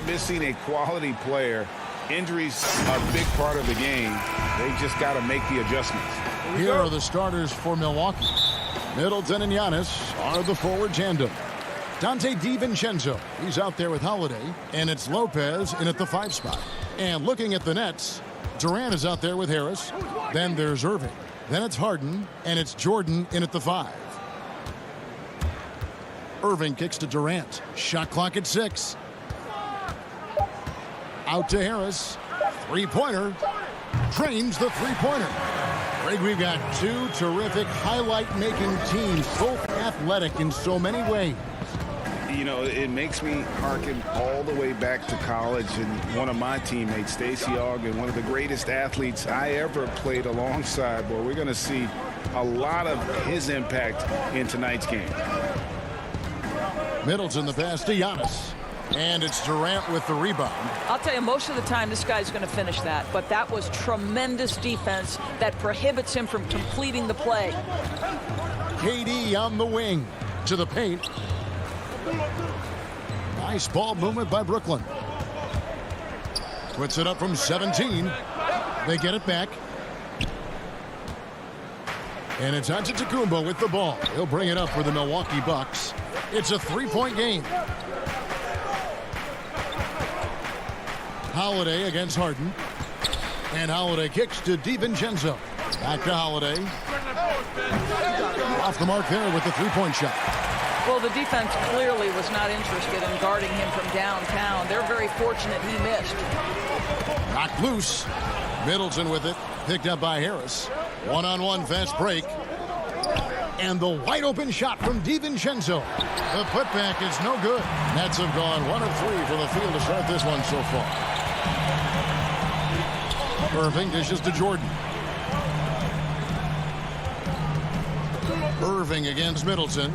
Missing a quality player. Injuries are a big part of the game. They just got to make the adjustments. Here are the starters for Milwaukee. Middleton and Giannis are the forward tandem. Dante DiVincenzo, he's out there with Holiday, and it's Lopez in at the 5 spot. And looking at the Nets, Durant is out there with Harris. Then there's Irving. Then it's Harden, and it's Jordan in at the 5. Irving kicks to Durant. Shot clock at 6. Out to Harris. Three-pointer. Drains the three-pointer. Greg, we've got two terrific highlight-making teams, both athletic in so many ways. You know, it makes me harken all the way back to college, and one of my teammates, Stacey Ogden, one of the greatest athletes I ever played alongside. Well, we're going to see a lot of his impact in tonight's game. Middleton the pass to Giannis. And it's Durant with the rebound. I'll tell you, most of the time this guy's going to finish that, but that was tremendous defense that prohibits him from completing the play. KD on the wing to the paint. Nice ball movement by Brooklyn. Puts it up from 17. They get it back. And it's Antetokounmpo with the ball. He'll bring it up for the Milwaukee Bucks. It's a three-point game. Holiday against Harden. And Holiday kicks to DiVincenzo. Back to Holiday. Off the mark there with the three-point shot. Well, the defense clearly was not interested in guarding him from downtown. They're very fortunate he missed. Knocked loose. Middleton with it. Picked up by Harris. One-on-one fast break. And the wide-open shot from DiVincenzo. The putback is no good. Nets have gone 1 of 3 for the field to start this one so far. Irving dishes to Jordan. Irving against Middleton.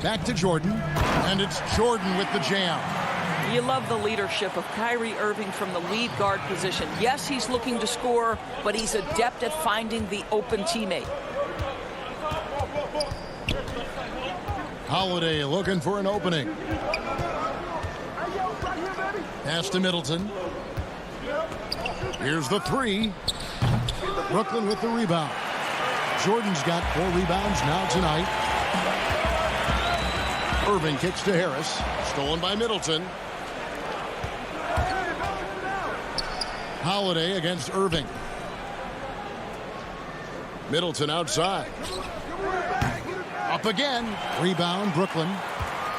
Back to Jordan. And it's Jordan with the jam. You love the leadership of Kyrie Irving from the lead guard position. Yes, he's looking to score, but he's adept at finding the open teammate. Holiday looking for an opening. Pass to Middleton. Here's the three. Brooklyn with the rebound. Jordan's got 4 rebounds now tonight. Irving kicks to Harris. Stolen by Middleton. Holiday against Irving. Middleton outside. Up again. Rebound, Brooklyn.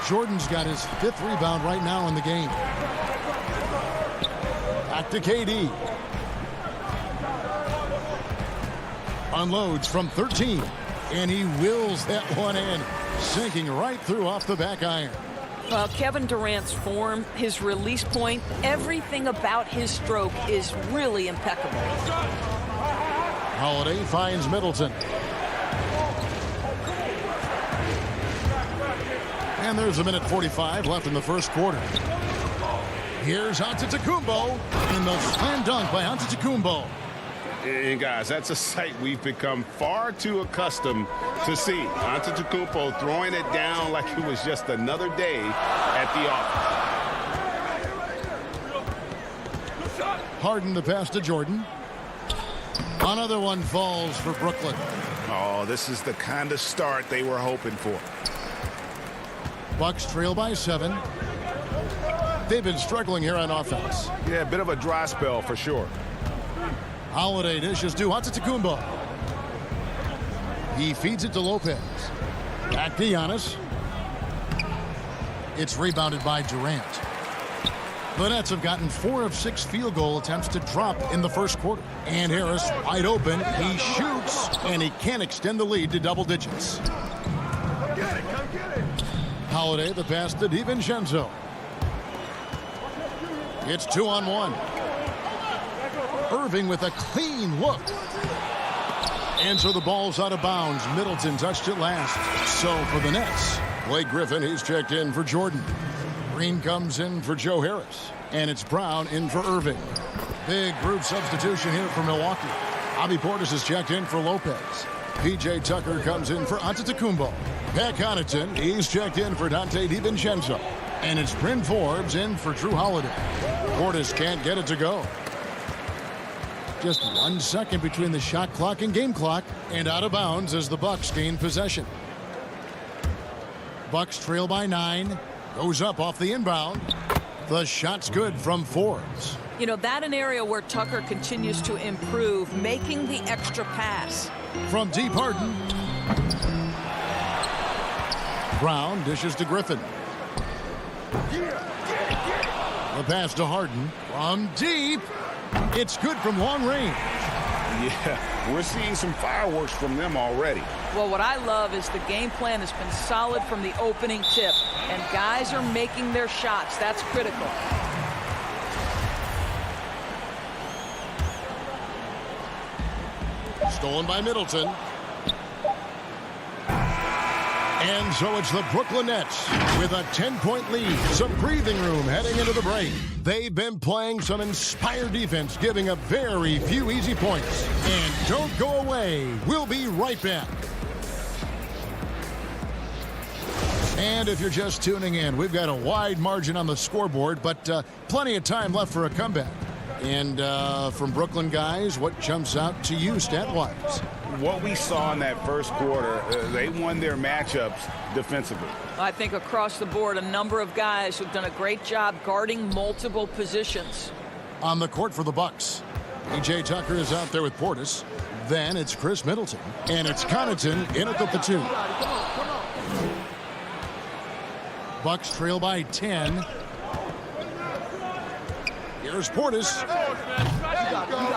Jordan's got his 5th rebound right now in the game. to KD. Unloads from 13. And he wills that one in, sinking right through off the back iron. Well, Kevin Durant's form, his release point, everything about his stroke is really impeccable. Holiday finds Middleton. And there's a minute 45 left in the first quarter. Here's Antetokounmpo in the slam dunk by Antetokounmpo. And guys, that's a sight we've become far too accustomed to see. Antetokounmpo throwing it down like it was just another day at the office. Harden the pass to Jordan. Another one falls for Brooklyn. Oh, this is the kind of start they were hoping for. Bucks trail by 7. They've been struggling here on offense. Yeah, a bit of a dry spell for sure. Holiday dishes to Antetokounmpo. He feeds it to Lopez. Back to Giannis. It's rebounded by Durant. The Nets have gotten 4 of 6 field goal attempts to drop in the first quarter. And Harris wide open. He shoots, and he can't extend the lead to double digits. Come get it. Holiday the pass to DiVincenzo. It's 2-on-1. Irving with a clean look. And so the ball's out of bounds. Middleton touched it last. So for the Nets, Blake Griffin, he's checked in for Jordan. Green comes in for Joe Harris. And it's Brown in for Irving. Big group substitution here for Milwaukee. Bobby Portis is checked in for Lopez. P.J. Tucker comes in for Antetokounmpo. Pat Connaughton, he's checked in for Donte DiVincenzo. And it's Bryn Forbes in for Drew Holiday. Portis can't get it to go. Just 1 second between the shot clock and game clock, and out of bounds as the Bucks gain possession. Bucks trail by 9. Goes up off the inbound. The shot's good from Forbes. You know, that an area where Tucker continues to improve, making the extra pass. From deep, Harden. Brown dishes to Griffin. The pass to Harden. From deep. It's good from long range. Yeah, we're seeing some fireworks from them already. Well, what I love is the game plan has been solid from the opening tip, and guys are making their shots. That's critical. Stolen by Middleton. And so it's the Brooklyn Nets with a 10-point lead. Some breathing room heading into the break. They've been playing some inspired defense, giving up very few easy points. And don't go away. We'll be right back. And if you're just tuning in, we've got a wide margin on the scoreboard, but plenty of time left for a comeback. And from Brooklyn guys, what jumps out to you stat-wise? What we saw in that first quarter, they won their matchups defensively. I think across the board, a number of guys who've done a great job guarding multiple positions. On the court for the Bucks, P.J. Tucker is out there with Portis. Then it's Chris Middleton. And it's Connaughton in at the platoon. Bucks trail by 10. Here's Portis.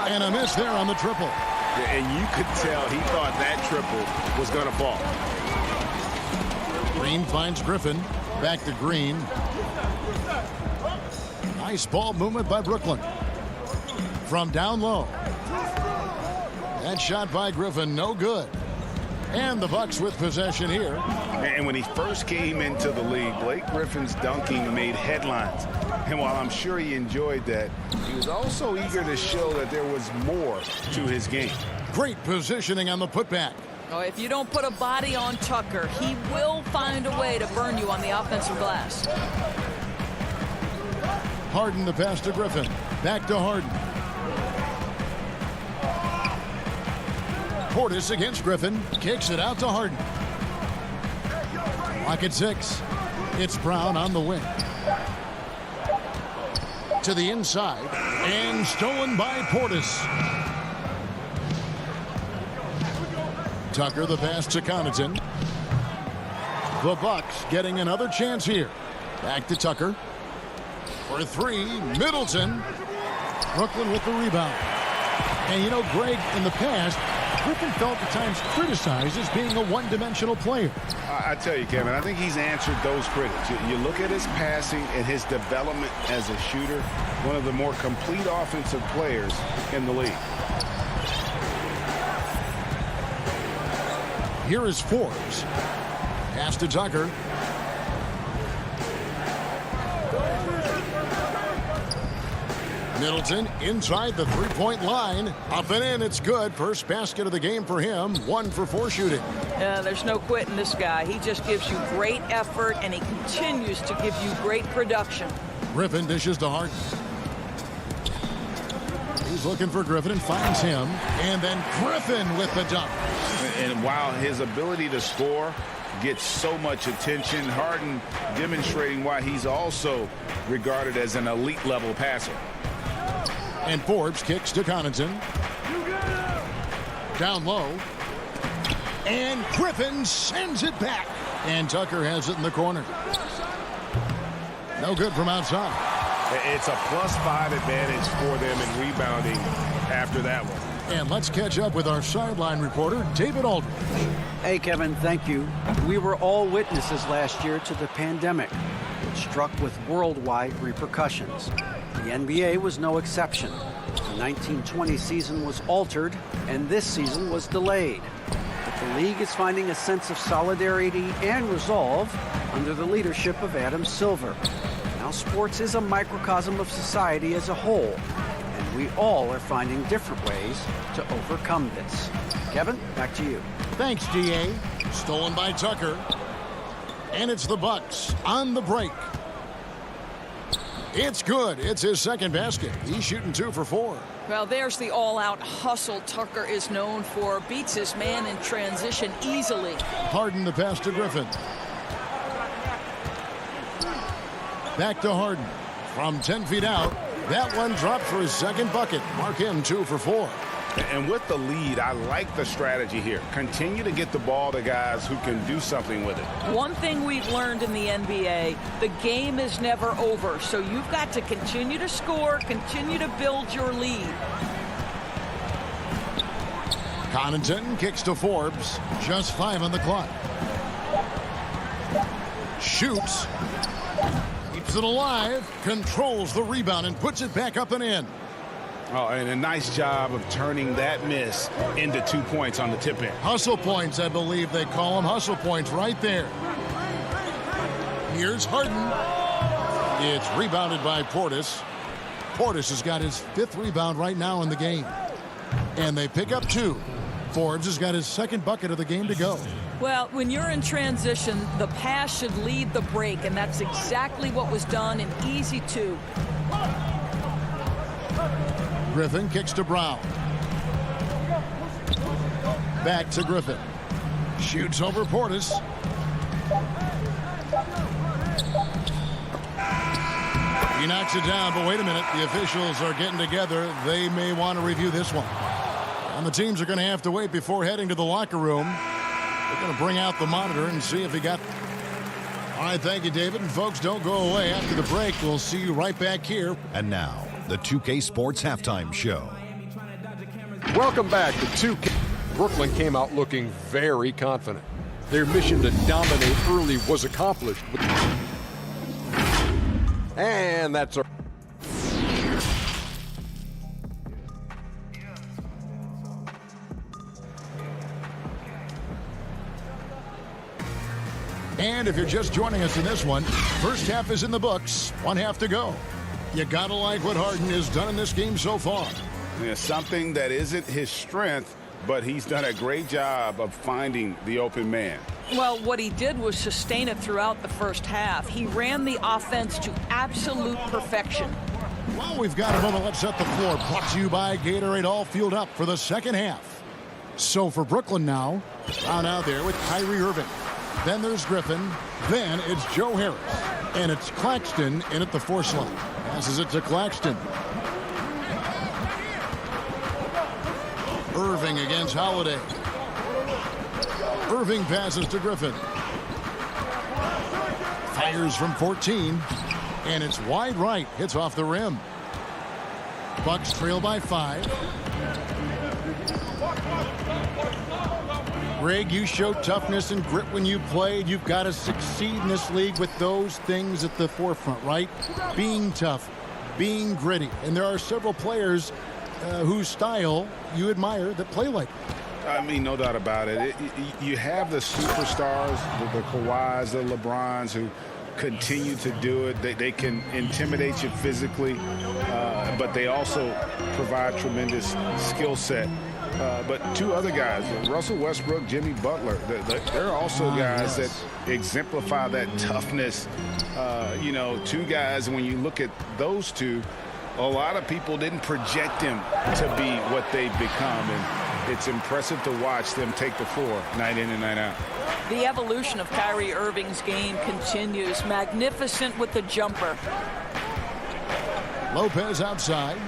And a miss there on the triple. And you could tell he thought that triple was going to fall. Green finds Griffin. Back to Green. Nice ball movement by Brooklyn. From down low. That shot by Griffin, no good. And the Bucks with possession here. And when he first came into the league, Blake Griffin's dunking made headlines. And while I'm sure he enjoyed that, he was also eager to show that there was more to his game. Great positioning on the putback. Oh, if you don't put a body on Tucker, he will find a way to burn you on the offensive glass. Harden the pass to Griffin. Back to Harden. Portis against Griffin. Kicks it out to Harden. Lock at 6. It's Brown on the wing. To the inside. And stolen by Portis. Tucker the pass to Connaughton. The Bucks getting another chance here. Back to Tucker. For 3, Middleton. Brooklyn with the rebound. And you know, Greg, in the past, Griffin felt at times criticized as being a one-dimensional player. I tell you, Kevin, I think he's answered those critics. You look at his passing and his development as a shooter, one of the more complete offensive players in the league. Here is Forbes. Pass to Tucker. Middleton inside the three-point line. Up and in, it's good. First basket of the game for him. 1 for 4 shooting. There's no quitting this guy. He just gives you great effort, and he continues to give you great production. Griffin dishes to Harden. He's looking for Griffin and finds him. And then Griffin with the dunk. And while his ability to score gets so much attention, Harden demonstrating why he's also regarded as an elite-level passer. And Forbes kicks to Connaughton. Down low. And Griffin sends it back. And Tucker has it in the corner. No good from outside. It's a +5 advantage for them in rebounding after that one. And let's catch up with our sideline reporter, David Aldridge. Hey, Kevin, thank you. We were all witnesses last year to the pandemic, which struck with worldwide repercussions. The NBA was no exception. The 1920 season was altered, and this season was delayed. But the league is finding a sense of solidarity and resolve under the leadership of Adam Silver. Now, sports is a microcosm of society as a whole, and we all are finding different ways to overcome this. Kevin, back to you. Thanks, D.A. Stolen by Tucker. And it's the Bucks on the break. It's good. It's his second basket. He's shooting 2 for 4. Well, there's the all-out hustle Tucker is known for. Beats his man in transition easily. Harden the pass to Griffin. Back to Harden. From 10 feet out. That one dropped for his second bucket. Mark him 2 for 4. And with the lead, I like the strategy here. Continue to get the ball to guys who can do something with it. One thing we've learned in the NBA, the game is never over. So you've got to continue to score, continue to build your lead. Connaughton kicks to Forbes. Just 5 on the clock. Shoots. Keeps it alive. Controls the rebound and puts it back up and in. Oh, and a nice job of turning that miss into 2 points on the tip end. Hustle points, I believe they call them. Hustle points right there. Here's Harden. It's rebounded by Portis. Portis has got his 5th rebound right now in the game. And they pick up 2. Forbes has got his second bucket of the game to go. Well, when you're in transition, the pass should lead the break, and that's exactly what was done in easy 2. Griffin kicks to Brown. Back to Griffin. Shoots over Portis. He knocks it down, but wait a minute. The officials are getting together. They may want to review this one. And the teams are going to have to wait before heading to the locker room. They're going to bring out the monitor and see if he got... All right, thank you, David. And folks, don't go away. After the break, we'll see you right back here. And now, the 2K Sports Halftime Show. Welcome back to 2K. Brooklyn came out looking very confident. Their mission to dominate early was accomplished. And that's our... And if you're just joining us in this one, first half is in the books. 1 half to go. You gotta like what Harden has done in this game so far. Yeah, something that isn't his strength, but he's done a great job of finding the open man. Well, what he did was sustain it throughout the first half. He ran the offense to absolute perfection. Well, we've got a moment. Let's set the floor. Brought to you by Gatorade, all fueled up for the second half. So for Brooklyn now, Brown out there with Kyrie Irving. Then there's Griffin. Then it's Joe Harris. And it's Claxton in at the 4 slot. Passes it to Claxton. Irving against Holiday. Irving passes to Griffin. Fires from 14. And it's wide right. Hits off the rim. Bucks trail by 5. Greg, you showed toughness and grit when you played. You've got to succeed in this league with those things at the forefront, right? Being tough, being gritty. And there are several players whose style you admire that play like that. I mean, no doubt about it. You have the superstars, the Kawhis, the LeBrons, who continue to do it. They can intimidate you physically, but they also provide tremendous skill set. But two other guys, Russell Westbrook, Jimmy Butler, they're also guys that exemplify that toughness. You know, two guys, when you look at those two, a lot of people didn't project them to be what they've become. And it's impressive to watch them take the floor night in and night out. The evolution of Kyrie Irving's game continues. Magnificent with the jumper. Lopez outside.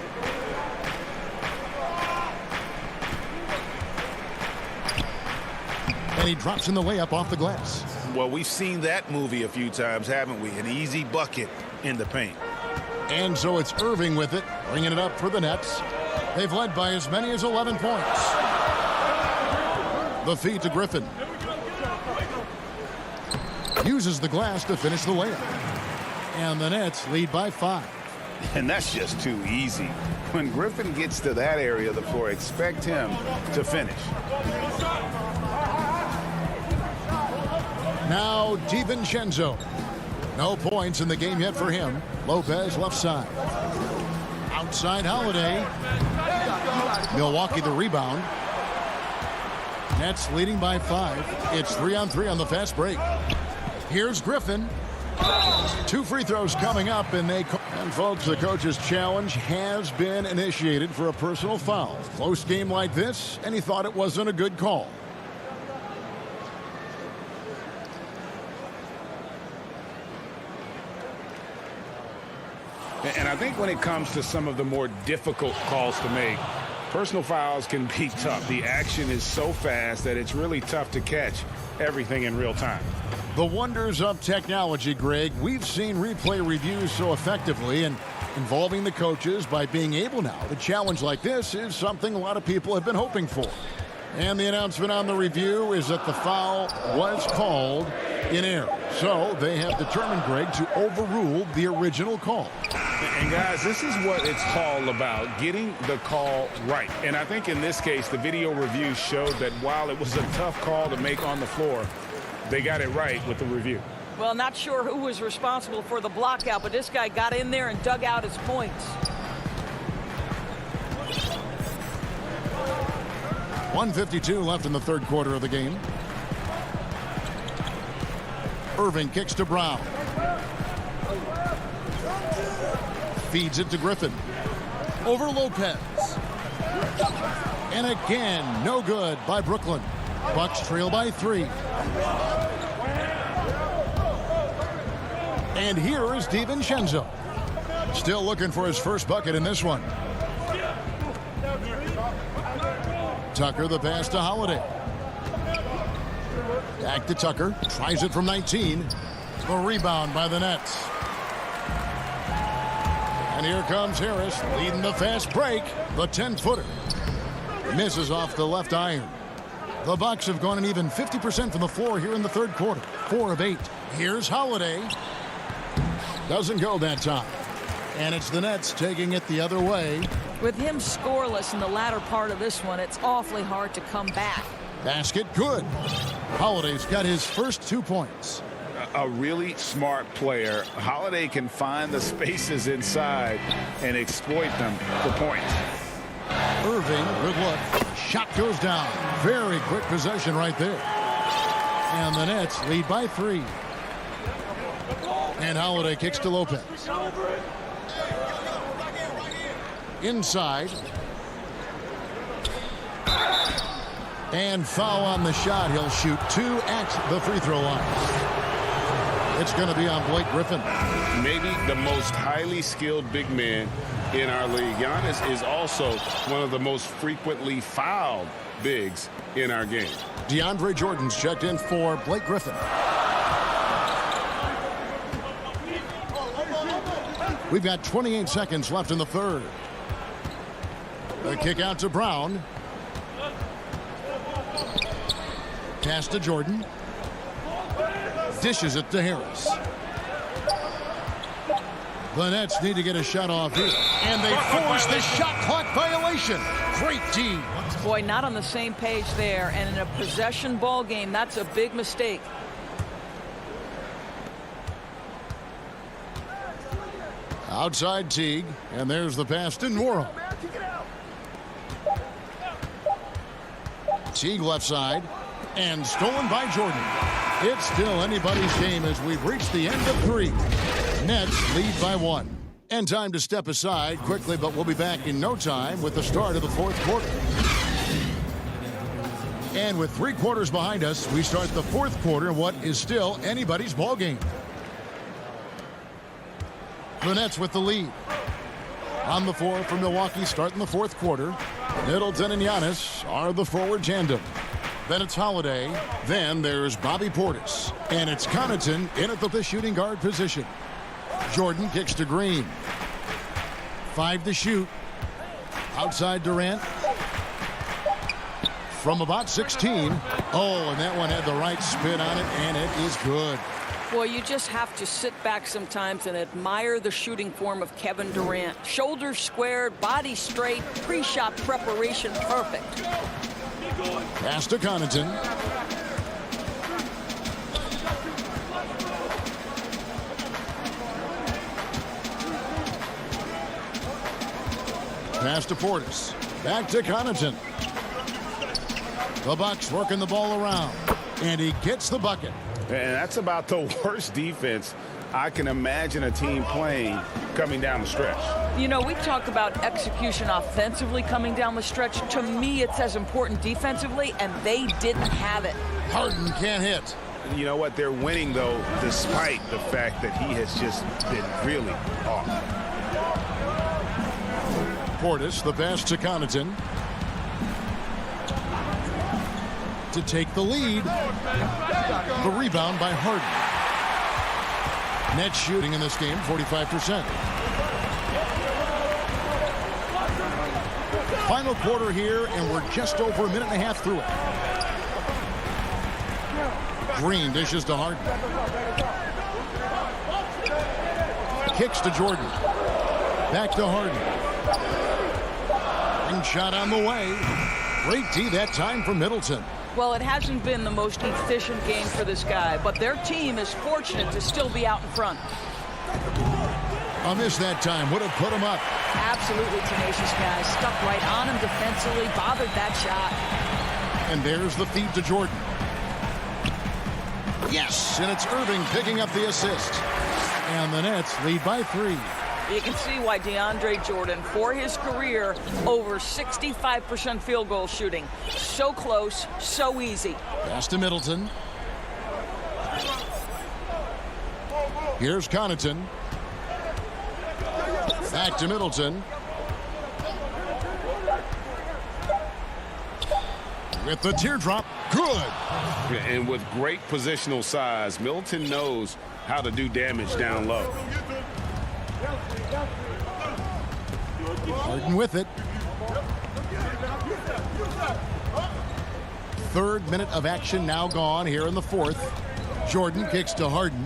And he drops in the layup off the glass. Well, we've seen that movie a few times, haven't we? An easy bucket in the paint. And so it's Irving with it, bringing it up for the Nets. They've led by as many as 11 points. The feed to Griffin. Uses the glass to finish the layup. And the Nets lead by 5. And that's just too easy. When Griffin gets to that area of the floor, expect him to finish. Now DiVincenzo. No points in the game yet for him. Lopez left side. Outside Holiday. Milwaukee the rebound. Nets leading by 5. It's 3-on-3 on the fast break. Here's Griffin. 2 free throws coming up, and folks, the coach's challenge has been initiated for a personal foul. Close game like this, and he thought it wasn't a good call. And I think when it comes to some of the more difficult calls to make, personal fouls can be tough. The action is so fast that it's really tough to catch everything in real time. The wonders of technology, Greg. We've seen replay reviews so effectively, and involving the coaches by being able now to challenge like this is something a lot of people have been hoping for. And the announcement on the review is that the foul was called in error. So they have determined, Greg, to overrule the original call. And guys, this is what it's all about, getting the call right. And I think in this case, the video review showed that while it was a tough call to make on the floor, they got it right with the review. Well, not sure who was responsible for the block out, but this guy got in there and dug out his points. 1:52 left in the third quarter of the game. Irving kicks to Brown. Feeds it to Griffin. Over Lopez. And again, no good by Brooklyn. Bucks trail by 3. And here is DiVincenzo. Still looking for his first bucket in this one. Tucker the pass to Holiday. Back to Tucker. Tries it from 19. The rebound by the Nets. And here comes Harris leading the fast break. The 10-footer. Misses off the left iron. The Bucks have gone an even 50% from the floor here in the third quarter. 4 of 8. Here's Holiday. Doesn't go that time. And it's the Nets taking it the other way. With him scoreless in the latter part of this one, it's awfully hard to come back. Basket good. Holiday's got his first 2 points. A really smart player. Holiday can find the spaces inside and exploit them for points. Irving, good look. Shot goes down. Very quick possession right there. And the Nets lead by 3. And Holiday kicks to Lopez. Inside. And foul on the shot. He'll shoot 2 at the free throw line. It's going to be on Blake Griffin. Maybe the most highly skilled big man in our league. Giannis is also one of the most frequently fouled bigs in our game. DeAndre Jordan's checked in for Blake Griffin. We've got 28 seconds left in the third. The kick out to Brown. Pass to Jordan. Dishes it to Harris. The Nets need to get a shot off here. And they force the shot clock violation. Great team. Boy, not on the same page there. And in a possession ball game, that's a big mistake. Outside Teague. And there's the pass to Nora. Teague left side. And stolen by Jordan. It's still anybody's game as we've reached the end of 3. Nets lead by 1. And time to step aside quickly, but we'll be back in no time with the start of the 4th quarter. And with 3 quarters behind us, we start the 4th quarter in what is still anybody's ball game. The Nets with the lead. On the floor for Milwaukee starting the 4th quarter. Middleton and Giannis are the forward tandem. Then it's Holiday. Then there's Bobby Portis. And it's Connaughton in at the shooting guard position. Jordan kicks to Green. 5 to shoot. Outside Durant. From about 16. Oh, and that one had the right spin on it, and it is good. Boy, you just have to sit back sometimes and admire the shooting form of Kevin Durant. Shoulders squared, body straight, pre-shot preparation perfect. Pass to Connaughton. Pass to Portis. Back to Connaughton. The Bucks working the ball around. And he gets the bucket. And that's about the worst defense I can imagine a team playing coming down the stretch. You know, we talk about execution offensively coming down the stretch. To me, it's as important defensively, and they didn't have it. Harden can't hit. You know what? They're winning, though, despite the fact that he has just been really off. Portis, the pass to Connaughton. To take the lead. The rebound by Harden. Nets shooting in this game, 45%. Final quarter here, and we're just over a minute and a half through it. Green dishes to Harden. Kicks to Jordan. Back to Harden. And shot on the way. Great D that time for Middleton. Well, it hasn't been the most efficient game for this guy, but their team is fortunate to still be out in front. A miss that time would have put him up. Absolutely tenacious guy. Stuck right on him defensively, bothered that shot. And there's the feed to Jordan. Yes, and it's Irving picking up the assist. And the Nets lead by 3. You can see why DeAndre Jordan, for his career, over 65% field goal shooting. So close, so easy. Pass to Middleton. Here's Connaughton. Back to Middleton. With the teardrop, good. And with great positional size, Middleton knows how to do damage down low. Harden with it. 3rd minute of action now gone here in the 4th. Jordan kicks to Harden.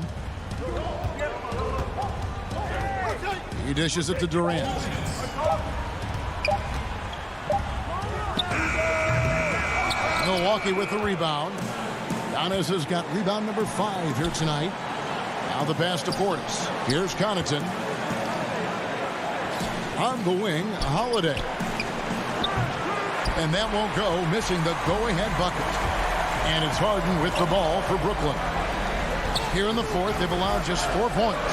He dishes it to Durant. Milwaukee with the rebound. Giannis has got rebound number 5 here tonight. Now the pass to Portis. Here's Connaughton. On the wing, Holiday. And that won't go, missing the go-ahead bucket. And it's Harden with the ball for Brooklyn. Here in the 4th, they've allowed just 4 points.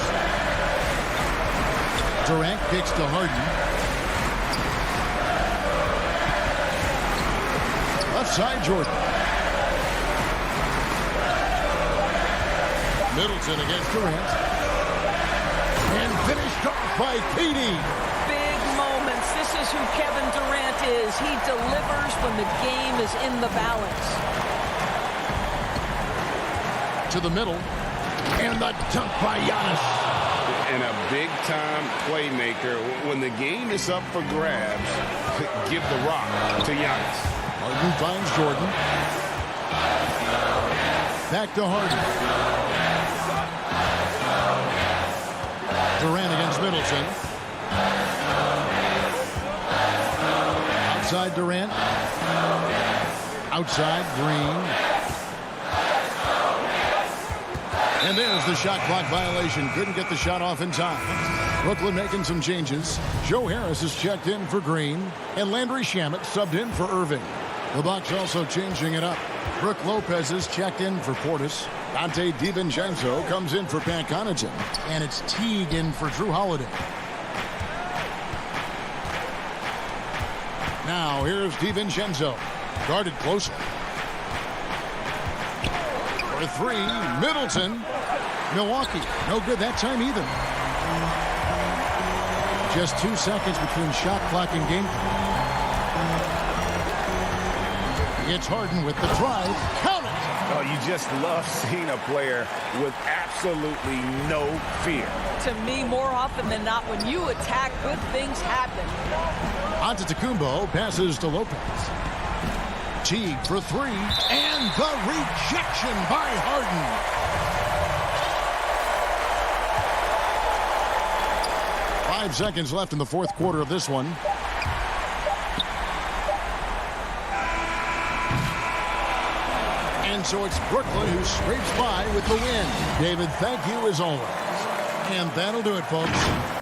Durant kicks to Harden. Left side, Jordan. Middleton against Durant. And finished off by KD. Big moments. This is who Kevin Durant is. He delivers when the game is in the balance. To the middle. And the dunk by Giannis. And a big-time playmaker. When the game is up for grabs, give the rock to Giannis. Harden finds Jordan. Back to Harden. Durant against Middleton. Outside Durant. Outside Green. And there's the shot clock violation. Couldn't get the shot off in time. Brooklyn making some changes. Joe Harris is checked in for Green. And Landry Shamet subbed in for Irving. The Bucks also changing it up. Brook Lopez is checked in for Portis. Dante DiVincenzo comes in for Pat Connaughton. And it's Teague in for Drew Holiday. Now here's DiVincenzo. Guarded closely. For three, Middleton. Milwaukee, no good that time either. Just 2 seconds between shot clock and game clock. It's Harden with the drive. Count it! Oh, you just love seeing a player with absolutely no fear. To me, more often than not, when you attack, good things happen. Antetokounmpo passes to Lopez. Teague for three, and the rejection by Harden. 5 seconds left in the fourth quarter of this one. And so it's Brooklyn who scrapes by with the win. David, thank you as always. And that'll do it, folks.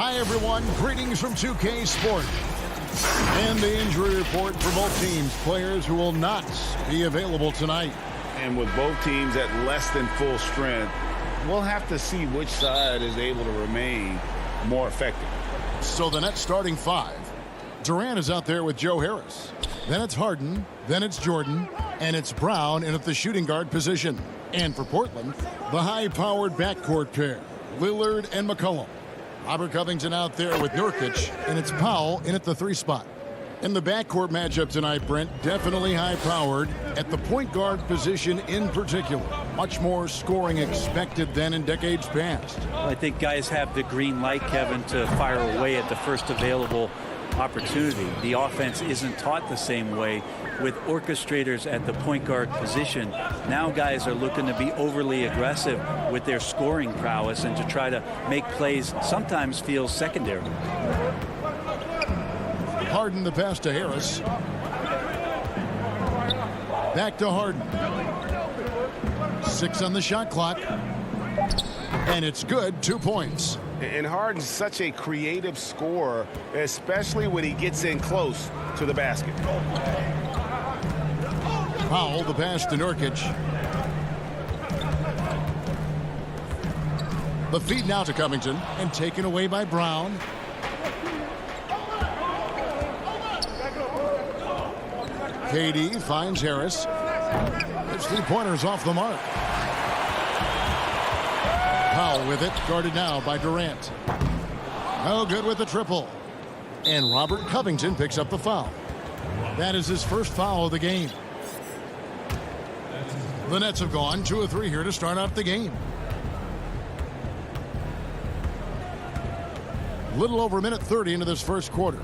Hi, everyone. Greetings from 2K Sports. And the injury report for both teams. Players who will not be available tonight. And with both teams at less than full strength, we'll have to see which side is able to remain more effective. So the net starting five. Durant is out there with Joe Harris. Then it's Harden. Then it's Jordan. And it's Brown in at the shooting guard position. And for Portland, the high-powered backcourt pair, Lillard and McCollum. Robert Covington out there with Nurkic, and it's Powell in at the 3 spot. In the backcourt matchup tonight, Brent, definitely high-powered at the point guard position in particular. Much more scoring expected than in decades past. I think guys have the green light, Kevin, to fire away at the first available opportunity. The offense isn't taught the same way with orchestrators at the point guard position. Now guys are looking to be overly aggressive with their scoring prowess and to try to make plays sometimes feel secondary. Harden the pass to Harris. Back to Harden. 6 on the shot clock. And it's good. 2 points. And Harden's such a creative scorer, especially when he gets in close to the basket. Powell the pass to Nurkic. The feed now to Covington and taken away by Brown. KD finds Harris. His 3-pointers off the mark. Powell with it, guarded now by Durant. No good with the triple. And Robert Covington picks up the foul. That is his first foul of the game. The Nets have gone 2 of 3 here to start out the game. Little over a minute 30 into this first quarter.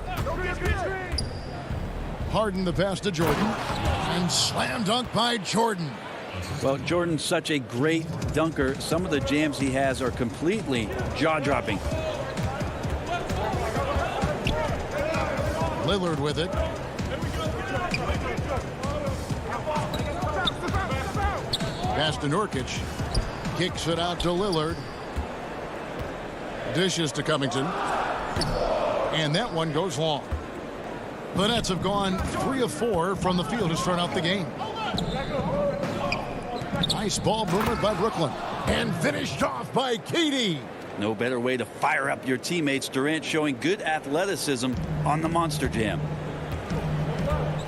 Harden the pass to Jordan. And slam dunk by Jordan. Well, Jordan's such a great dunker. Some of the jams he has are completely jaw-dropping. Lillard with it. Pass to Nurkic. Kicks it out to Lillard. Dishes to Covington. And that one goes long. The Nets have gone 3 of 4 from the field to start out the game. Nice ball movement by Brooklyn. And finished off by KD. No better way to fire up your teammates. Durant showing good athleticism on the monster jam.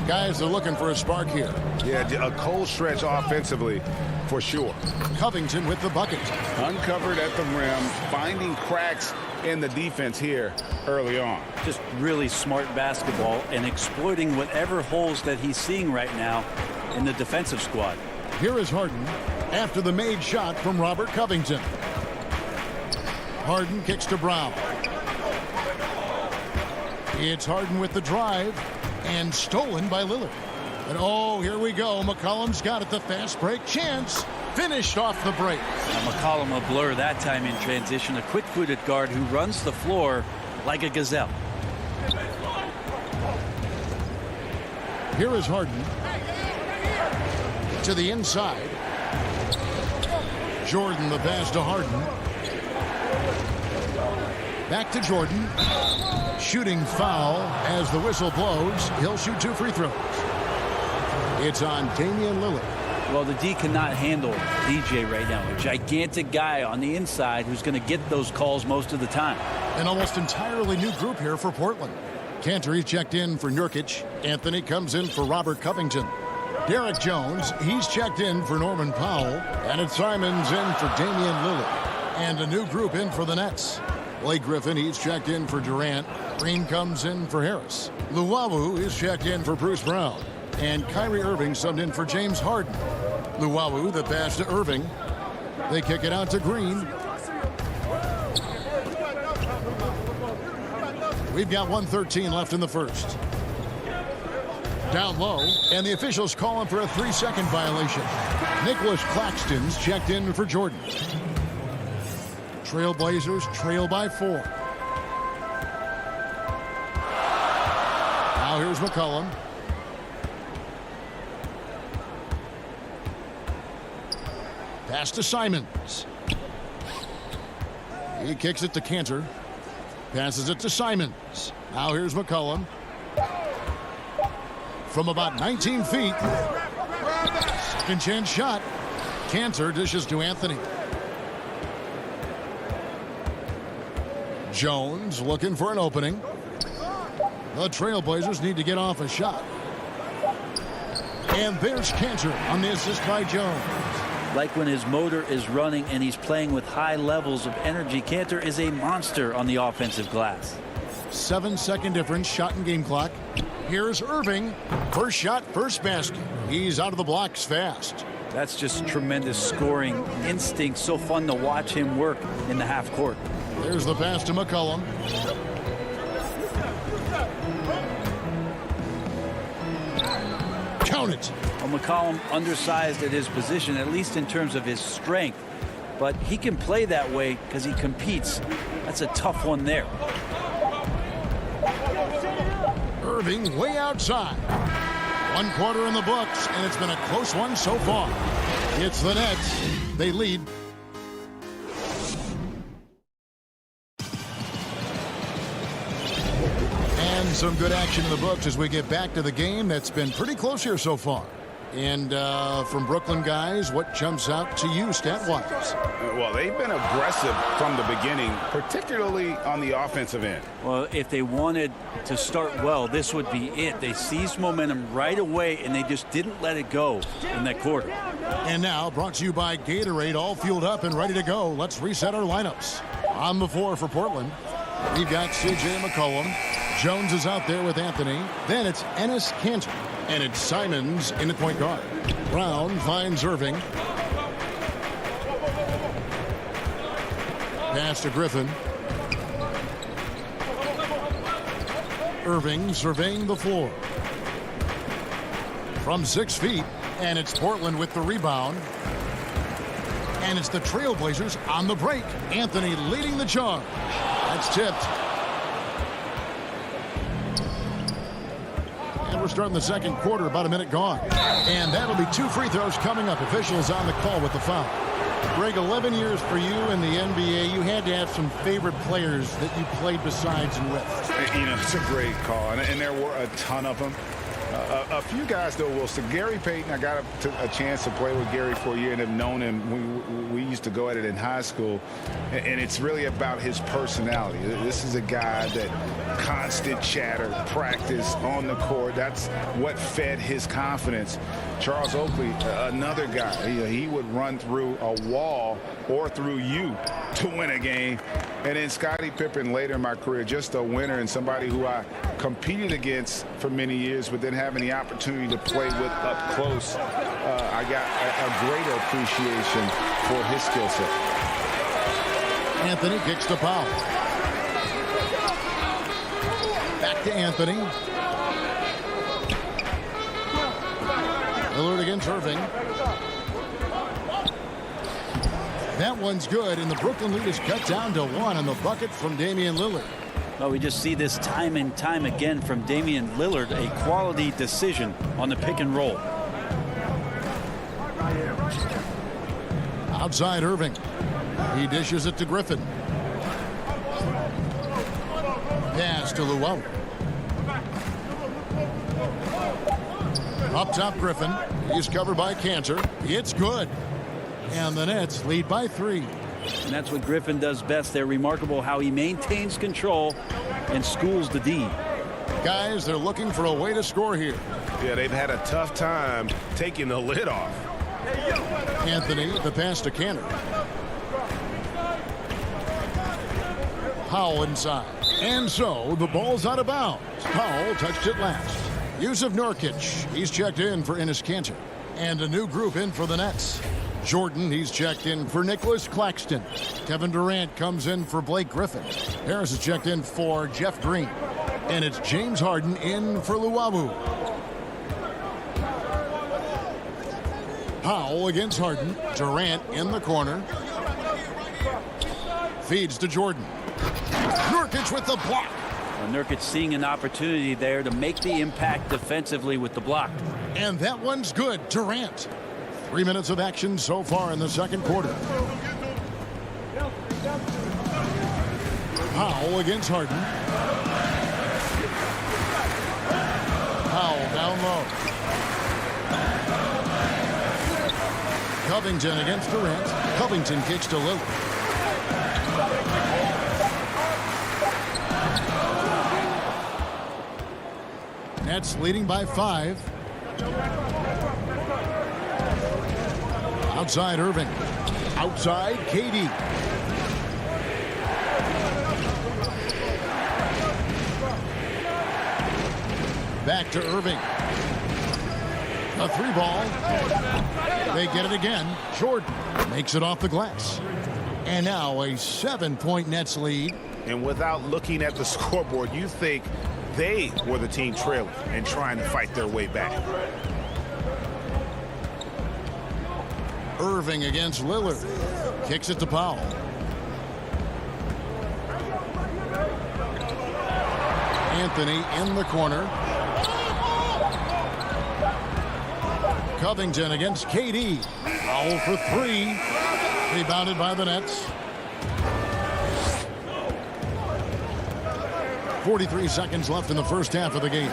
Guys are looking for a spark here. Yeah, a cold stretch offensively for sure. Covington with the bucket. Uncovered at the rim, finding cracks in the defense here early on. Just really smart basketball and exploiting whatever holes that he's seeing right now in the defensive squad. Here is Harden after the made shot from Robert Covington. Harden kicks to Brown. It's Harden with the drive and stolen by Lillard. And oh, here we go. McCollum's got it. The fast break chance. Finished off the break. Now McCollum a blur that time in transition. A quick-footed guard who runs the floor like a gazelle. Here is Harden. To the inside. Jordan the pass to Harden. Back to Jordan. Shooting foul as the whistle blows. He'll shoot 2 free throws. It's on Damian Lillard. Well, the D cannot handle DJ right now. A gigantic guy on the inside who's going to get those calls most of the time. An almost entirely new group here for Portland. Cantor, he's checked in for Nurkic. Anthony comes in for Robert Covington. Derek Jones, he's checked in for Norman Powell. And it's Simons in for Damian Lillard. And a new group in for the Nets. Blake Griffin, he's checked in for Durant. Green comes in for Harris. Luwawu is checked in for Bruce Brown. And Kyrie Irving subbed in for James Harden. Luwawu, the pass to Irving. They kick it out to Green. We've got 1:13 left in the first. Down low, and the officials call him for a 3-second violation. Nicholas Claxton's checked in for Jordan. Trailblazers trail by 4. Now here's McCollum. Pass to Simons. He kicks it to Cantor. Passes it to Simons. Now here's McCollum. From about 19 feet. Second chance shot. Cantor dishes to Anthony. Jones looking for an opening. The Trailblazers need to get off a shot. And there's Cantor on the assist by Jones. Like when his motor is running and he's playing with high levels of energy, Cantor is a monster on the offensive glass. 7-second difference, shot and game clock. Here's Irving. First shot, first basket. He's out of the blocks fast. That's just tremendous scoring instinct. So fun to watch him work in the half court. There's the pass to McCollum. Count it. Well, McCollum undersized at his position, at least in terms of his strength. But he can play that way because he competes. That's a tough one there. Irving way outside. 1 quarter in the books, and it's been a close one so far. It's the Nets. They lead. And some good action in the books as we get back to the game that's been pretty close here so far. And from Brooklyn guys, what jumps out to you stat-wise? Well, they've been aggressive from the beginning, particularly on the offensive end. Well, if they wanted to start well, this would be it. They seized momentum right away, and they just didn't let it go in that quarter. And now, brought to you by Gatorade, all fueled up and ready to go. Let's reset our lineups. On the floor for Portland, we've got C.J. McCollum. Jones is out there with Anthony. Then it's Enes Kanter. And it's Simons in the point guard. Brown finds Irving. Pass to Griffin. Irving surveying the floor. From 6 feet. And it's Portland with the rebound. And it's the Trailblazers on the break. Anthony leading the charge. That's tipped. And we're starting the second quarter, about a minute gone. And that'll be 2 free throws coming up. Officials on the call with the foul. Greg, 11 years for you in the NBA. You had to have some favorite players that you played besides and with. You know, it's a great call, and there were a ton of them. A few guys, though, Wilson. Gary Payton, I got a chance to play with Gary for a year and have known him. We used to go at it in high school, and it's really about his personality. This is a guy that constant chatter, practice on the court. That's what fed his confidence. Charles Oakley, another guy. He would run through a wall or through you to win a game. And then Scottie Pippen later in my career, just a winner and somebody who I competed against for many years, but then having the opportunity to play with up close, I got a greater appreciation for his skill set. Anthony kicks the foul. Back to Anthony. Lillard against Irving. That one's good, and the Brooklyn lead is cut down to 1 on the bucket from Damian Lillard. Well, we just see this time and time again from Damian Lillard, a quality decision on the pick and roll. Outside Irving. He dishes it to Griffin. Pass to Luau. Up top Griffin. He's covered by Kanter. It's good. And the Nets lead by 3. And that's what Griffin does best. They're remarkable how he maintains control and schools the D. Guys, they're looking for a way to score here. Yeah, they've had a tough time taking the lid off. Anthony, the pass to Kanter. Powell inside. And so the ball's out of bounds. Powell touched it last. Yusuf Nurkic, he's checked in for Enes Kanter. And a new group in for the Nets. Jordan, he's checked in for Nicholas Claxton. Kevin Durant comes in for Blake Griffin. Harris is checked in for Jeff Green. And it's James Harden in for Luau. Powell against Harden. Durant in the corner. Feeds to Jordan. Nurkic with the block. Well, Nurkic seeing an opportunity there to make the impact defensively with the block. And that one's good. Durant. 3 minutes of action so far in the second quarter. Powell against Harden. Powell down low. Covington against Durant. Covington kicks to Lillard. Nets leading by 5. Outside Irving. Outside KD. Back to Irving. A 3-ball. They get it again. Jordan makes it off the glass. And now a 7-point Nets lead. And without looking at the scoreboard, you think they were the team trailing and trying to fight their way back. Irving against Lillard. Kicks it to Powell. Anthony in the corner. Covington against KD. Foul for 3. Rebounded by the Nets. 43 seconds left in the first half of the game.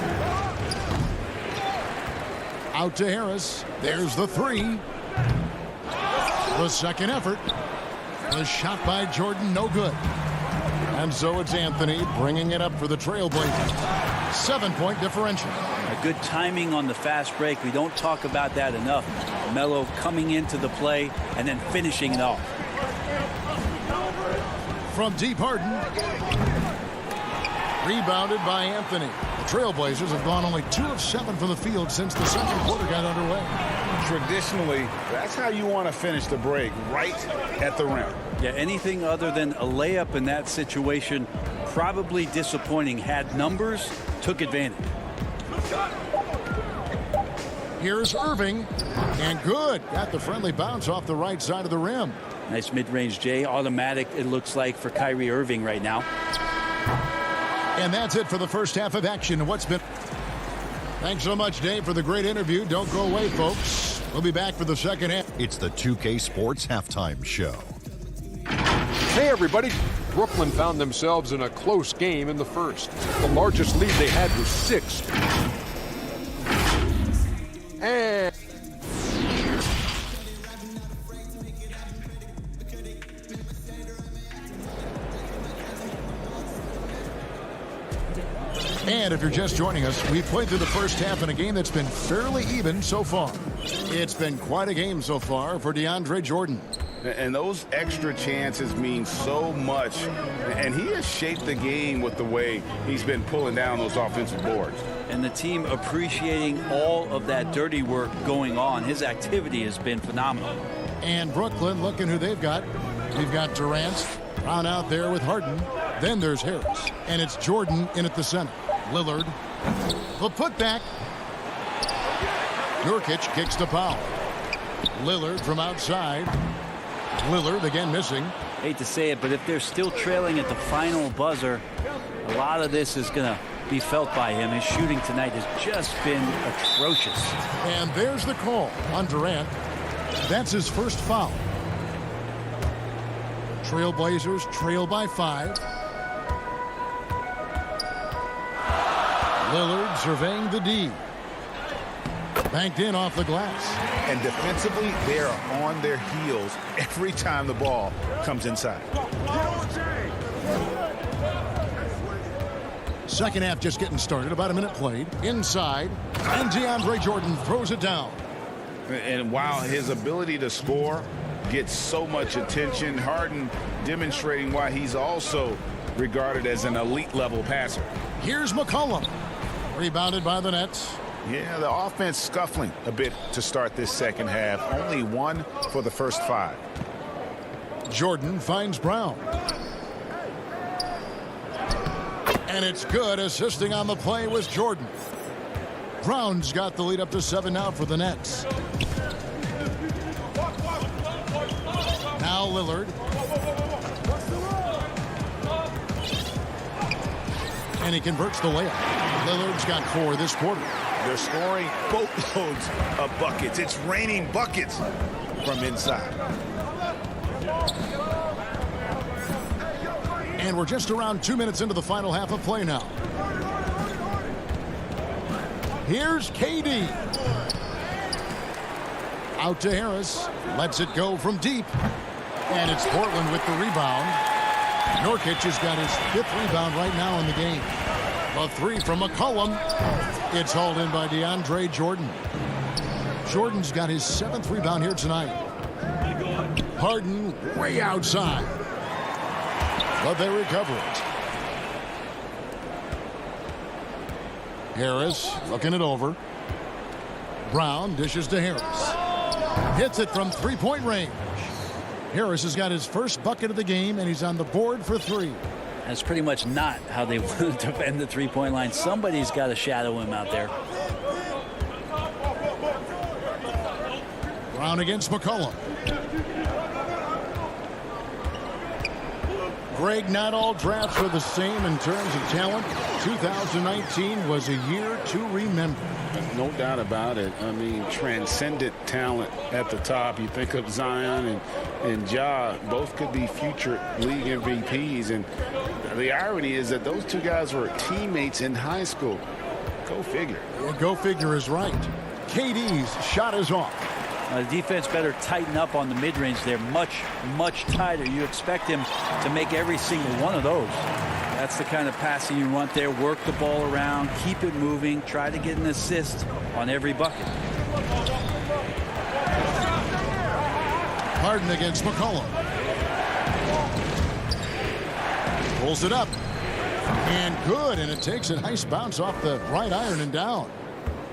Out to Harris. There's the 3. The second effort. The shot by Jordan, no good. And so it's Anthony bringing it up for the Trailblazers. 7-point differential. A good timing on the fast break. We don't talk about that enough. Melo coming into the play and then finishing it off. From deep, Harden. Rebounded by Anthony. The Trailblazers have gone only 2 of 7 from the field since the second quarter got underway. Traditionally, that's how you want to finish the break, right at the rim. Yeah, anything other than a layup in that situation, probably disappointing. Had numbers, took advantage. Here's Irving. And good. Got the friendly bounce off the right side of the rim. Nice mid-range J. Automatic, it looks like, for Kyrie Irving right now. And that's it for the first half of action. Thanks so much, Dave, for the great interview. Don't go away, folks. We'll be back for the second half. It's the 2K Sports Halftime Show. Hey, everybody. Brooklyn found themselves in a close game in the first. The largest lead they had was 6. And if you're just joining us, we've played through the first half in a game that's been fairly even so far. It's been quite a game so far for DeAndre Jordan. And those extra chances mean so much. And he has shaped the game with the way he's been pulling down those offensive boards. And the team appreciating all of that dirty work going on. His activity has been phenomenal. And Brooklyn, looking who they've got. We've got Durant, Brown out there with Harden. Then there's Harris. And it's Jordan in at the center. Lillard. The putback. Nurkic kicks to Powell. Lillard from outside. Lillard again missing. Hate to say it, but if they're still trailing at the final buzzer, a lot of this is going to be felt by him. His shooting tonight has just been atrocious. And there's the call on Durant. That's his first foul. Trailblazers trail by 5. Lillard surveying the D. Banked in off the glass. And defensively, they are on their heels every time the ball comes inside. Second half just getting started. About a minute played. Inside. And DeAndre Jordan throws it down. And while his ability to score gets so much attention, Harden demonstrating why he's also regarded as an elite level passer. Here's McCollum. Rebounded by the Nets. Yeah, the offense scuffling a bit to start this second half. Only 1 for the first 5. Jordan finds Brown. And it's good. Assisting on the play was Jordan. Brown's got the lead up to 7 now for the Nets. Now Lillard. And he converts the layup. Lillard's got 4 this quarter. They're scoring boatloads of buckets. It's raining buckets from inside. And we're just around 2 minutes into the final half of play now. Here's KD. Out to Harris. Lets it go from deep. And it's Portland with the rebound. Nurkic has got his 5th rebound right now in the game. A 3 from McCollum. It's hauled in by DeAndre Jordan. Jordan's got his 7th rebound here tonight. Harden way outside. But they recover it. Harris looking it over. Brown dishes to Harris. Hits it from three-point range. Harris has got his first bucket of the game, and he's on the board for 3. That's pretty much not how they want to defend the three-point line. Somebody's got to shadow him out there. Brown against McCollum. Greg, not all drafts are the same in terms of talent. 2019 was a year to remember. No doubt about it. I mean, transcendent talent at the top. You think of Zion and Ja, both could be future league MVPs. And the irony is that those two guys were teammates in high school. Go figure. Well, go figure is right. KD's shot is off. The defense better tighten up on the mid-range. They're much, much tighter. You expect him to make every single one of those. That's the kind of passing you want there. Work the ball around, keep it moving, try to get an assist on every bucket. Harden against McCollum. Pulls it up. And good, and it takes a nice bounce off the right iron and down.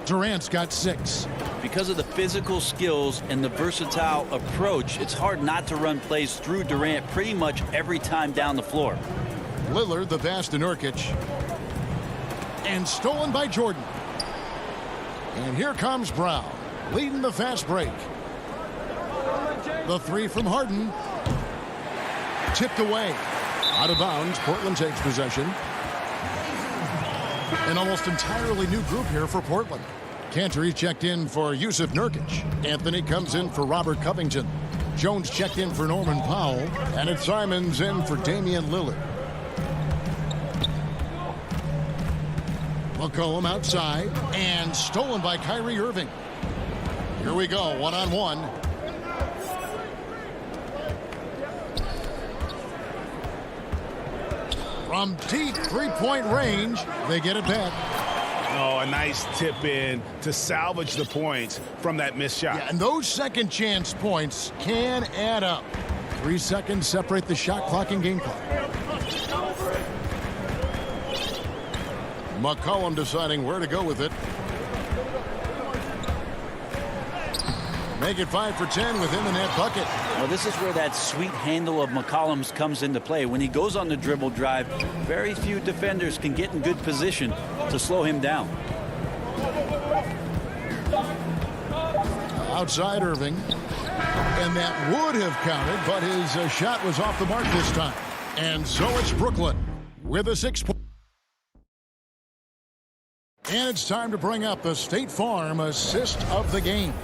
Durant's got 6. Because of the physical skills and the versatile approach, it's hard not to run plays through Durant pretty much every time down the floor. Lillard, the pass to Nurkic. And stolen by Jordan. And here comes Brown, leading the fast break. The 3 from Harden. Tipped away. Out of bounds, Portland takes possession. An almost entirely new group here for Portland. Cantor checked in for Yusuf Nurkic. Anthony comes in for Robert Covington. Jones checked in for Norman Powell. And it's Simons in for Damian Lillard. McCollum outside. And stolen by Kyrie Irving. Here we go, one-on-one. From deep three-point range, they get it back. Oh, a nice tip in to salvage the points from that missed shot. Yeah, and those second chance points can add up. 3 seconds separate the shot clock and game clock. McCollum deciding where to go with it. Make it 5 for 10 within the net bucket. Well, this is where that sweet handle of McCollum's comes into play. When he goes on the dribble drive, very few defenders can get in good position to slow him down. Outside Irving. And that would have counted, but his shot was off the mark this time. And so it's Brooklyn with a 6-point. And it's time to bring up the State Farm assist of the game.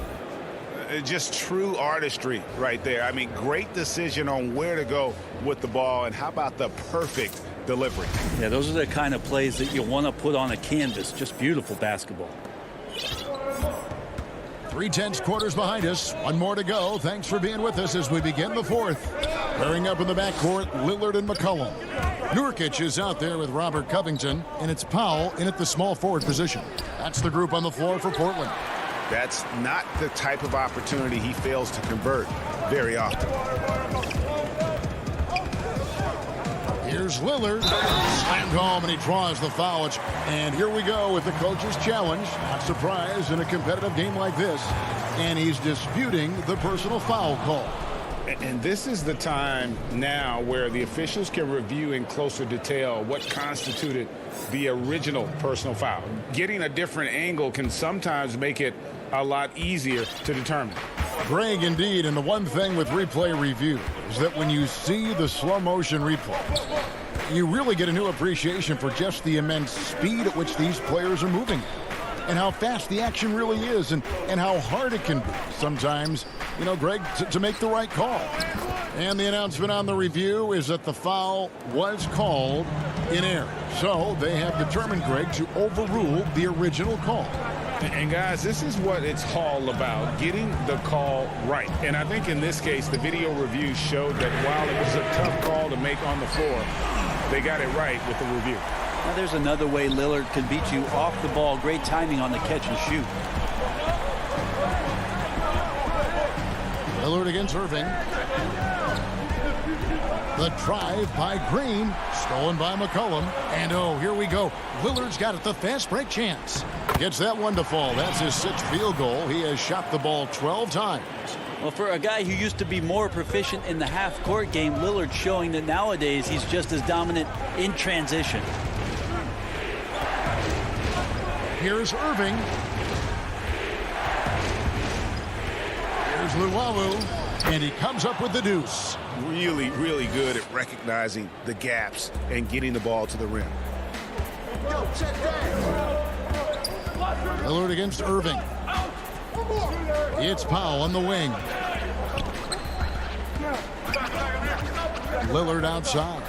Just true artistry right there. I mean, great decision on where to go with the ball, and how about the perfect delivery? Yeah, those are the kind of plays that you want to put on a canvas. Just beautiful basketball. 3/10 quarters behind us. One more to go. Thanks for being with us as we begin the 4th. Pairing up in the backcourt, Lillard and McCollum. Nurkic is out there with Robert Covington, and it's Powell in at the small forward position. That's the group on the floor for Portland. That's not the type of opportunity he fails to convert very often. Here's Lillard. Slammed home, and he draws the foul. And here we go with the coach's challenge. Not surprised in a competitive game like this. And he's disputing the personal foul call. And this is the time now where the officials can review in closer detail what constituted the original personal foul. Getting a different angle can sometimes make it a lot easier to determine. Greg, indeed, and the one thing with replay review is that when you see the slow motion replays, you really get a new appreciation for just the immense speed at which these players are moving and how fast the action really is and how hard it can be sometimes, you know, Greg, to make the right call. And the announcement on the review is that the foul was called in error. So they have determined, Greg, to overrule the original call. And guys, this is what it's all about, getting the call right. And I think in this case, the video review showed that while it was a tough call to make on the floor, they got it right with the review. Now there's another way Lillard can beat you off the ball. Great timing on the catch and shoot. Lillard against Irving. The drive by Green, stolen by McCollum. And oh, here we go. Lillard's got it, the fast break chance. Gets that one to fall. That's his 6th field goal. He has shot the ball 12 times. Well, for a guy who used to be more proficient in the half-court game, Lillard's showing that nowadays he's just as dominant in transition. Here's Irving. Here's Luwawu, and he comes up with the deuce. Really, really good at recognizing the gaps and getting the ball to the rim. Lillard against Irving. It's Powell on the wing. Lillard outside.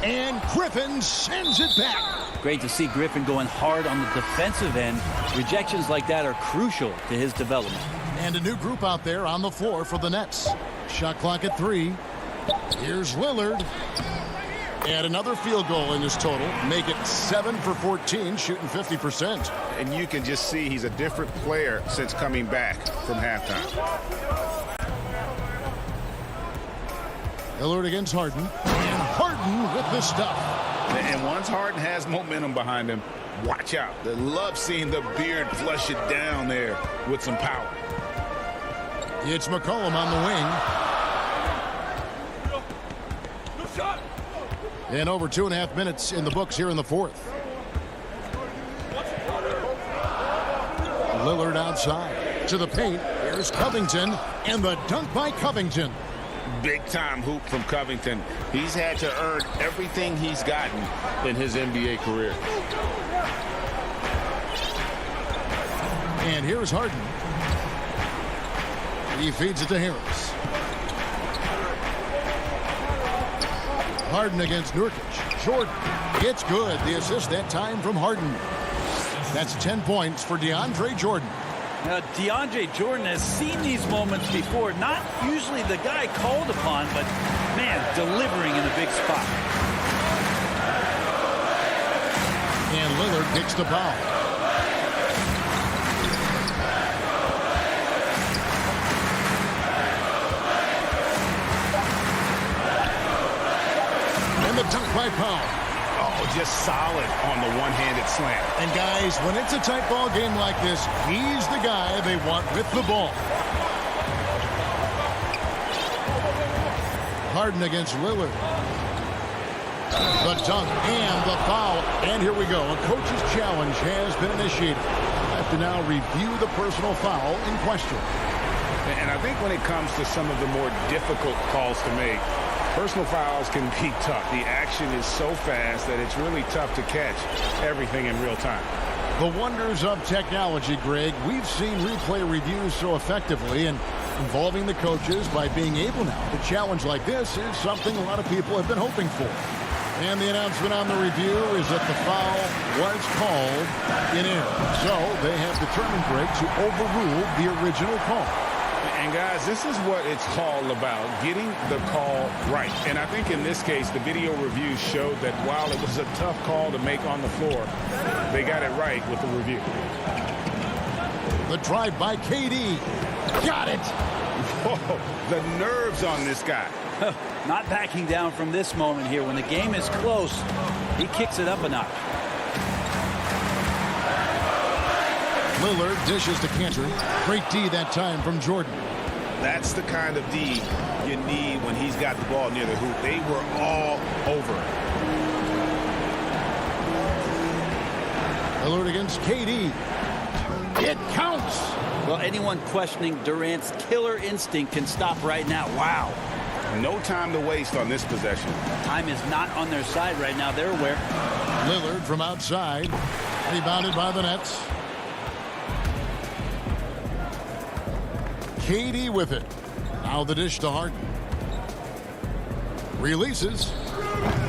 And Griffin sends it back. Great to see Griffin going hard on the defensive end. Rejections like that are crucial to his development. And a new group out there on the floor for the Nets. Shot clock at 3. Here's Lillard. Add another field goal in his total. Make it 7 for 14, shooting 50%. And you can just see he's a different player since coming back from halftime. Lillard against Harden. And Harden with the stuff. And once Harden has momentum behind him, watch out. They love seeing the beard flush it down there with some power. It's McCollum on the wing. And over 2.5 minutes in the books here in the 4th. Lillard outside to the paint. Here's Covington, and the dunk by Covington. Big-time hoop from Covington. He's had to earn everything he's gotten in his NBA career. And here's Harden. He feeds it to Harris. Harden against Nurkic. Jordan. It's good. The assist that time from Harden. That's 10 points for DeAndre Jordan. Now, DeAndre Jordan has seen these moments before. Not usually the guy called upon, but, man, delivering in a big spot. And Lillard kicks the foul. And the dunk by Powell. Oh, just solid on the one-handed slam. And guys, when it's a tight ball game like this, he's the guy they want with the ball. Harden against Lillard. The dunk and the foul. And here we go. A coach's challenge has been initiated. I have to now review the personal foul in question. And I think when it comes to some of the more difficult calls to make, personal fouls can be tough. The action is so fast that it's really tough to catch everything in real time. The wonders of technology, Greg. We've seen replay reviews so effectively, and involving the coaches by being able now to challenge like this is something a lot of people have been hoping for. And the announcement on the review is that the foul was called in error. So they have determined, Greg, to overrule the original call. And guys, this is what it's all about, getting the call right. And I think in this case, the video review showed that while it was a tough call to make on the floor, they got it right with the review. The drive by KD. Got it. Whoa, the nerves on this guy. Not backing down from this moment here. When the game is close, he kicks it up a notch. Lillard dishes to Cantor. Great D that time from Jordan. That's the kind of D you need when he's got the ball near the hoop. They were all over it. Lillard against KD. It counts. Well, anyone questioning Durant's killer instinct can stop right now. Wow. No time to waste on this possession. Time is not on their side right now. They're aware. Lillard from outside. Rebounded by the Nets. KD with it. Now the dish to Harden. Releases.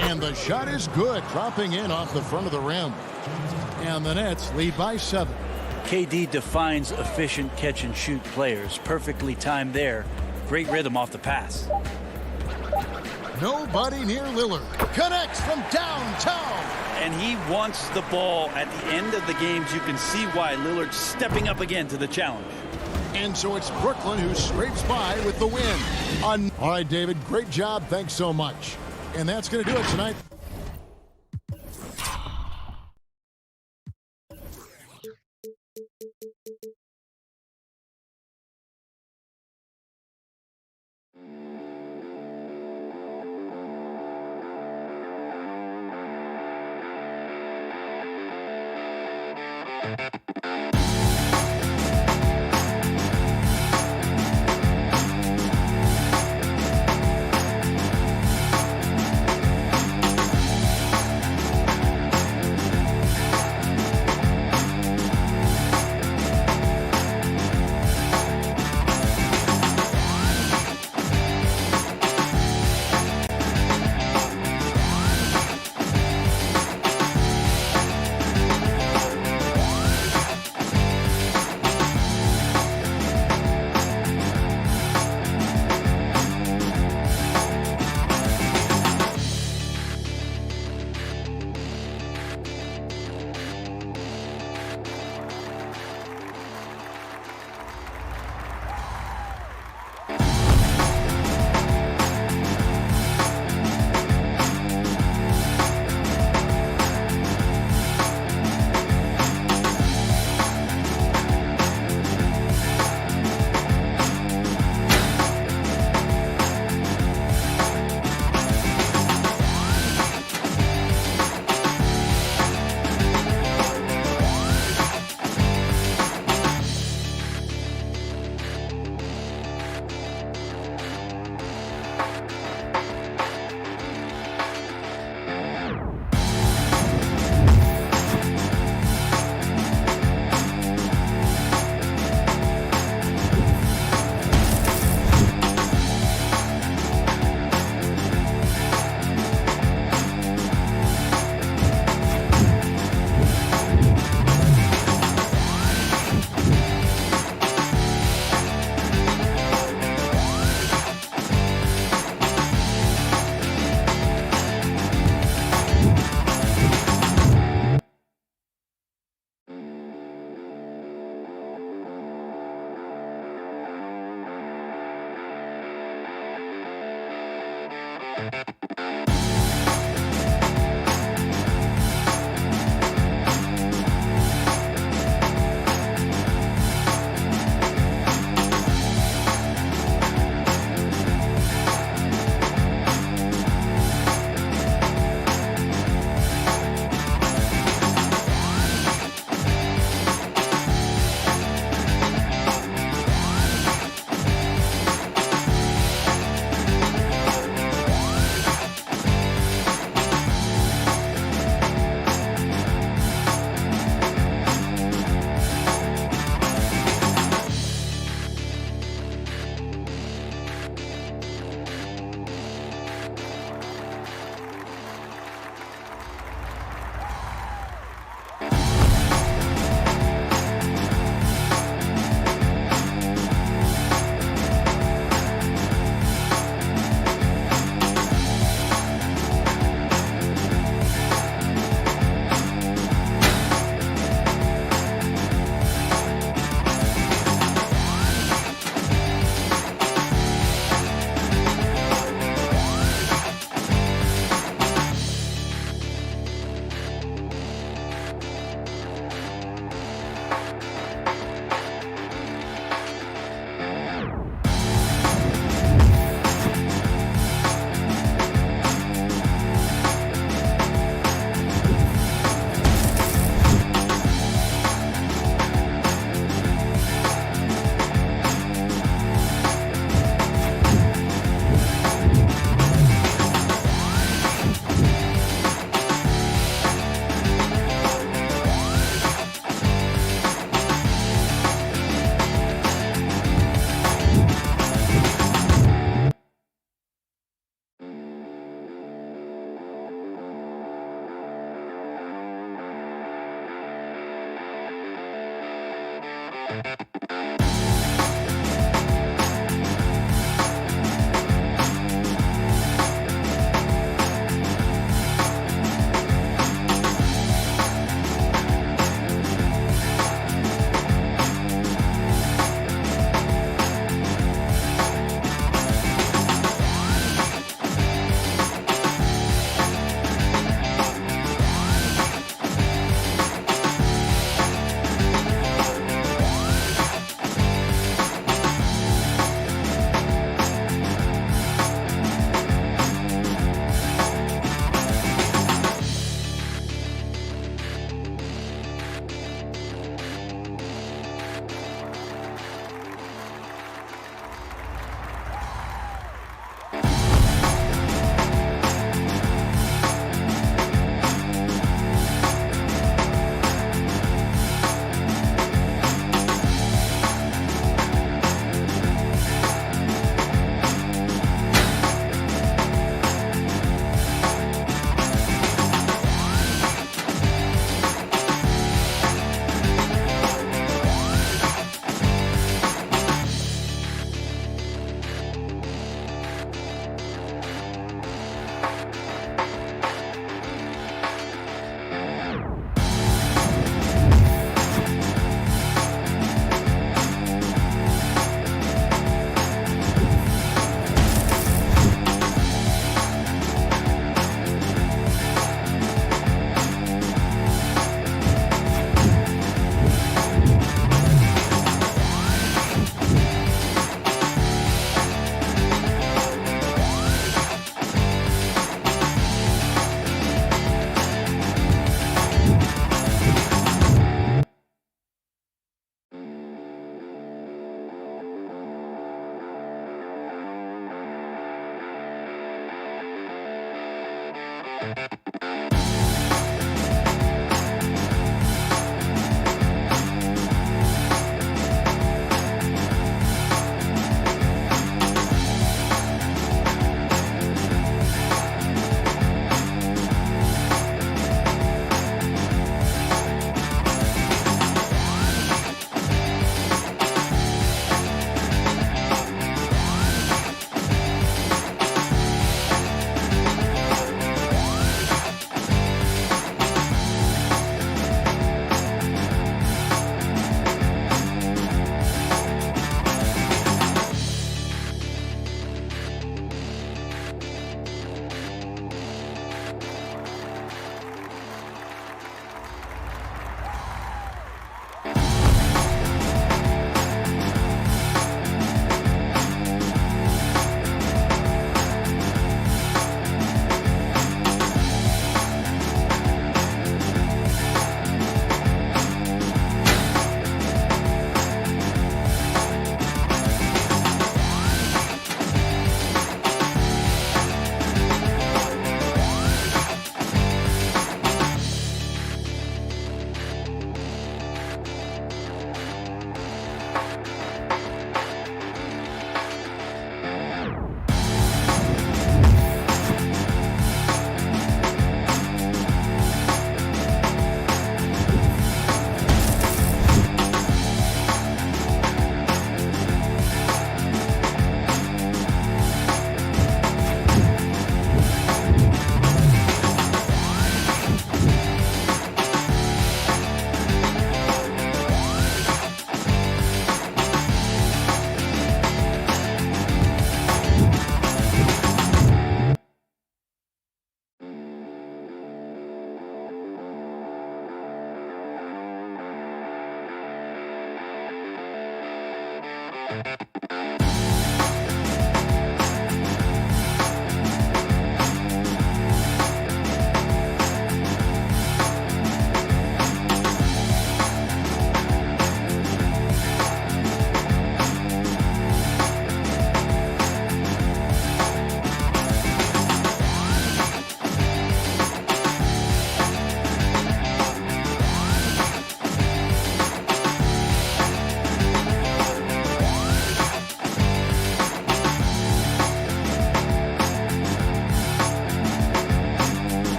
And the shot is good. Dropping in off the front of the rim. And the Nets lead by 7. KD defines efficient catch-and-shoot players. Perfectly timed there. Great rhythm off the pass. Nobody near Lillard. Connects from downtown. And he wants the ball at the end of the games. You can see why Lillard's stepping up again to the challenge. And so it's Brooklyn who scrapes by with the win. All right, David, great job. Thanks so much. And that's going to do it tonight.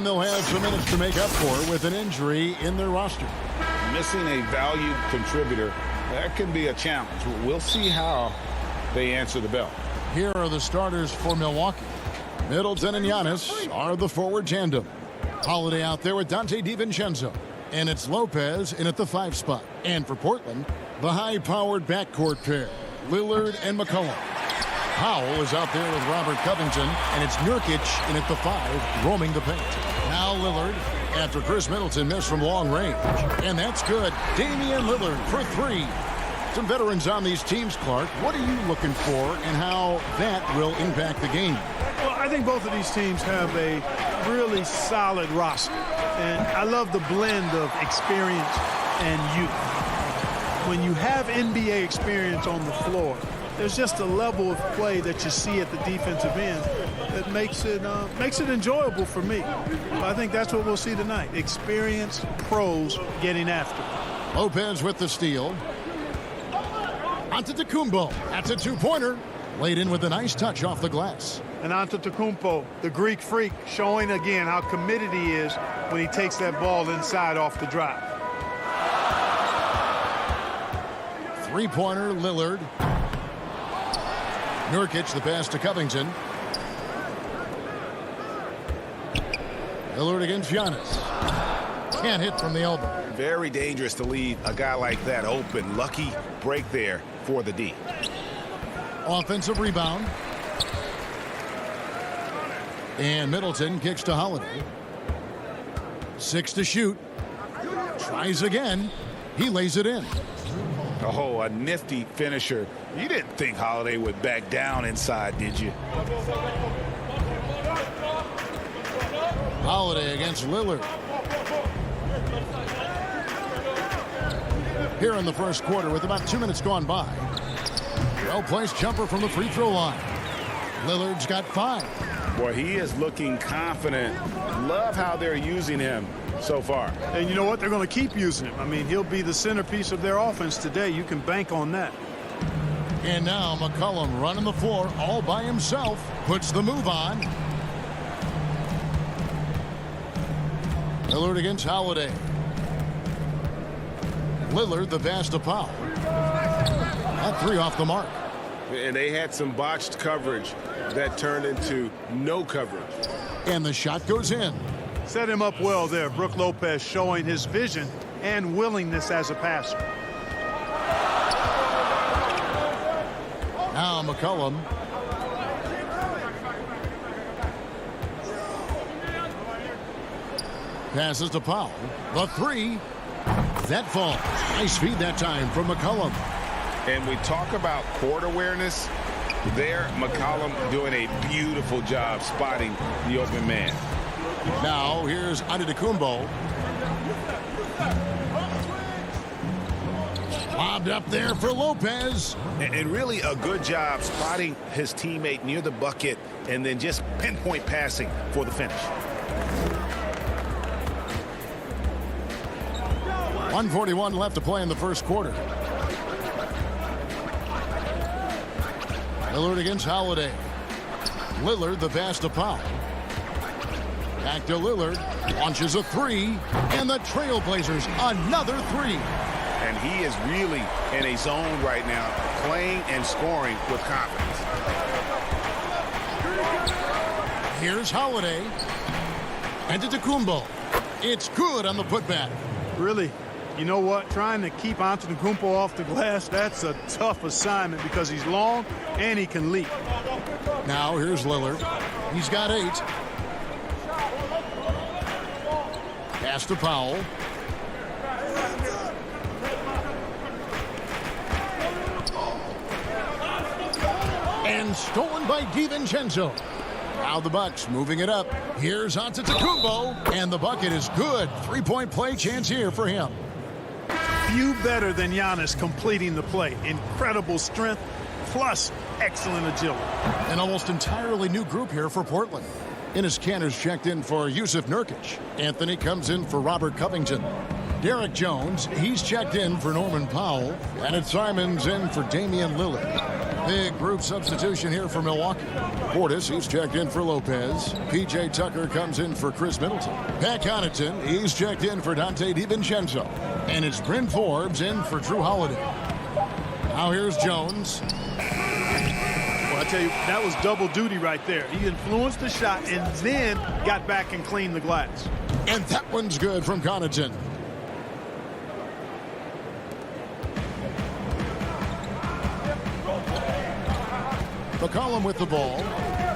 They'll have some minutes to make up for with an injury in their roster. Missing a valued contributor, that can be a challenge. We'll see how they answer the bell. Here are the starters for Milwaukee. Middleton and Giannis are the forward tandem. Holiday out there with Dante DiVincenzo. And it's Lopez in at the 5 spot. And for Portland, the high-powered backcourt pair, Lillard and McCollum. Powell is out there with Robert Covington, and it's Nurkic in at the 5, roaming the paint. Now Lillard, after Chris Middleton missed from long range. And that's good. Damian Lillard for 3. Some veterans on these teams, Clark. What are you looking for and how that will impact the game? Well, I think both of these teams have a really solid roster. And I love the blend of experience and youth. When you have NBA experience on the floor, there's just a level of play that you see at the defensive end that makes it enjoyable for me. I think that's what we'll see tonight. Experienced pros getting after it. Lopez with the steal. Antetokounmpo. That's a 2-pointer. Laid in with a nice touch off the glass. And Antetokounmpo, the Greek freak, showing again how committed he is when he takes that ball inside off the drive. 3-pointer, Lillard. Nurkic, the pass to Covington. Lillard against Giannis. Can't hit from the elbow. Very dangerous to leave a guy like that open. Lucky break there for the D. Offensive rebound. And Middleton kicks to Holiday. 6 to shoot. Tries again. He lays it in. Oh, a nifty finisher. You didn't think Holiday would back down inside, did you? Holiday against Lillard. Here in the first quarter with about 2 minutes gone by. Well-placed jumper from the free throw line. Lillard's got 5. Boy, he is looking confident. Love how they're using him so far. And you know what? They're going to keep using him. I mean, he'll be the centerpiece of their offense today. You can bank on that. And now McCollum running the floor all by himself. Puts the move on. Lillard against Holiday. Lillard the pass to Powell. That 3 off the mark. And they had some botched coverage that turned into no coverage. And the shot goes in. Set him up well there. Brook Lopez showing his vision and willingness as a passer. Now McCollum. Passes to Powell. The 3. That falls. Nice feed that time from McCollum. And we talk about court awareness. There, McCollum doing a beautiful job spotting the open man. Now here's Antetokounmpo. Lobbed up there for Lopez. And really a good job spotting his teammate near the bucket and then just pinpoint passing for the finish. .141 left to play in the first quarter. Lillard against Holiday. Lillard, the pass to Powell. Back to Lillard. Launches a three. And the Trailblazers, another three. And he is really in a zone right now, playing and scoring with confidence. Here's Holiday. And to Antetokounmpo. It's good on the putback. Really, you know what? Trying to keep Antetokounmpo off the glass, that's a tough assignment because he's long and he can leap. Now here's Lillard. He's got 8. Pass to Powell. And stolen by DiVincenzo. Now the Bucks moving it up. Here's Antetokounmpo, and the bucket is good. 3-point play chance here for him. Few better than Giannis completing the play. Incredible strength, plus excellent agility. An almost entirely new group here for Portland. Enes Kanter's checked in for Yusuf Nurkic. Anthony comes in for Robert Covington. Derek Jones, he's checked in for Norman Powell. And it's Simons in for Damian Lillard. Big group substitution here for Milwaukee. Portis, he's checked in for Lopez. P.J. Tucker comes in for Chris Middleton. Pat Connaughton, he's checked in for Dante DiVincenzo. And it's Bryn Forbes in for Drew Holiday. Now here's Jones. Well, I tell you, that was double duty right there. He influenced the shot and then got back and cleaned the glass. And that one's good from Connaughton. McCollum with the ball.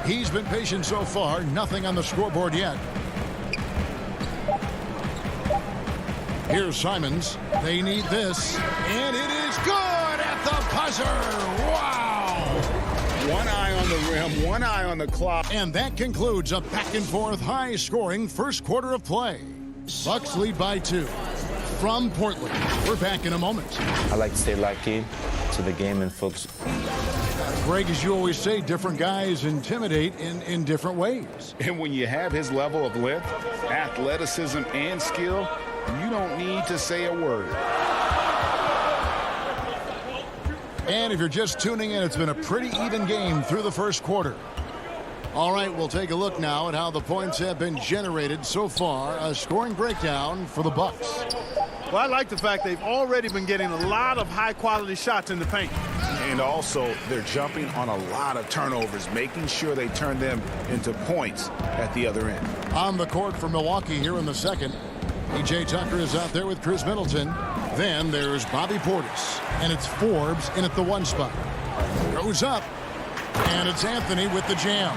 He's been patient so far. Nothing on the scoreboard yet. Here's Simons. They need this. And it is good at the buzzer. Wow. One eye on the rim, one eye on the clock. And that concludes a back-and-forth, high-scoring first quarter of play. Bucks lead by 2. From Portland, we're back in a moment. I like to stay locked in to the game and focus. Greg, as you always say, different guys intimidate in different ways. And when you have his level of length, athleticism, and skill, you don't need to say a word. And if you're just tuning in, it's been a pretty even game through the first quarter. All right, we'll take a look now at how the points have been generated so far. A scoring breakdown for the Bucks. Well, I like the fact they've already been getting a lot of high-quality shots in the paint. And also, they're jumping on a lot of turnovers, making sure they turn them into points at the other end. On the court for Milwaukee here in the second. P.J. Tucker is out there with Chris Middleton. Then there's Bobby Portis. And it's Forbes in at the 1 spot. Goes up. And it's Anthony with the jam.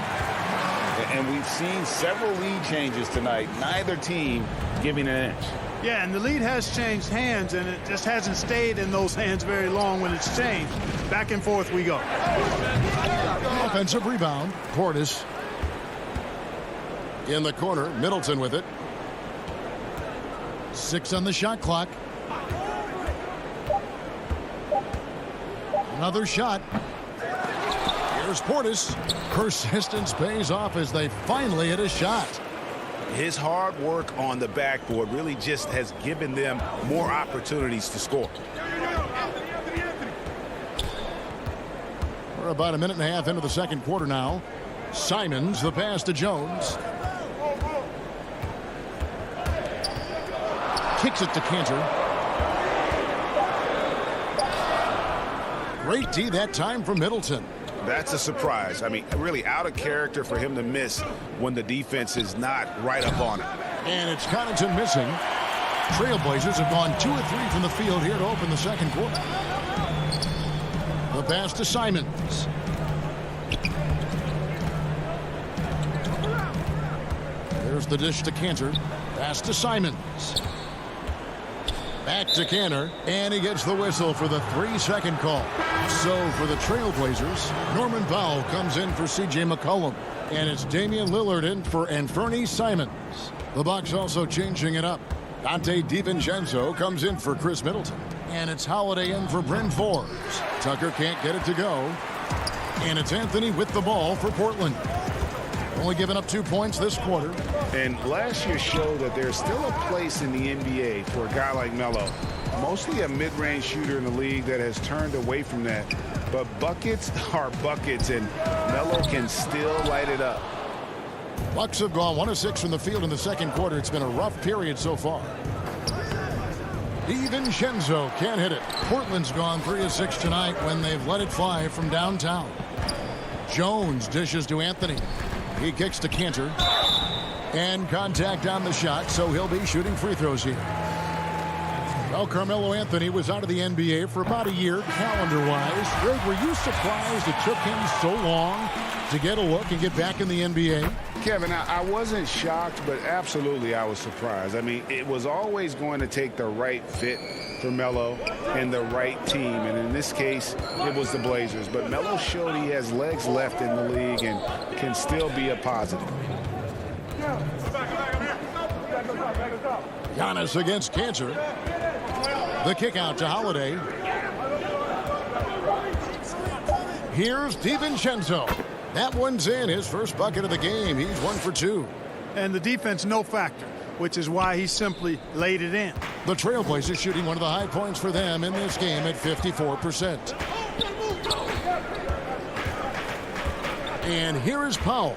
And we've seen several lead changes tonight. Neither team giving an inch. Yeah, and the lead has changed hands, and it just hasn't stayed in those hands very long when it's changed. Back and forth we go. Offensive rebound. Portis in the corner. Middleton with it. 6 on the shot clock. Another shot. Here's Portis. Persistence pays off as they finally hit a shot. His hard work on the backboard really just has given them more opportunities to score. We're about a minute and a half into the second quarter now. Simons, the pass to Jones. Kicks it to Kanter. Great D that time from Middleton. That's a surprise. I mean, really out of character for him to miss when the defense is not right up on it. And it's Connaughton missing. Trailblazers have gone 2 of 3 from the field here to open the second quarter. The pass to Simons. There's the dish to Kanter. Pass to Simons. Back to Kanter, and he gets the whistle for the 3-second call. So for the Trailblazers, Norman Powell comes in for C.J. McCollum, and it's Damian Lillard in for Anthony Simons. The Bucks also changing it up. Dante DiVincenzo comes in for Chris Middleton, and it's Holiday in for Bryn Forbes. Tucker can't get it to go, and it's Anthony with the ball for Portland. Only giving up 2 points this quarter. And last year showed that there's still a place in the NBA for a guy like Melo. Mostly a mid-range shooter in the league that has turned away from that. But buckets are buckets, and Melo can still light it up. Bucks have gone 1 of 6 from the field in the second quarter. It's been a rough period so far. DiVincenzo can't hit it. Portland's gone 3 of 6 tonight when they've let it fly from downtown. Jones dishes to Anthony. He kicks to Cantor. And contact on the shot, so he'll be shooting free throws here. Well, Carmelo Anthony was out of the NBA for about a year, calendar-wise. Greg, were you surprised it took him so long to get a look and get back in the NBA? Kevin, I wasn't shocked, but absolutely I was surprised. I mean, it was always going to take the right fit for Melo and the right team, and in this case, it was the Blazers. But Melo showed he has legs left in the league and can still be a positive. Giannis against Cantor. The kick out to Holiday. Here's DiVincenzo. That one's in, his first bucket of the game. He's 1 for 2. And the defense no factor, which is why he simply laid it in. The Trailblazers shooting one of the high points for them in this game at 54%. And here is Powell.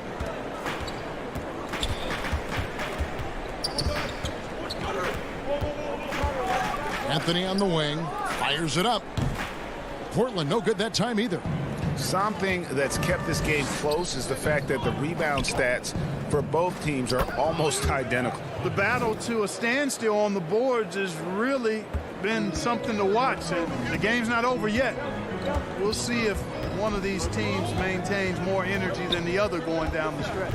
Anthony on the wing, fires it up. Portland no good that time either. Something that's kept this game close is the fact that the rebound stats for both teams are almost identical. The battle to a standstill on the boards has really been something to watch, and the game's not over yet. We'll see if one of these teams maintains more energy than the other going down the stretch.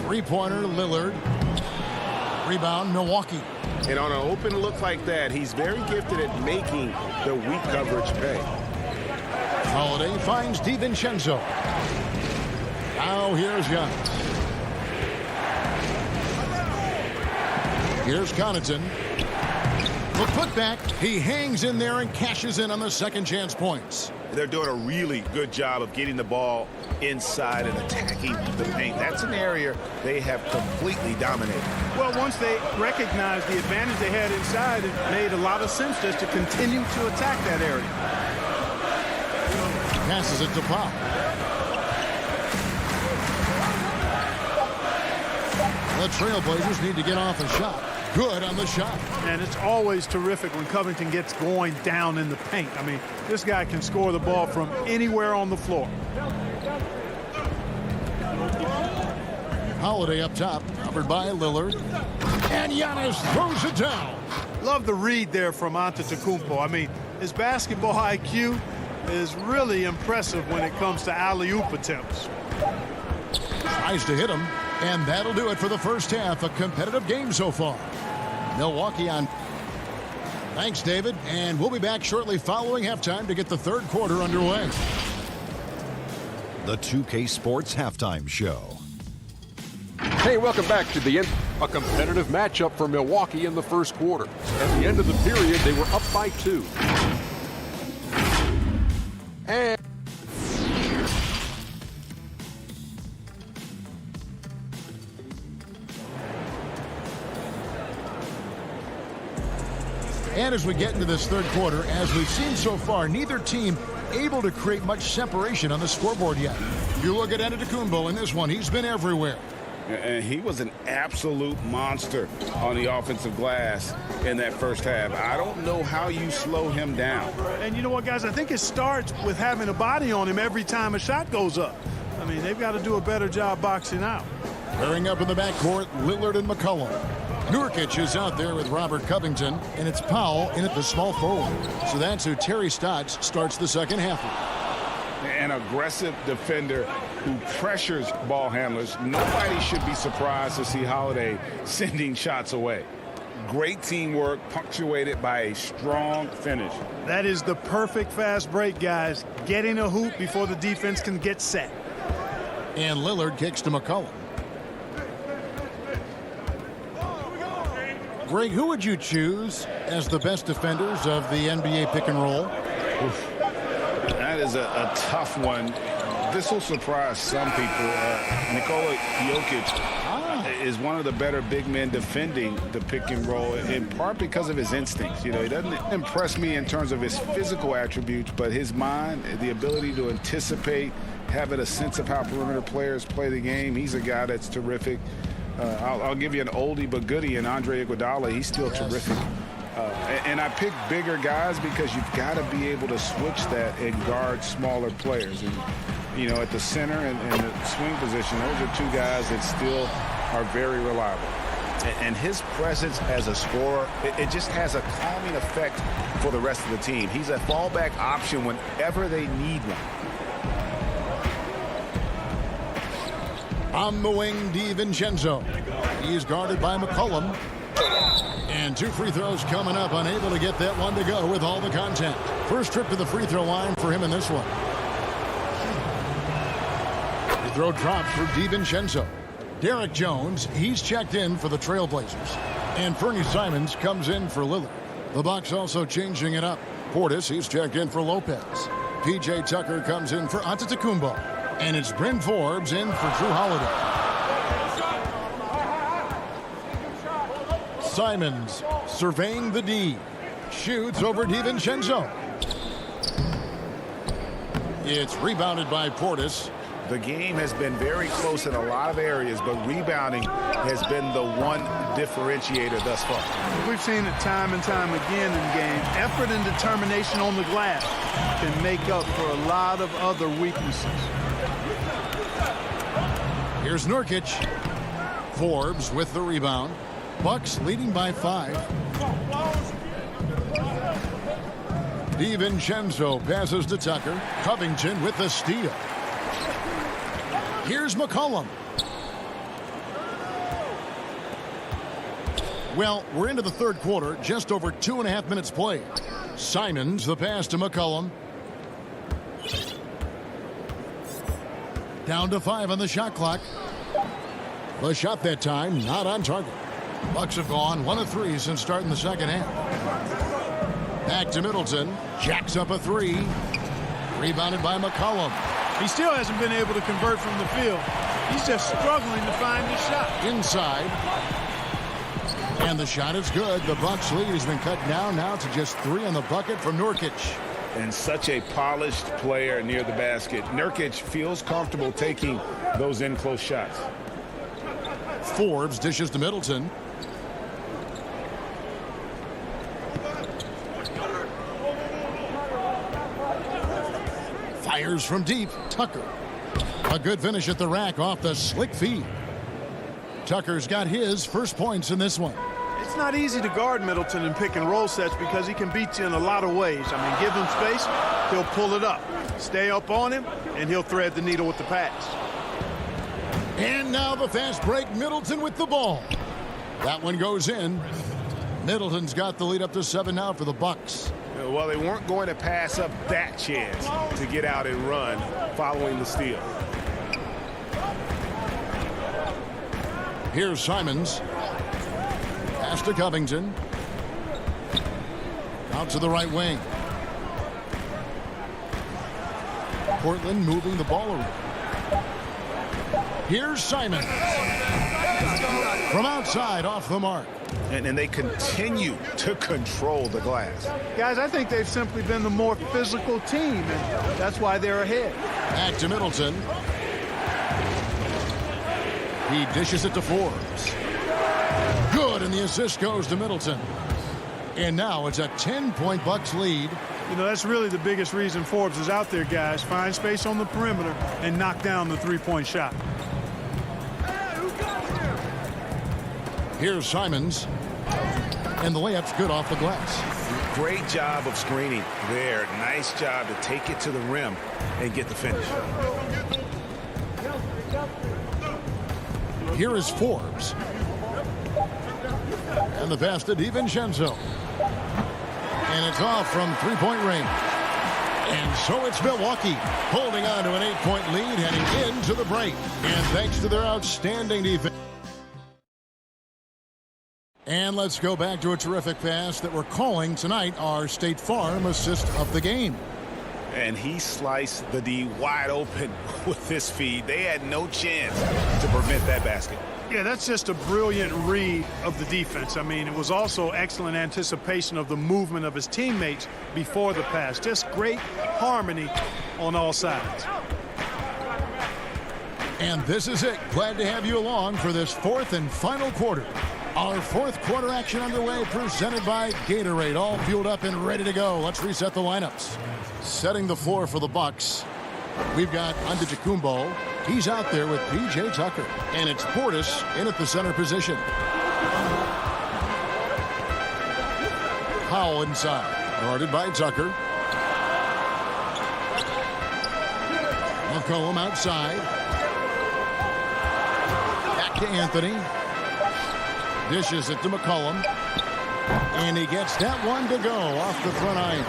Three-pointer, Lillard. Rebound, Milwaukee. And on an open look like that, he's very gifted at making the weak coverage pay. Holiday finds DiVincenzo. Now here's Giannis. Here's Connaughton. The putback. He hangs in there and cashes in on the second chance points. They're doing a really good job of getting the ball inside and attacking the paint. That's an area they have completely dominated. Well, once they recognized the advantage they had inside, it made a lot of sense just to continue to attack that area. Passes it to Pop. The Trailblazers need to get off a shot. Good on the shot. And it's always terrific when Covington gets going down in the paint. I mean, this guy can score the ball from anywhere on the floor. Holiday up top, covered by Lillard. And Giannis throws it down. Love the read there from Antetokounmpo. I mean, his basketball IQ is really impressive when it comes to alley-oop attempts. Tries to hit him, and that'll do it for the first half. A competitive game so far. Milwaukee on. Thanks, David, and we'll be back shortly following halftime to get the third quarter underway. The 2K Sports Halftime Show. Hey, welcome back to the end. A competitive matchup for Milwaukee in the first quarter. At the end of the period, they were up by 2. And as we get into this third quarter, as we've seen so far, neither team able to create much separation on the scoreboard yet. You look at Antetokounmpo in this one, he's been everywhere. And he was an absolute monster on the offensive glass in that first half. I don't know how you slow him down. And you know what, guys? I think it starts with having a body on him every time a shot goes up. I mean, they've got to do a better job boxing out. Pairing up in the backcourt, Lillard and McCollum. Nurkic is out there with Robert Covington, and it's Powell in at the small forward. So that's who Terry Stotts starts the second half with. An aggressive defender who pressures ball handlers. Nobody should be surprised to see Holiday sending shots away. Great teamwork punctuated by a strong finish. That is the perfect fast break, guys. Getting a hoop before the defense can get set. And Lillard kicks to McCollum. Greg, who would you choose as the best defenders of the NBA pick and roll? That is a tough one. This will surprise some people. Nikola Jokic is one of the better big men defending the pick and roll, in part because of his instincts. You know, he doesn't impress me in terms of his physical attributes, but his mind, the ability to anticipate, having a sense of how perimeter players play the game. He's a guy that's terrific. I'll give you an oldie but goodie in Andre Iguodala. He's still terrific. And I pick bigger guys because you've got to be able to switch that and guard smaller players. And, you know, at the center and the swing position, those are two guys that still are very reliable. And his presence as a scorer, it just has a calming effect for the rest of the team. He's a fallback option whenever they need one. On the wing, DiVincenzo. He's guarded by McCollum. And 2 free throws coming up, unable to get that one to go with all the content. First trip to the free throw line for him in this one. The throw drops for DiVincenzo. Derek Jones, he's checked in for the Trailblazers. And Fernie Simons comes in for Lillard. The Bucks also changing it up. Portis, he's checked in for Lopez. P.J. Tucker comes in for Antetokounmpo. And it's Bryn Forbes in for Drew Holiday. Simons surveying the D. Shoots over DiVincenzo. It's rebounded by Portis. The game has been very close in a lot of areas, but rebounding has been the one differentiator thus far. We've seen it time and time again in games. Effort and determination on the glass can make up for a lot of other weaknesses. Here's Nurkic. Forbes with the rebound. Bucks leading by 5. DiVincenzo passes to Tucker. Covington with the steal. Here's McCollum. Well, we're into the third quarter, just over 2.5 minutes played. Simons, the pass to McCollum. Down to 5 on the shot clock. The shot that time, not on target. Bucks have gone 1 of 3 since starting the second half. Back to Middleton. Jacks up a 3. Rebounded by McCollum. He still hasn't been able to convert from the field. He's just struggling to find his shot. Inside. And the shot is good. The Bucks lead has been cut down now to just 3 on the bucket from Nurkic. And such a polished player near the basket. Nurkic feels comfortable taking those in-close shots. Forbes dishes to Middleton. Fires from deep. Tucker. A good finish at the rack off the slick feed. Tucker's got his first points in this one. It's not easy to guard Middleton in pick and roll sets because he can beat you in a lot of ways. I mean, give him space, he'll pull it up. Stay up on him, and he'll thread the needle with the pass. And now the fast break. Middleton with the ball. That one goes in. Middleton's got the lead up to 7 now for the Bucks. Well, they weren't going to pass up that chance to get out and run following the steal. Here's Simons. Pass to Covington. Out to the right wing. Portland moving the ball around. Here's Simons. From outside, off the mark. And they continue to control the glass. Guys, I think they've simply been the more physical team, and that's why they're ahead. Back to Middleton. He dishes it to Forbes. Good, and the assist goes to Middleton. And now it's a 10-point Bucks lead. You know, that's really the biggest reason Forbes is out there, guys. Find space on the perimeter and knock down the three-point shot. Here's Simons. And the layup's good off the glass. Great job of screening there. Nice job to take it to the rim and get the finish. Here is Forbes. And the pass to DiVincenzo. And it's off from three-point range. And so it's Milwaukee holding on to an 8-point lead heading into the break. And thanks to their outstanding defense. And let's go back to a terrific pass that we're calling tonight our State Farm assist of the game. And he sliced the D wide open with his feed. They had no chance to prevent that basket. Yeah, that's just a brilliant read of the defense. I mean, it was also excellent anticipation of the movement of his teammates before the pass. Just great harmony on all sides. And this is it. Glad to have you along for this fourth and final quarter. Our fourth quarter action underway, presented by Gatorade. All fueled up and ready to go. Let's reset the lineups. Setting the floor for the Bucks, we've got Antetokounmpo. He's out there with P.J. Tucker. And it's Portis in at the center position. Powell inside, guarded by Tucker. McCollum outside. Back to Anthony. Dishes it to McCollum. And he gets that one to go off the front iron.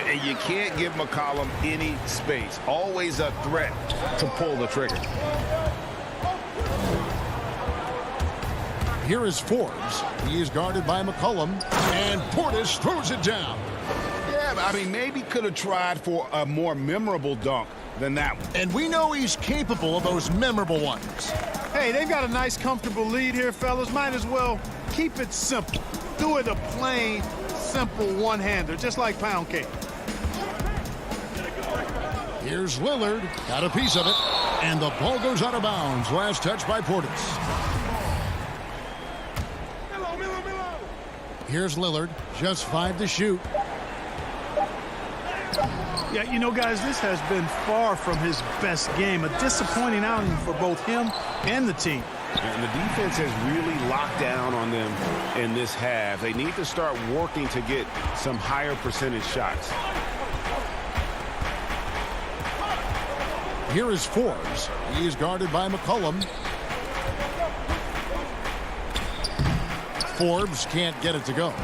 And you can't give McCollum any space. Always a threat to pull the trigger. Here is Forbes. He is guarded by McCollum. And Portis throws it down. Yeah, I mean, maybe could have tried for a more memorable dunk than that one. And we know he's capable of those memorable ones. Hey, they've got a nice, comfortable lead here, fellas. Might as well keep it simple. Do it a plain, simple one-hander, just like pound cake. Here's Lillard. Got a piece of it. And the ball goes out of bounds. Last touch by Portis. Here's Lillard. Just 5 to shoot. Yeah, you know, guys, this has been far from his best game. A disappointing outing for both him and the team. And the defense has really locked down on them in this half. They need to start working to get some higher percentage shots. Here is Forbes. He is guarded by McCollum. Forbes can't get it to go.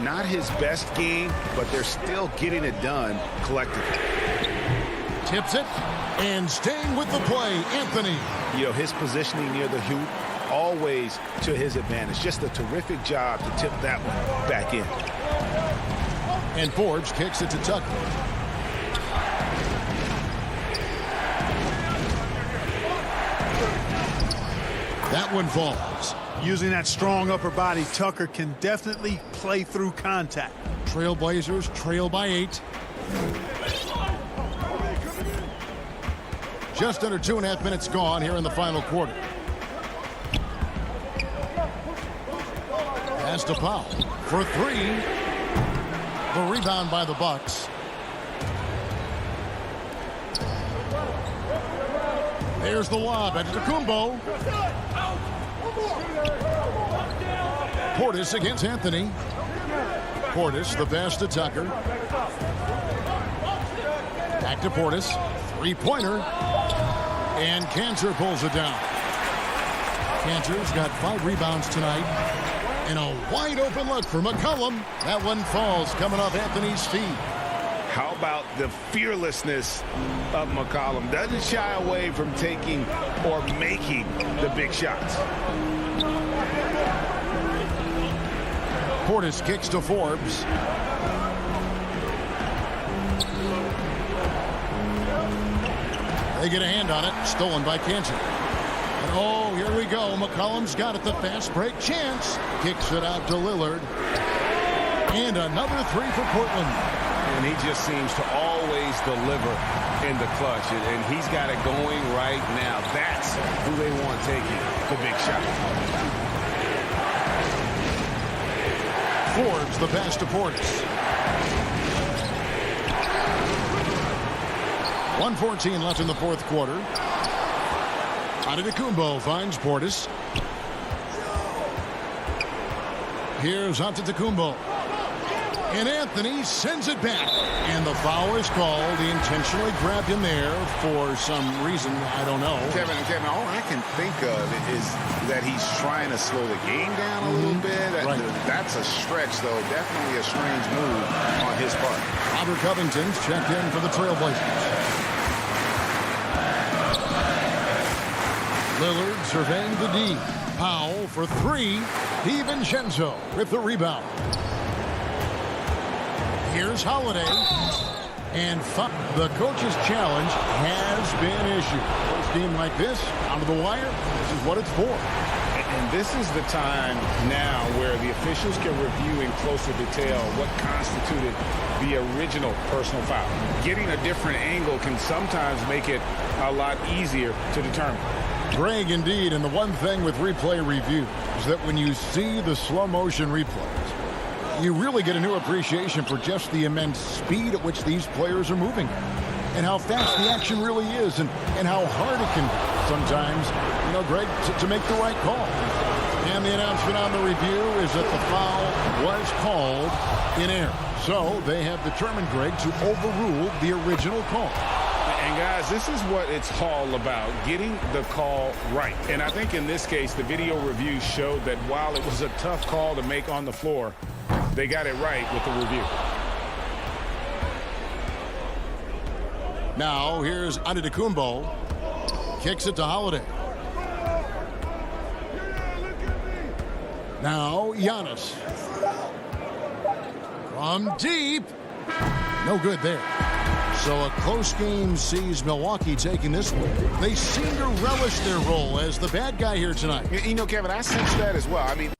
Not his best game, but they're still getting it done collectively. Tips it, and staying with the play, Anthony. You know, his positioning near the hoop, always to his advantage. Just a terrific job to tip that one back in. And Forbes kicks it to Tucker. That one falls. Using that strong upper body, Tucker can definitely play through contact. Trailblazers trail by 8. Just under 2.5 minutes gone here in the final quarter. Pass to Powell for 3. The rebound by the Bucks. There's the lob at Antetokounmpo. Portis against Anthony. Portis, the pass to Tucker. Back to Portis. 3-pointer. And Cantor pulls it down. Cantor's got 5 rebounds tonight. And a wide open look for McCollum. That one falls coming off Anthony's feet. How about the fearlessness of McCollum? Doesn't shy away from taking or making the big shots. Portis kicks to Forbes. They get a hand on it. Stolen by Cantor. And oh, here we go. McCollum's got it. The fast break chance. Kicks it out to Lillard. And another 3 for Portland. And he just seems to always deliver in the clutch. And he's got it going right now. That's who they want taking the big shot. Forbes, the pass to Portis. 1:14 left in the fourth quarter. Antetokounmpo finds Portis. Here's Antetokounmpo. And Anthony sends it back. And the foul is called. He intentionally grabbed him there for some reason. I don't know. Kevin, all I can think of is that he's trying to slow the game down a little bit. Right. That's a stretch, though. Definitely a strange move on his part. Robert Covington's checked in for the Trailblazers. Lillard surveying the D. Powell for 3. DiVincenzo with the rebound. Here's Holiday. And the coach's challenge has been issued. First game like this, out of the wire, this is what it's for. And this is the time now where the officials can review in closer detail what constituted the original personal foul. Getting a different angle can sometimes make it a lot easier to determine. Greg, indeed, and the one thing with replay review is that when you see the slow motion replays, you really get a new appreciation for just the immense speed at which these players are moving and how fast the action really is and how hard it can be sometimes, Greg, to make the right call. And the announcement on the review is that the foul was called in error. So they have determined, Greg, to overrule the original call. And guys, this is what it's all about, getting the call right. And I think in this case, the video review showed that while it was a tough call to make on the floor, they got it right with the review. Now, here's Antetokounmpo. Kicks it to Holiday. Now, Giannis. From deep. No good there. So a close game sees Milwaukee taking this one. They seem to relish their role as the bad guy here tonight. Kevin, I sense that as well. I mean,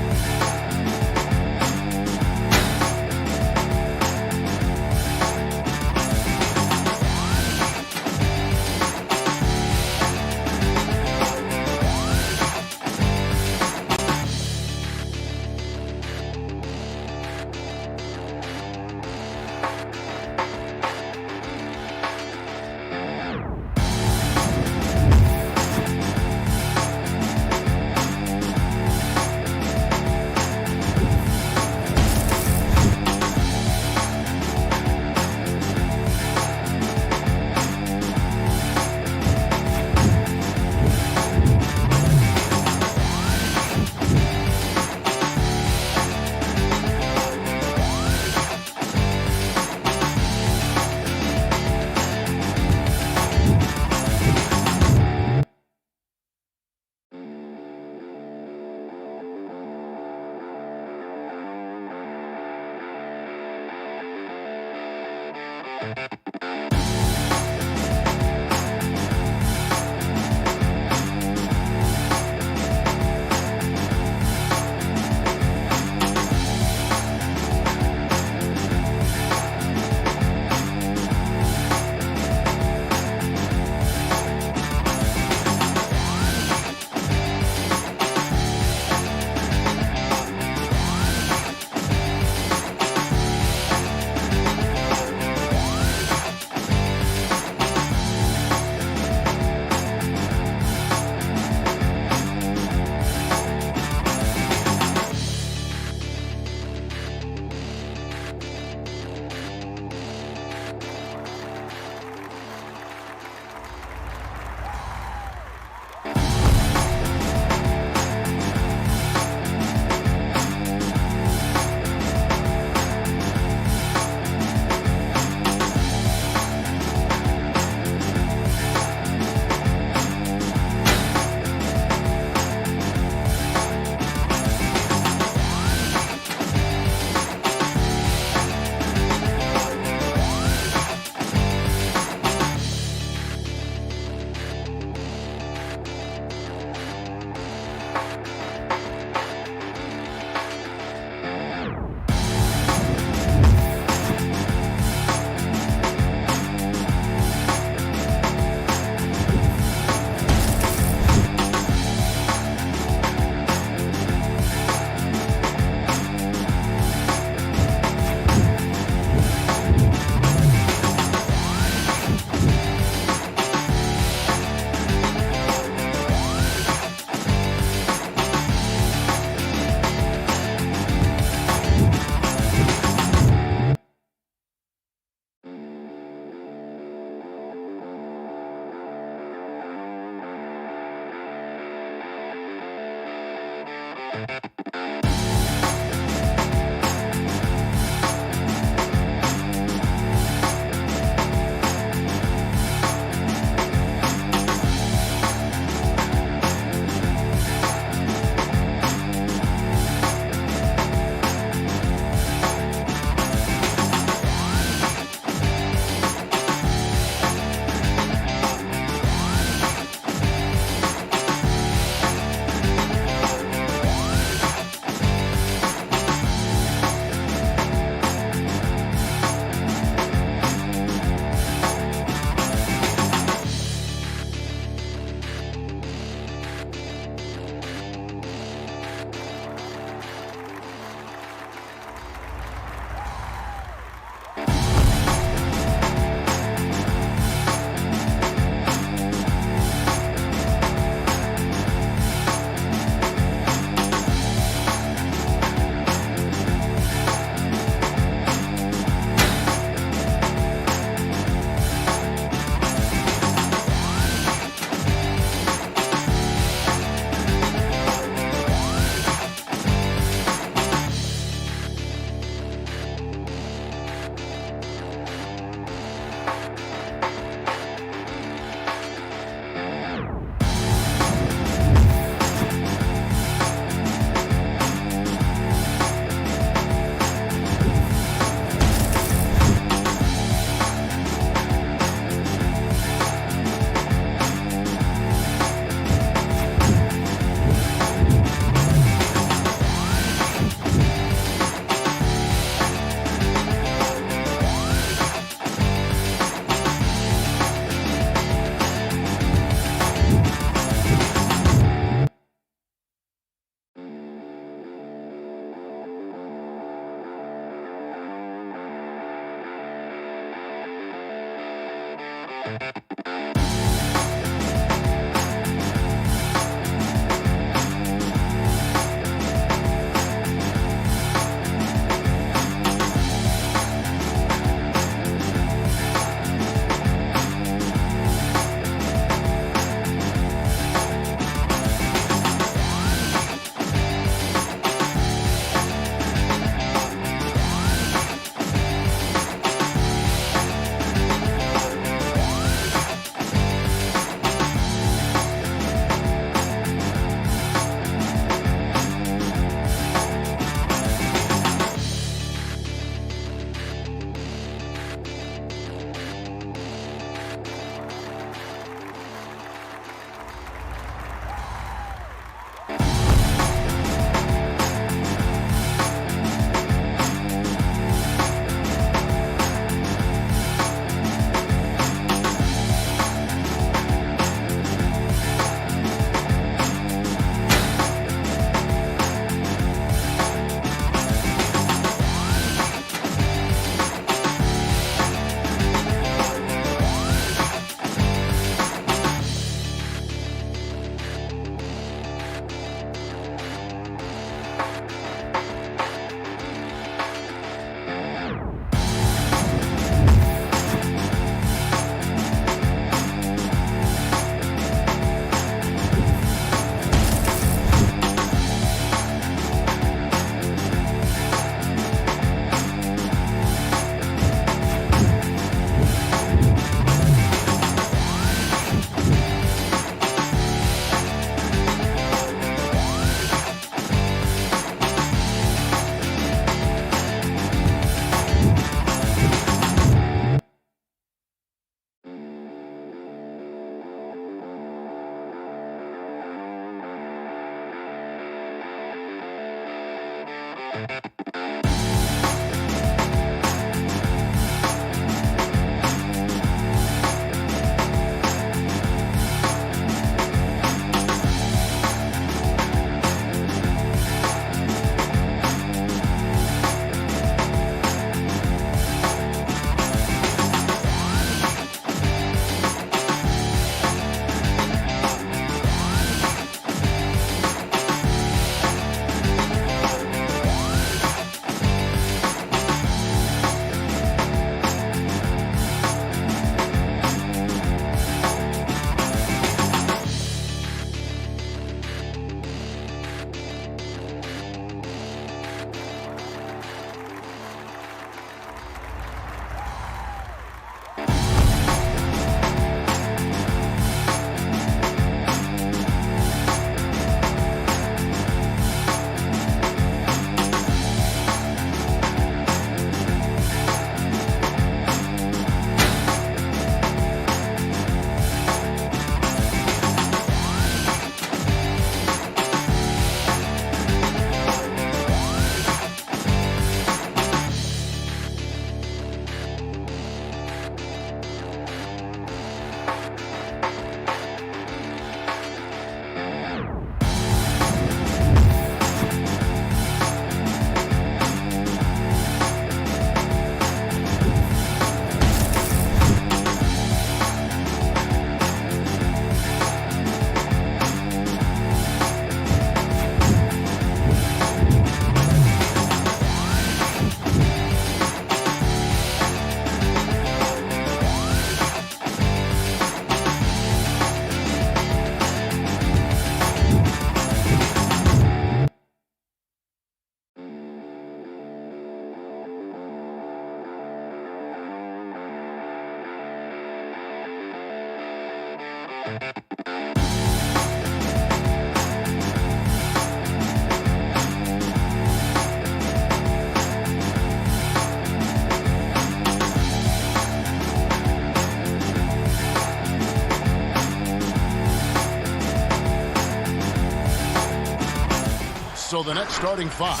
So the next starting five,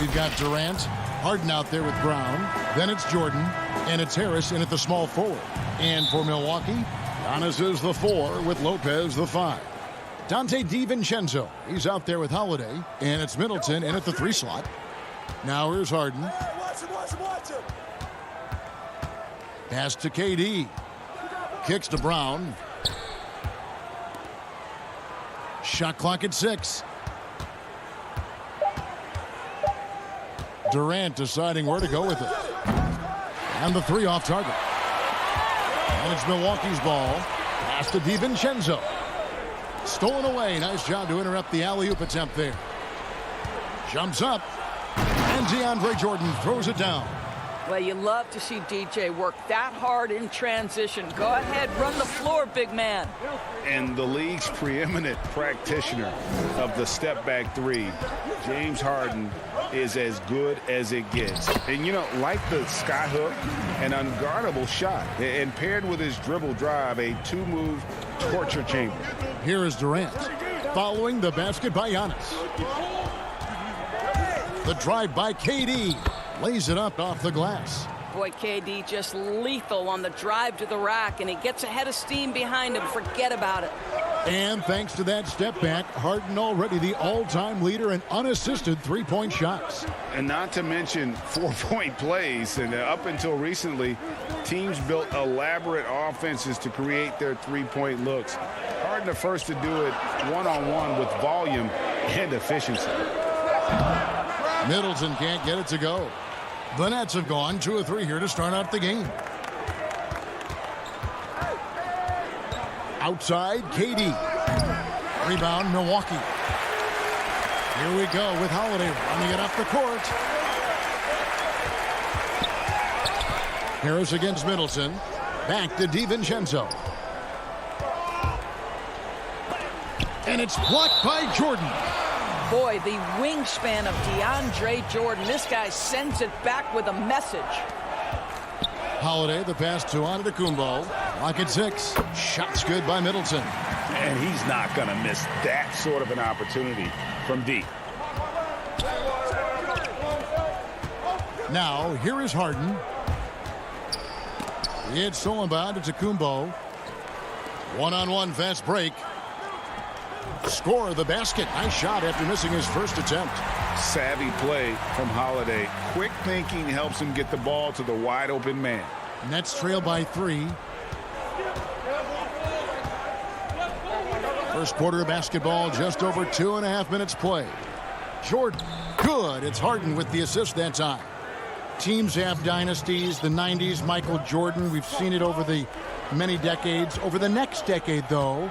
we've got Durant, Harden out there with Brown, then it's Jordan, and it's Harris in at the small forward. And for Milwaukee, Giannis is the 4 with Lopez the 5. Dante DiVincenzo, he's out there with Holiday, and it's Middleton in at the 3 slot. Now here's Harden. Pass to KD. kicks to Brown. Shot clock at 6. Durant deciding where to go with it. And the 3 off target. And it's Milwaukee's ball. Pass to DiVincenzo. Stolen away. Nice job to interrupt the alley-oop attempt there. Jumps up. And DeAndre Jordan throws it down. Well, you love to see DJ work that hard in transition. Go ahead, run the floor, big man. And the league's preeminent practitioner of the step-back 3, James Harden, is as good as it gets. And, you know, like the skyhook, an unguardable shot. And paired with his dribble drive, a 2-move torture chamber. Here is Durant. Following the basket by Giannis. The drive by KD. Lays it up off the glass. Boy, KD just lethal on the drive to the rack, and he gets a head of steam behind him. Forget about it. And thanks to that step back, Harden already the all-time leader in unassisted three-point shots. And not to mention 4-point plays. And up until recently, teams built elaborate offenses to create their three-point looks. Harden the first to do it one-on-one with volume and efficiency. Middleton can't get it to go. The Nets have gone 2 of 3 here to start out the game. Outside, KD. Rebound, Milwaukee. Here we go with Holiday running it up the court. Harris against Middleton. Back to DiVincenzo. And it's blocked by Jordan. Boy, the wingspan of DeAndre Jordan. This guy sends it back with a message. Holiday, the pass to Antetokounmpo. Lock at 6. Shots good by Middleton. And he's not going to miss that sort of an opportunity from deep. Now, here is Harden. It's stolen by Antetokounmpo. One-on-one fast break. Score the basket. Nice shot after missing his first attempt. Savvy play from Holiday. Quick thinking helps him get the ball to the wide open man. Nets trail by 3. First quarter of basketball, just over 2.5 minutes play. Jordan, good. It's Harden with the assist that time. Teams have dynasties. The 90s, Michael Jordan. We've seen it over the many decades. Over the next decade, though,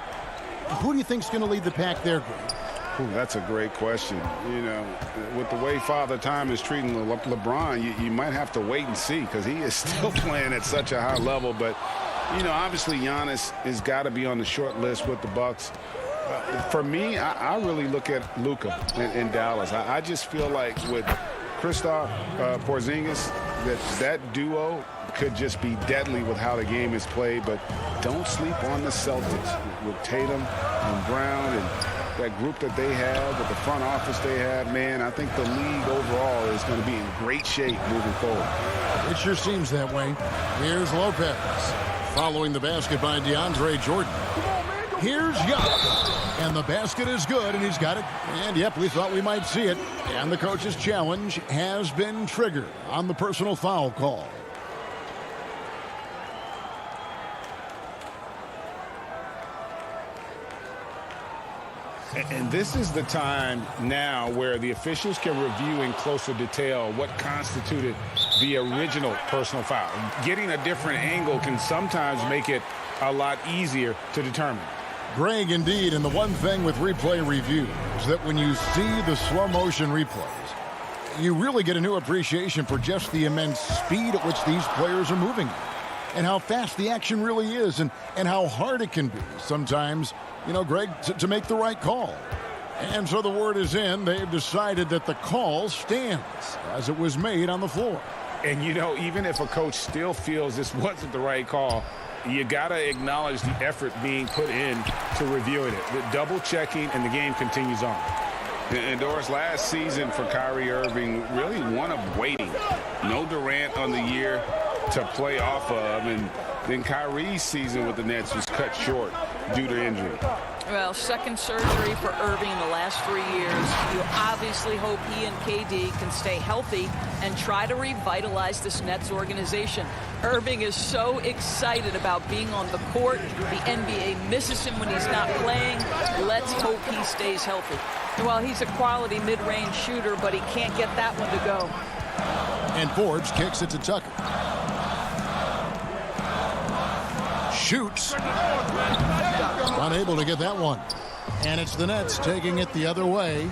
who do you think is going to lead the pack there, Greg? Ooh, that's a great question. You know, with the way Father Time is treating LeBron, you might have to wait and see because he is still playing at such a high level. But, you know, obviously Giannis has got to be on the short list with the Bucks. For me, I really look at Luka in Dallas. I just feel like with Kristaps Porzingis, that duo could just be deadly with how the game is played. But don't sleep on the Celtics with Tatum and Brown and that group that they have, with the front office they have. Man, I think the league overall is going to be in great shape moving forward. It sure seems that way. Here's Lopez. Following the basket by DeAndre Jordan. Here's Giannis. And the basket is good, and he's got it. And, yep, we thought we might see it. And the coach's challenge has been triggered on the personal foul call. And this is the time now where the officials can review in closer detail what constituted the original personal foul. Getting a different angle can sometimes make it a lot easier to determine. Greg, indeed, and the one thing with replay review is that when you see the slow motion replays, you really get a new appreciation for just the immense speed at which these players are moving and how fast the action really is and how hard it can be sometimes, you know, Greg, to make the right call. And so the word is in. They've decided that the call stands as it was made on the floor. And, you know, even if a coach still feels this wasn't the right call, you got to acknowledge the effort being put in to reviewing it. The double checking, and the game continues on. And Doris, last season for Kyrie Irving, really one of waiting. No Durant on the year to play off of, and then Kyrie's season with the Nets was cut short due to injury. Well, second surgery for Irving in the last 3 years. You obviously hope he and KD can stay healthy and try to revitalize this Nets organization. Irving is so excited about being on the court. The NBA misses him when he's not playing. Let's hope he stays healthy. Well, he's a quality mid-range shooter, but he can't get that one to go. And Forbes kicks it to Tucker. Shoots. Unable to get that one. And it's the Nets taking it the other way.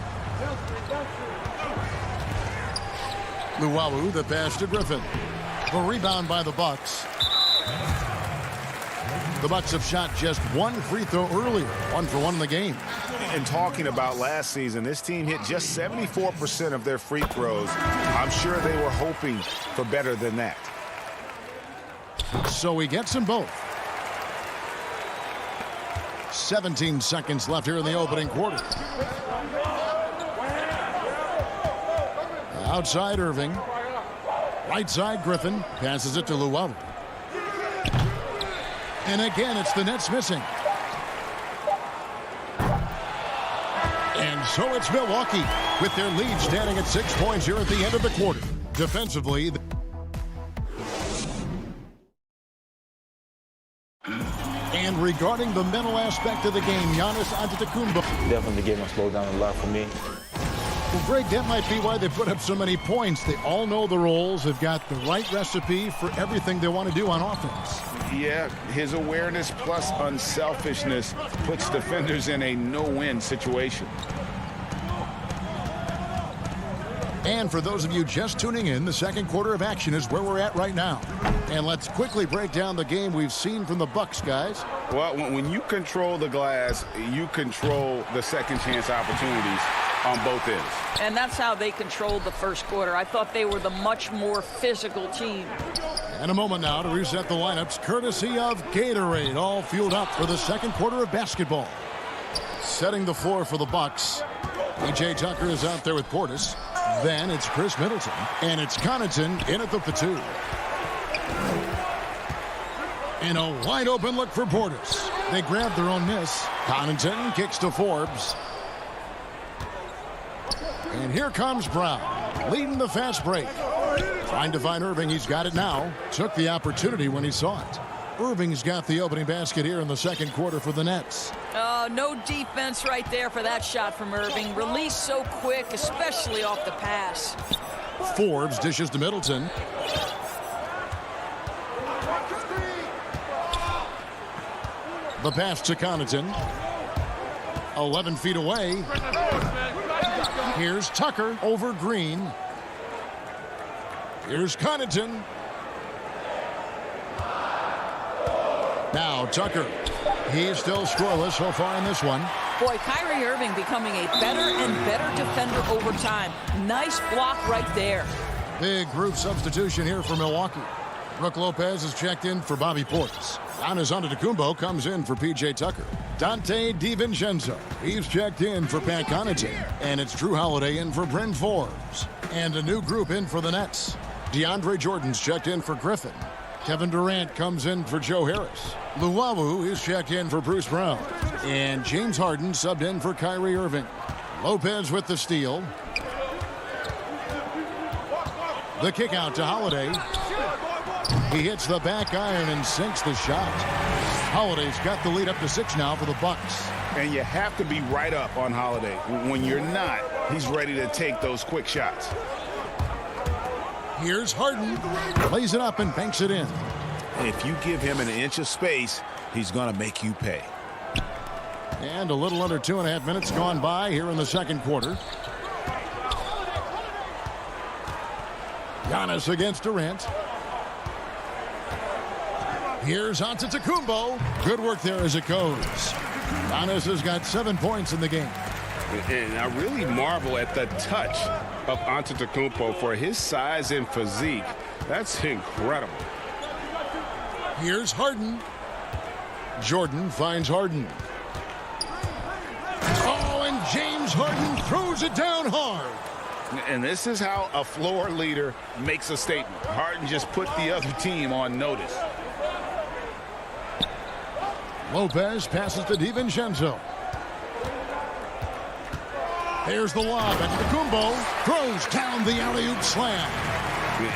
Luwawu, the pass to Griffin. The rebound by the Bucks. The Bucks have shot just one free throw earlier. 1 for 1 in the game. And talking about last season, this team hit just 74% of their free throws. I'm sure they were hoping for better than that. So he gets them both. 17 seconds left here in the opening quarter. Outside Irving. Right side Griffin. Passes it to Luwawu. And again, it's the Nets missing. And so it's Milwaukee with their lead standing at 6 points here at the end of the quarter. Defensively. And regarding the mental aspect of the game, Giannis Antetokounmpo. Definitely the game will slow down a lot for me. Well, Greg, that might be why they put up so many points. They all know the roles. They've got the right recipe for everything they want to do on offense. Yeah, his awareness plus unselfishness puts defenders in a no-win situation. And for those of you just tuning in, the second quarter of action is where we're at right now. And let's quickly break down the game we've seen from the Bucks, guys. Well, when you control the glass, you control the second chance opportunities on both ends. And that's how they controlled the first quarter. I thought they were the much more physical team. And a moment now to reset the lineups, courtesy of Gatorade, all fueled up for the second quarter of basketball. Setting the floor for the Bucks. PJ Tucker is out there with Portis. Then it's Chris Middleton. And it's Connaughton in at the 2. And a wide open look for Portis. They grab their own miss. Connaughton kicks to Forbes. And here comes Brown, leading the fast break. Trying to find Irving. He's got it now. Took the opportunity when he saw it. Irving's got the opening basket here in the second quarter for the Nets. No defense right there for that shot from Irving. Released so quick, especially off the pass. Forbes dishes to Middleton. The pass to Connaughton. 11 feet away. Here's Tucker over Green. Here's Connaughton. Now Tucker. He's still scoreless so far in this one. Boy, Kyrie Irving becoming a better and better defender over time. Nice block right there. Big group substitution here for Milwaukee. Brook Lopez is checked in for Bobby Portis. Giannis Antetokounmpo comes in for PJ Tucker. Dante DiVincenzo, he's checked in for Pat Connaughton. And it's Drew Holiday in for Bryn Forbes. And a new group in for the Nets. DeAndre Jordan's checked in for Griffin. Kevin Durant comes in for Joe Harris. Luwawu is checked in for Bruce Brown. And James Harden subbed in for Kyrie Irving. Lopez with the steal. The kick out to Holiday. He hits the back iron and sinks the shot. Holiday's got the lead up to 6 now for the Bucks. And you have to be right up on Holiday. When you're not, he's ready to take those quick shots. Here's Harden. Plays it up and banks it in. If you give him an inch of space, he's going to make you pay. And a little under 2.5 minutes gone by here in the second quarter. Giannis against Durant. Here's Antetokounmpo. Good work there as it goes. Giannis has got 7 points in the game. And I really marvel at the touch of Antetokounmpo for his size and physique. That's incredible. Here's Harden. Jordan finds Harden. Oh, and James Harden throws it down hard. And this is how a floor leader makes a statement. Harden just put the other team on notice. Lopez passes to DiVincenzo. There's the lob. Antetokounmpo throws down the alley-oop slam.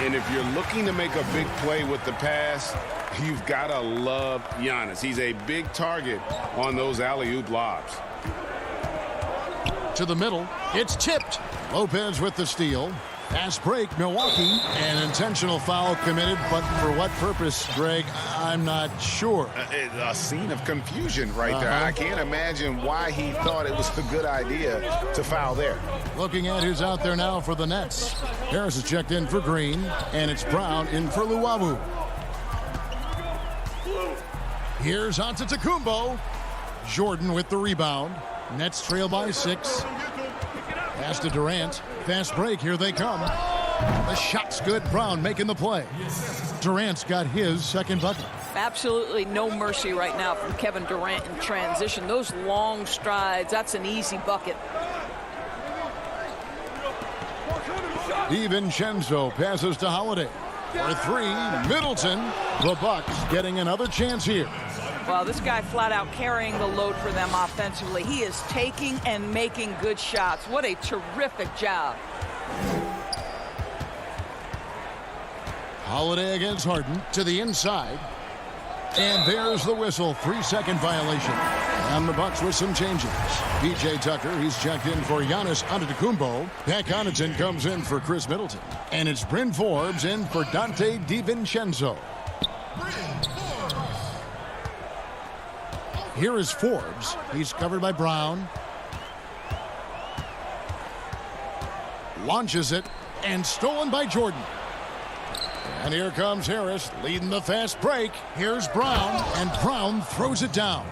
And if you're looking to make a big play with the pass, you've got to love Giannis. He's a big target on those alley-oop lobs. To the middle. It's tipped. Lopez with the steal. Fast break, Milwaukee. An intentional foul committed, but for what purpose, Greg? I'm not sure. A scene of confusion right there. I can't imagine why he thought it was a good idea to foul there. Looking at who's out there now for the Nets. Harris is checked in for Green, and it's Brown in for Luwawu. Here's Antetokounmpo. Jordan with the rebound. Nets trail by 6. Pass to Durant. Fast break. Here they come. The shot's good. Brown making the play. Durant's got his second bucket. Absolutely no mercy right now from Kevin Durant in transition. Those long strides, that's an easy bucket. DiVincenzo passes to Holiday. For 3, Middleton. The Bucks getting another chance here. Well, this guy flat out carrying the load for them offensively. He is taking and making good shots. What a terrific job. Holiday against Harden to the inside. And there's the whistle. 3-second violation. And the Bucks with some changes. P.J. Tucker, he's checked in for Giannis Antetokounmpo. Pat Connaughton comes in for Chris Middleton. And it's Bryn Forbes in for Dante DiVincenzo. Here is Forbes. He's covered by Brown. Launches it. And stolen by Jordan. And here comes Harris leading the fast break. Here's Brown. And Brown throws it down.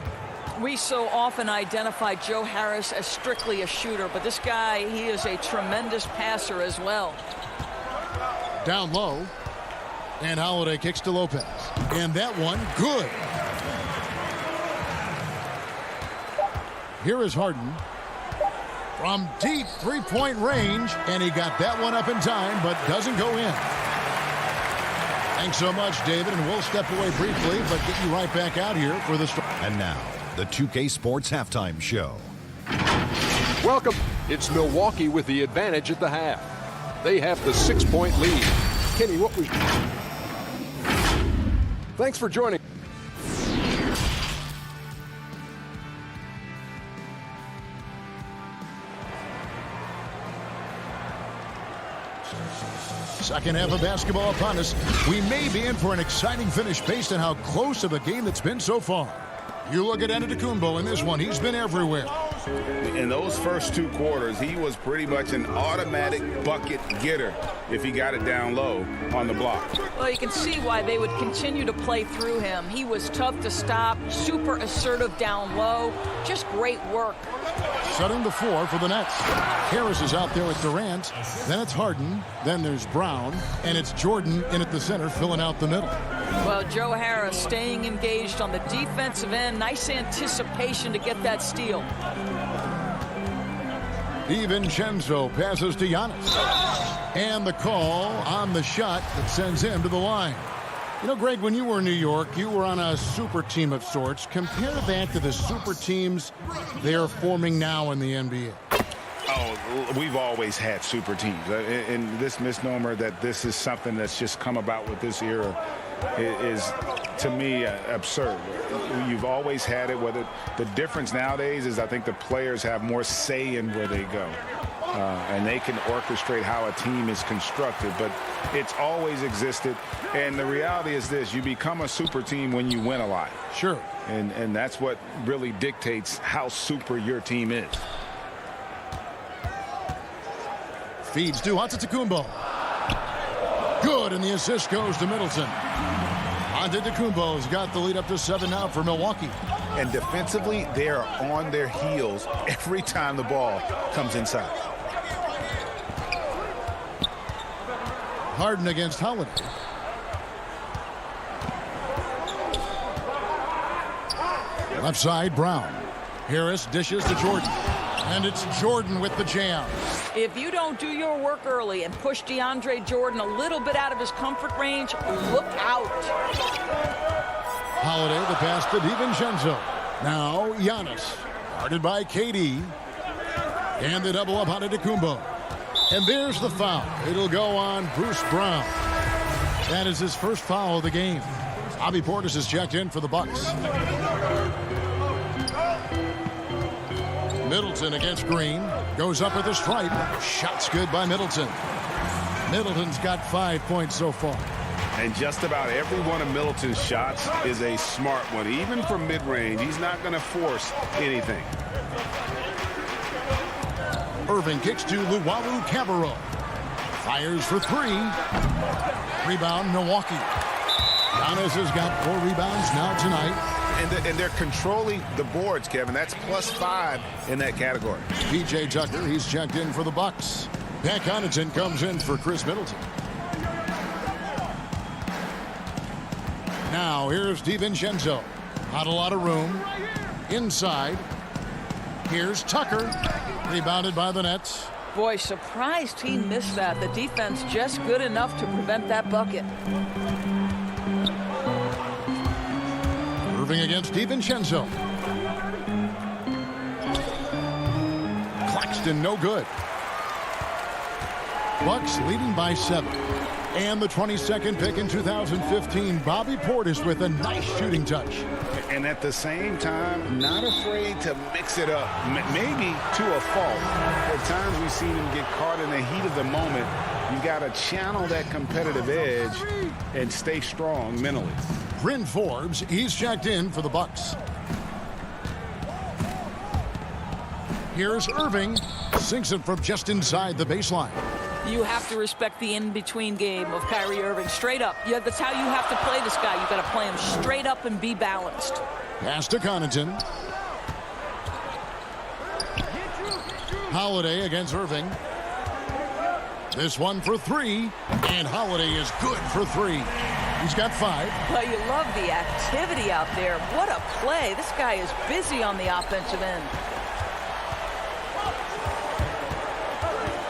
We so often identify Joe Harris as strictly a shooter, but this guy, he is a tremendous passer as well. Down low. And Holiday kicks to Lopez. And that one, good. Here is Harden. From deep three-point range. And he got that one up in time, but doesn't go in. Thanks so much, David. And we'll step away briefly, but get you right back out here for the... And now, the 2K Sports Halftime Show. Welcome. It's Milwaukee with the advantage at the half. They have the 6-point lead. Kenny, what was... Thanks for joining. Second half of basketball upon us. We may be in for an exciting finish based on how close of a game that's been so far. You look at Antetokounmpo in this one. He's been everywhere. In those first 2 quarters, he was pretty much an automatic bucket getter if he got it down low on the block. Well, you can see why they would continue to play through him. He was tough to stop, super assertive down low. Just great work. Setting the floor for the Nets. Harris is out there with Durant. Then it's Harden. Then there's Brown. And it's Jordan in at the center, filling out the middle. Well, Joe Harris staying engaged on the defensive end. Nice anticipation to get that steal. DiVincenzo passes to Giannis. And the call on the shot that sends him to the line. You know, Greg, when you were in New York, you were on a super team of sorts. Compare that to the super teams they're forming now in the NBA. Oh, we've always had super teams. And this misnomer that this is something that's just come about with this era is, to me, absurd. You've always had it. Whether the difference nowadays is I think the players have more say in where they go. And they can orchestrate how a team is constructed. But it's always existed. And the reality is this. You become a super team when you win a lot. Sure. And that's what really dictates how super your team is. Feeds to Antetokounmpo. Good, and the assist goes to Middleton. Antetokounmpo's got the lead up to 7 now for Milwaukee. And defensively, they are on their heels every time the ball comes inside. Harden against Holiday. Left side, Brown. Harris dishes to Jordan. And it's Jordan with the jam. If you don't do your work early and push DeAndre Jordan a little bit out of his comfort range, look out. Holiday, the pass to DiVincenzo. Now, Giannis. Guarded by KD. And they double up on Antetokounmpo. And there's the foul. It'll go on Bruce Brown. That is his first foul of the game. Bobby Portis is checked in for the Bucks. Middleton against Green. Goes up with a stripe. Shot's good by Middleton. Middleton's got 5 points so far. And just about every one of Middleton's shots is a smart one. Even from mid-range, he's not going to force anything. Irving kicks to Luwawu Cabarrot. Fires for three. Rebound, Milwaukee. Giannis has got 4 rebounds now tonight. And they're controlling the boards, Kevin. That's +5 in that category. P.J. Tucker, he's checked in for the Bucks. Pat Connaughton comes in for Chris Middleton. Now here's DiVincenzo. Not a lot of room. Inside. Here's Tucker. Rebounded by the Nets. Boy, surprised he missed that. The defense just good enough to prevent that bucket. Irving against DiVincenzo. Claxton no good. Bucks leading by 7. And the 22nd pick in 2015, Bobby Portis with a nice shooting touch. And at the same time, not afraid to mix it up, maybe to a fault. At times we've seen him get caught in the heat of the moment. You got to channel that competitive edge and stay strong mentally. Bryn Forbes, he's checked in for the Bucks. Here's Irving. Sinks it from just inside the baseline. You have to respect the in-between game of Kyrie Irving. Straight up. Yeah, that's how you have to play this guy. You've got to play him straight up and be balanced. Pass to Connaughton. Holiday against Irving. This one for 3. And Holiday is good for 3. He's got 5. Well, you love the activity out there. What a play. This guy is busy on the offensive end.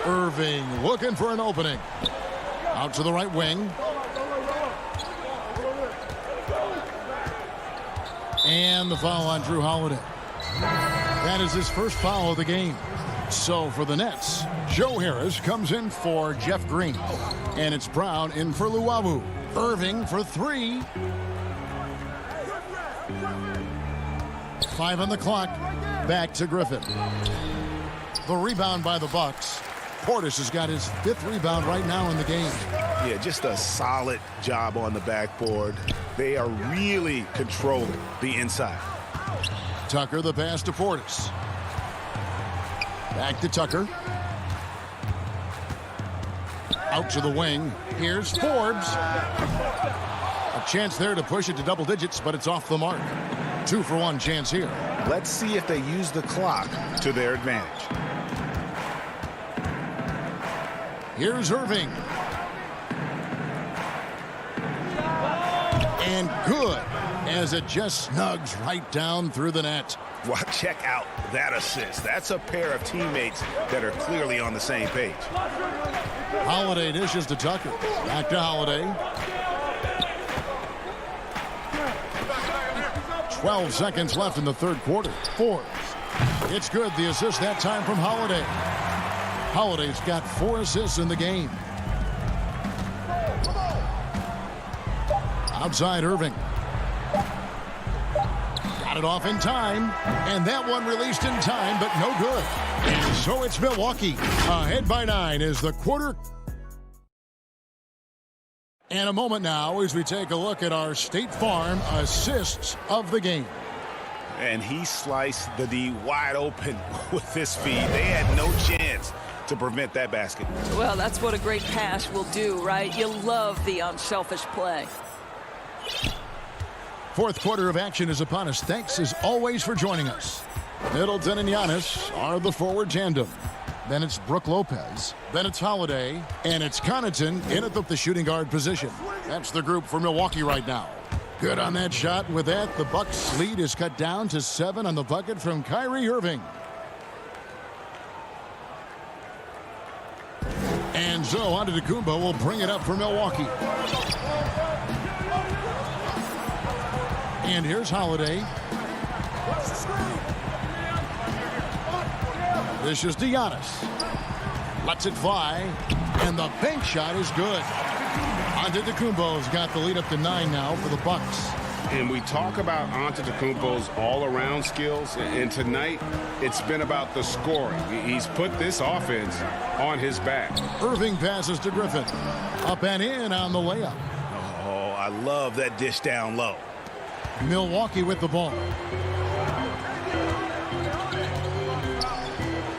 Irving looking for an opening. Out to the right wing. And the foul on Drew Holiday. That is his first foul of the game. So for the Nets, Joe Harris comes in for Jeff Green. And it's Brown in for Luwawu. Irving for 3. 5 on the clock. Back to Griffin. The rebound by the Bucks. Portis has got his 5th rebound right now in the game. Yeah, just a solid job on the backboard. They are really controlling the inside. Tucker, the pass to Portis. Back to Tucker. Out to the wing. Here's Forbes. A chance there to push it to double digits, but it's off the mark. 2-for-1 chance here. Let's see if they use the clock to their advantage. Here's Irving. And good, as it just snugs right down through the net. Well, check out that assist. That's a pair of teammates that are clearly on the same page. Holiday dishes to Tucker. Back to Holiday. 12 seconds left in the third quarter. Forbes. It's good. The assist that time from Holiday. Holiday's got 4 assists in the game. Outside Irving. Got it off in time. And that one released in time, but no good. And so it's Milwaukee. Ahead by 9 is the quarter. And a moment now as we take a look at our State Farm assists of the game. And he sliced the D wide open with this feed. They had no chance to prevent that basket. Well, that's what a great pass will do, right? You love the unselfish play. Fourth quarter of action is upon us. Thanks as always for joining us. Middleton and Giannis are the forward tandem. Then it's Brook Lopez. Then it's Holiday. And it's Connaughton in at the shooting guard position. That's the group for Milwaukee right now. Good on that shot. With that, the Bucks lead is cut down to 7 on the bucket from Kyrie Irving. And so Antetokounmpo will bring it up for Milwaukee. And here's Holiday. Dishes to Giannis. Lets it fly. And the bank shot is good. Antetokounmpo's got the lead up to 9 now for the Bucks. And we talk about Antetokounmpo's all-around skills, and tonight it's been about the scoring. He's put this offense on his back. Irving passes to Griffin. Up and in on the layup. Oh, I love that dish down low. Milwaukee with the ball.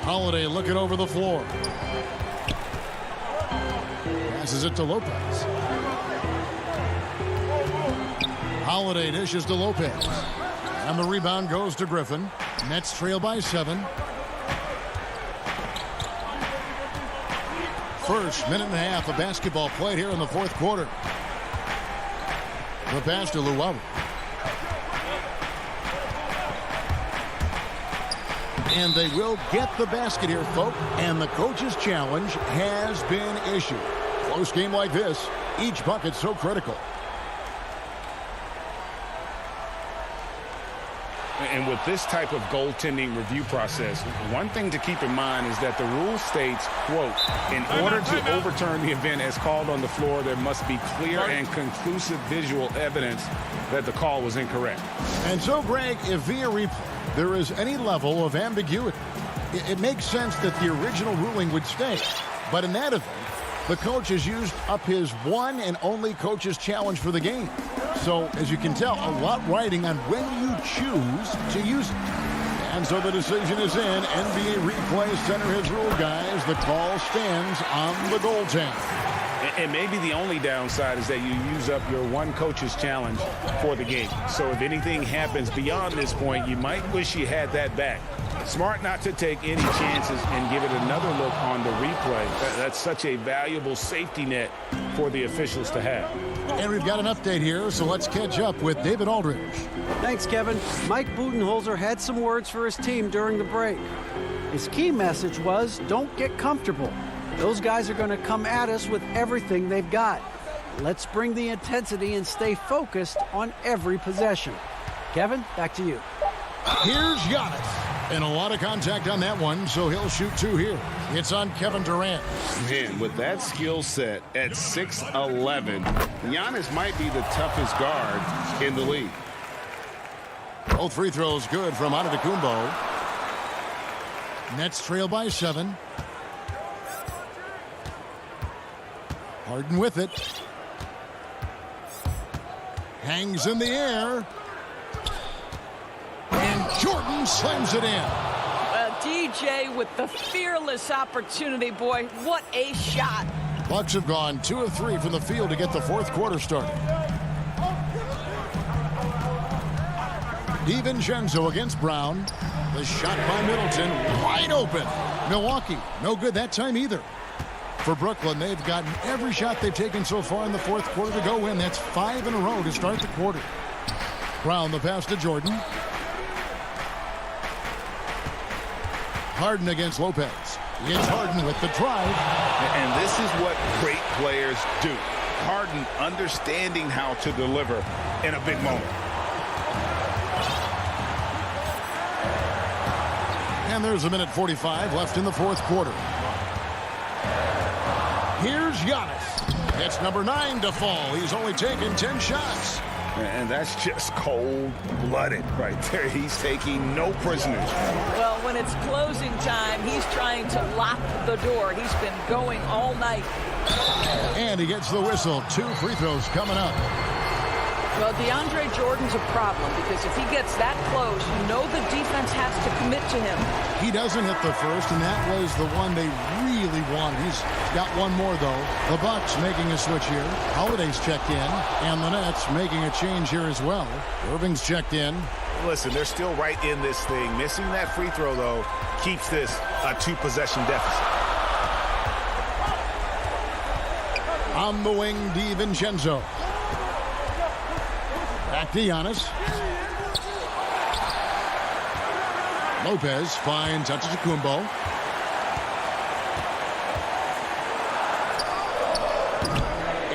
Holiday looking over the floor. Passes it to Lopez. Holiday dishes to Lopez. And the rebound goes to Griffin. Nets trail by 7. First minute and a half of basketball played here in the fourth quarter. The pass to Luau. And they will get the basket here, folks. And the coach's challenge has been issued. Close game like this, each bucket so critical. And with this type of goaltending review process, one thing to keep in mind is that the rule states, quote, in order to overturn the event as called on the floor, there must be clear and conclusive visual evidence that the call was incorrect. And so, Greg, if via replay there is any level of ambiguity, it makes sense that the original ruling would stay. But in that event, the coach has used up his one and only coach's challenge for the game. So, as you can tell, a lot riding on when you choose to use it. And so the decision is in. NBA Replay Center has ruled, guys. The call stands on the goaltender. And maybe the only downside is that you use up your one coach's challenge for the game. So if anything happens beyond this point, you might wish you had that back. Smart not to take any chances and give it another look on the replay. That's such a valuable safety net for the officials to have. And we've got an update here, so let's catch up with David Aldridge. Thanks, Kevin. Mike Budenholzer had some words for his team during the break. His key message was, don't get comfortable. Those guys are going to come at us with everything they've got. Let's bring the intensity and stay focused on every possession. Kevin, back to you. Here's Giannis. And a lot of contact on that one, so he'll shoot 2 here. It's on Kevin Durant. Man, with that skill set at 6'11", Giannis might be the toughest guard in the league. Both free throws good from Antetokounmpo. Nets trail by 7. Harden with it. Hangs in the air. And Jordan slams it in. DJ with the fearless opportunity, boy. What a shot. Bucks have gone 2 of 3 from the field to get the fourth quarter started. DiVincenzo against Brown. The shot by Middleton, wide open. Milwaukee, no good that time either. For Brooklyn, they've gotten every shot they've taken so far in the fourth quarter to go in. That's 5 in a row to start the quarter. Brown, the pass to Jordan. Harden against Lopez. It's Harden with the drive. And this is what great players do. Harden understanding how to deliver in a big moment. And there's a minute 45 left in the fourth quarter. Here's Giannis. It's number 9 to fall. He's only taken 10 shots. And that's just cold-blooded right there. He's taking no prisoners. Well, when it's closing time, he's trying to lock the door. He's been going all night. And he gets the whistle. 2 free throws coming up. Well, DeAndre Jordan's a problem because if he gets that close, you know the defense has to commit to him. He doesn't hit the first, and that was the one they really wanted. He's got one more, though. The Bucks making a switch here. Holiday's checked in, and the Nets making a change here as well. Irving's checked in. Listen, they're still right in this thing. Missing that free throw, though, keeps this a 2-possession deficit. On the wing, DiVincenzo. Back to Giannis. Lopez finds Antetokounmpo.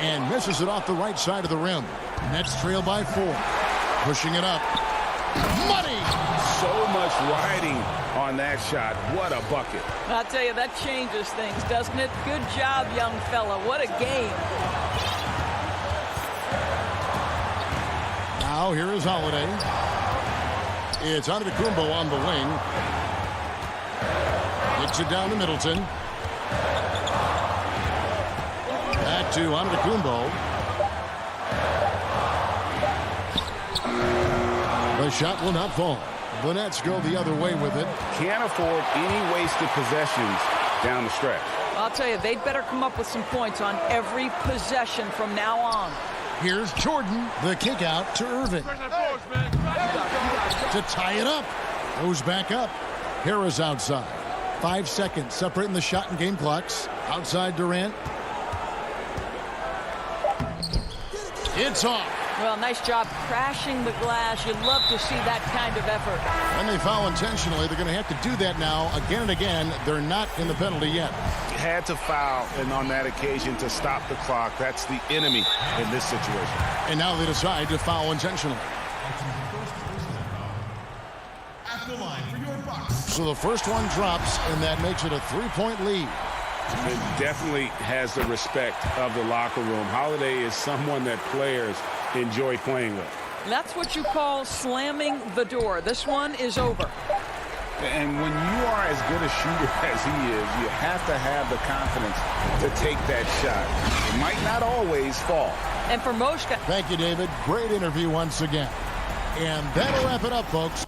And misses it off the right side of the rim. Nets trail by 4. Pushing it up. Money! so much riding on that shot. What a bucket. I'll tell you, that changes things, doesn't it? Good job, young fella. What a game. Now here is Holiday. It's Antetokounmpo on the wing. Kicks it down to Middleton. Back to Antetokounmpo. The shot will not fall. The Nets go the other way with it. Can't afford any wasted possessions down the stretch. I'll tell you, they'd better come up with some points on every possession from now on. Here's Jordan. The kick out to Irving. To tie it up. Goes back up. Harris outside. 5 seconds separating the shot and game clocks. Outside Durant. It's off. Well, nice job crashing the glass. You'd love to see that kind of effort. When they foul intentionally, they're going to have to do that now again and again. They're not in the penalty yet. Had to foul, and on that occasion to stop the clock. That's the enemy in this situation. And now they decide to foul intentionally. So the first one drops, and that makes it a 3-point lead. It definitely has the respect of the locker room. Holiday is someone that players enjoy playing with. That's what you call slamming the door. This one is over. And when you are as good a shooter as he is, you have to have the confidence to take that shot. It might not always fall. And for most guys... Thank you, David. Great interview once again. And that'll wrap it up, folks.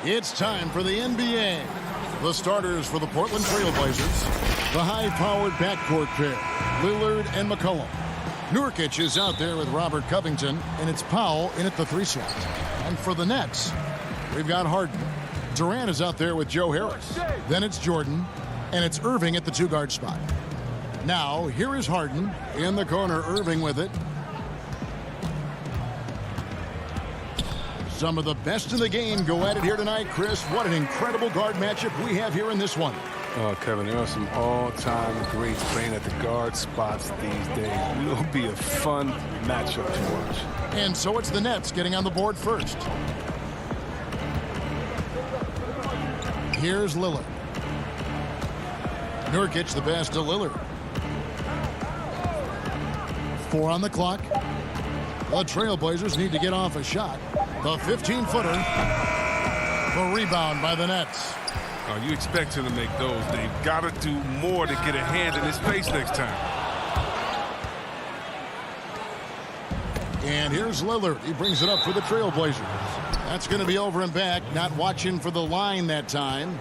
It's time for the NBA. The starters for the Portland Trail Blazers. The high-powered backcourt pair, Lillard and McCollum. Nurkic is out there with Robert Covington, and it's Powell in at the 3 slot. And for the Nets, we've got Harden. Durant is out there with Joe Harris. Then it's Jordan, and it's Irving at the 2-guard spot. Now, here is Harden in the corner, Irving with it. Some of the best in the game go at it here tonight, Chris. What an incredible guard matchup we have here in this one. Oh, Kevin, there are some all-time greats playing at the guard spots these days. It will be a fun matchup to watch. And so it's the Nets getting on the board first. Here's Lillard. Nurkic the pass to Lillard. 4 on the clock. The Trailblazers need to get off a shot. The 15-footer. The rebound by the Nets. Oh, you expect him to make those. They've got to do more to get a hand in his face next time. And here's Lillard. He brings it up for the Trailblazers. That's going to be over and back. Not watching for the line that time.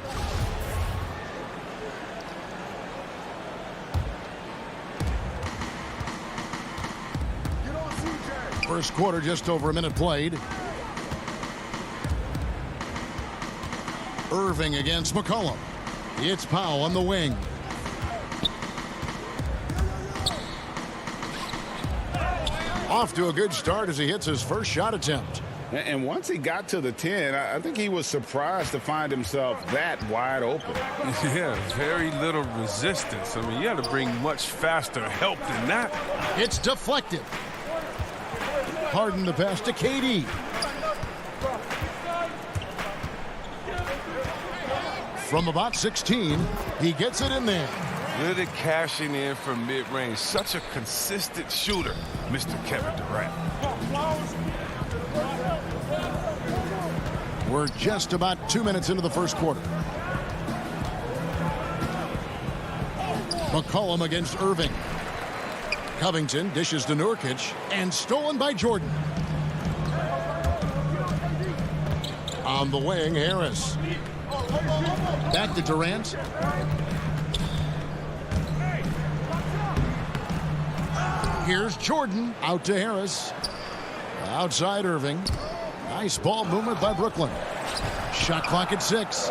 First quarter, just over a minute played. Irving against McCollum. It's Powell on the wing. Off to a good start as he hits his first shot attempt. And once he got to the 10, I think he was surprised to find himself that wide open. Yeah, very little resistance. I mean, you had to bring much faster help than that. It's deflected. Harden the pass to KD. From about 16, he gets it in there. Good at cashing in from mid-range. Such a consistent shooter, Mr. Kevin Durant. We're just about 2 minutes into the first quarter. McCollum against Irving. Covington dishes to Nurkic and stolen by Jordan. On the wing, Harris. Back to Durant. Here's Jordan out to Harris. Outside Irving. Nice ball movement by Brooklyn. Shot clock at 6.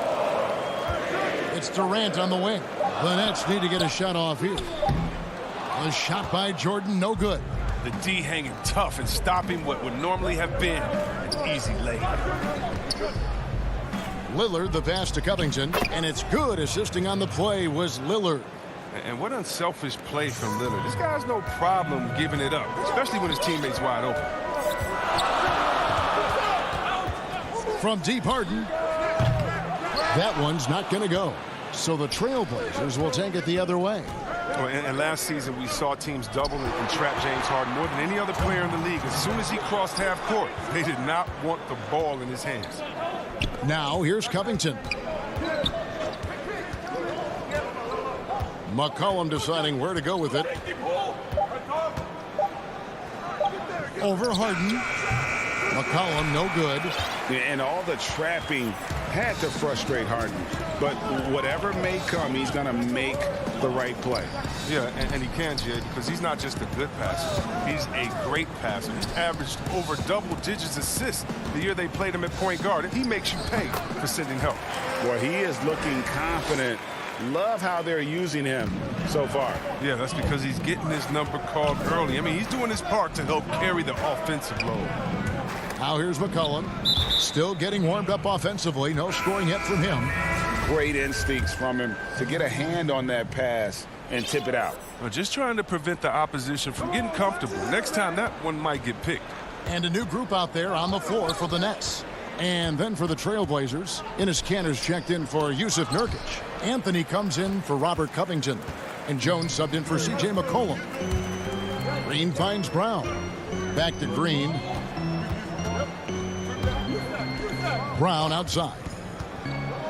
It's Durant on the wing. The Nets need to get a shot off here. A shot by Jordan, no good. The D hanging tough and stopping what would normally have been an easy layup. Lillard the pass to Covington, and it's good. Assisting on the play was Lillard. And what unselfish play from Lillard. This guy's no problem giving it up, especially when his teammate's wide open. From deep, Harden. That one's not going to go. So the Trailblazers will take it the other way. And last season, we saw teams double and trap James Harden more than any other player in the league. As soon as he crossed half court, they did not want the ball in his hands. Now, here's Covington. McCollum deciding where to go with it. Over Harden. McCollum, no good. And all the trapping had to frustrate Harden. But whatever may come, he's going to make the right play. Yeah, and he can, Jay, because he's not just a good passer. He's a great passer. He's averaged over double digits assists the year they played him at point guard. And he makes you pay for sending help. Boy, he is looking confident. Love how they're using him so far. Yeah, that's because he's getting his number called early. I mean, he's doing his part to help carry the offensive load. Now here's McCollum. Still getting warmed up offensively. No scoring yet from him. Great instincts from him to get a hand on that pass and tip it out. Well, just trying to prevent the opposition from getting comfortable. Next time, that one might get picked. And a new group out there on the floor for the Nets. And then for the Trailblazers, Enes Kanter's checked in for Yusuf Nurkic. Anthony comes in for Robert Covington. And Jones subbed in for C.J. McCollum. Green finds Brown. Back to Green. Brown outside.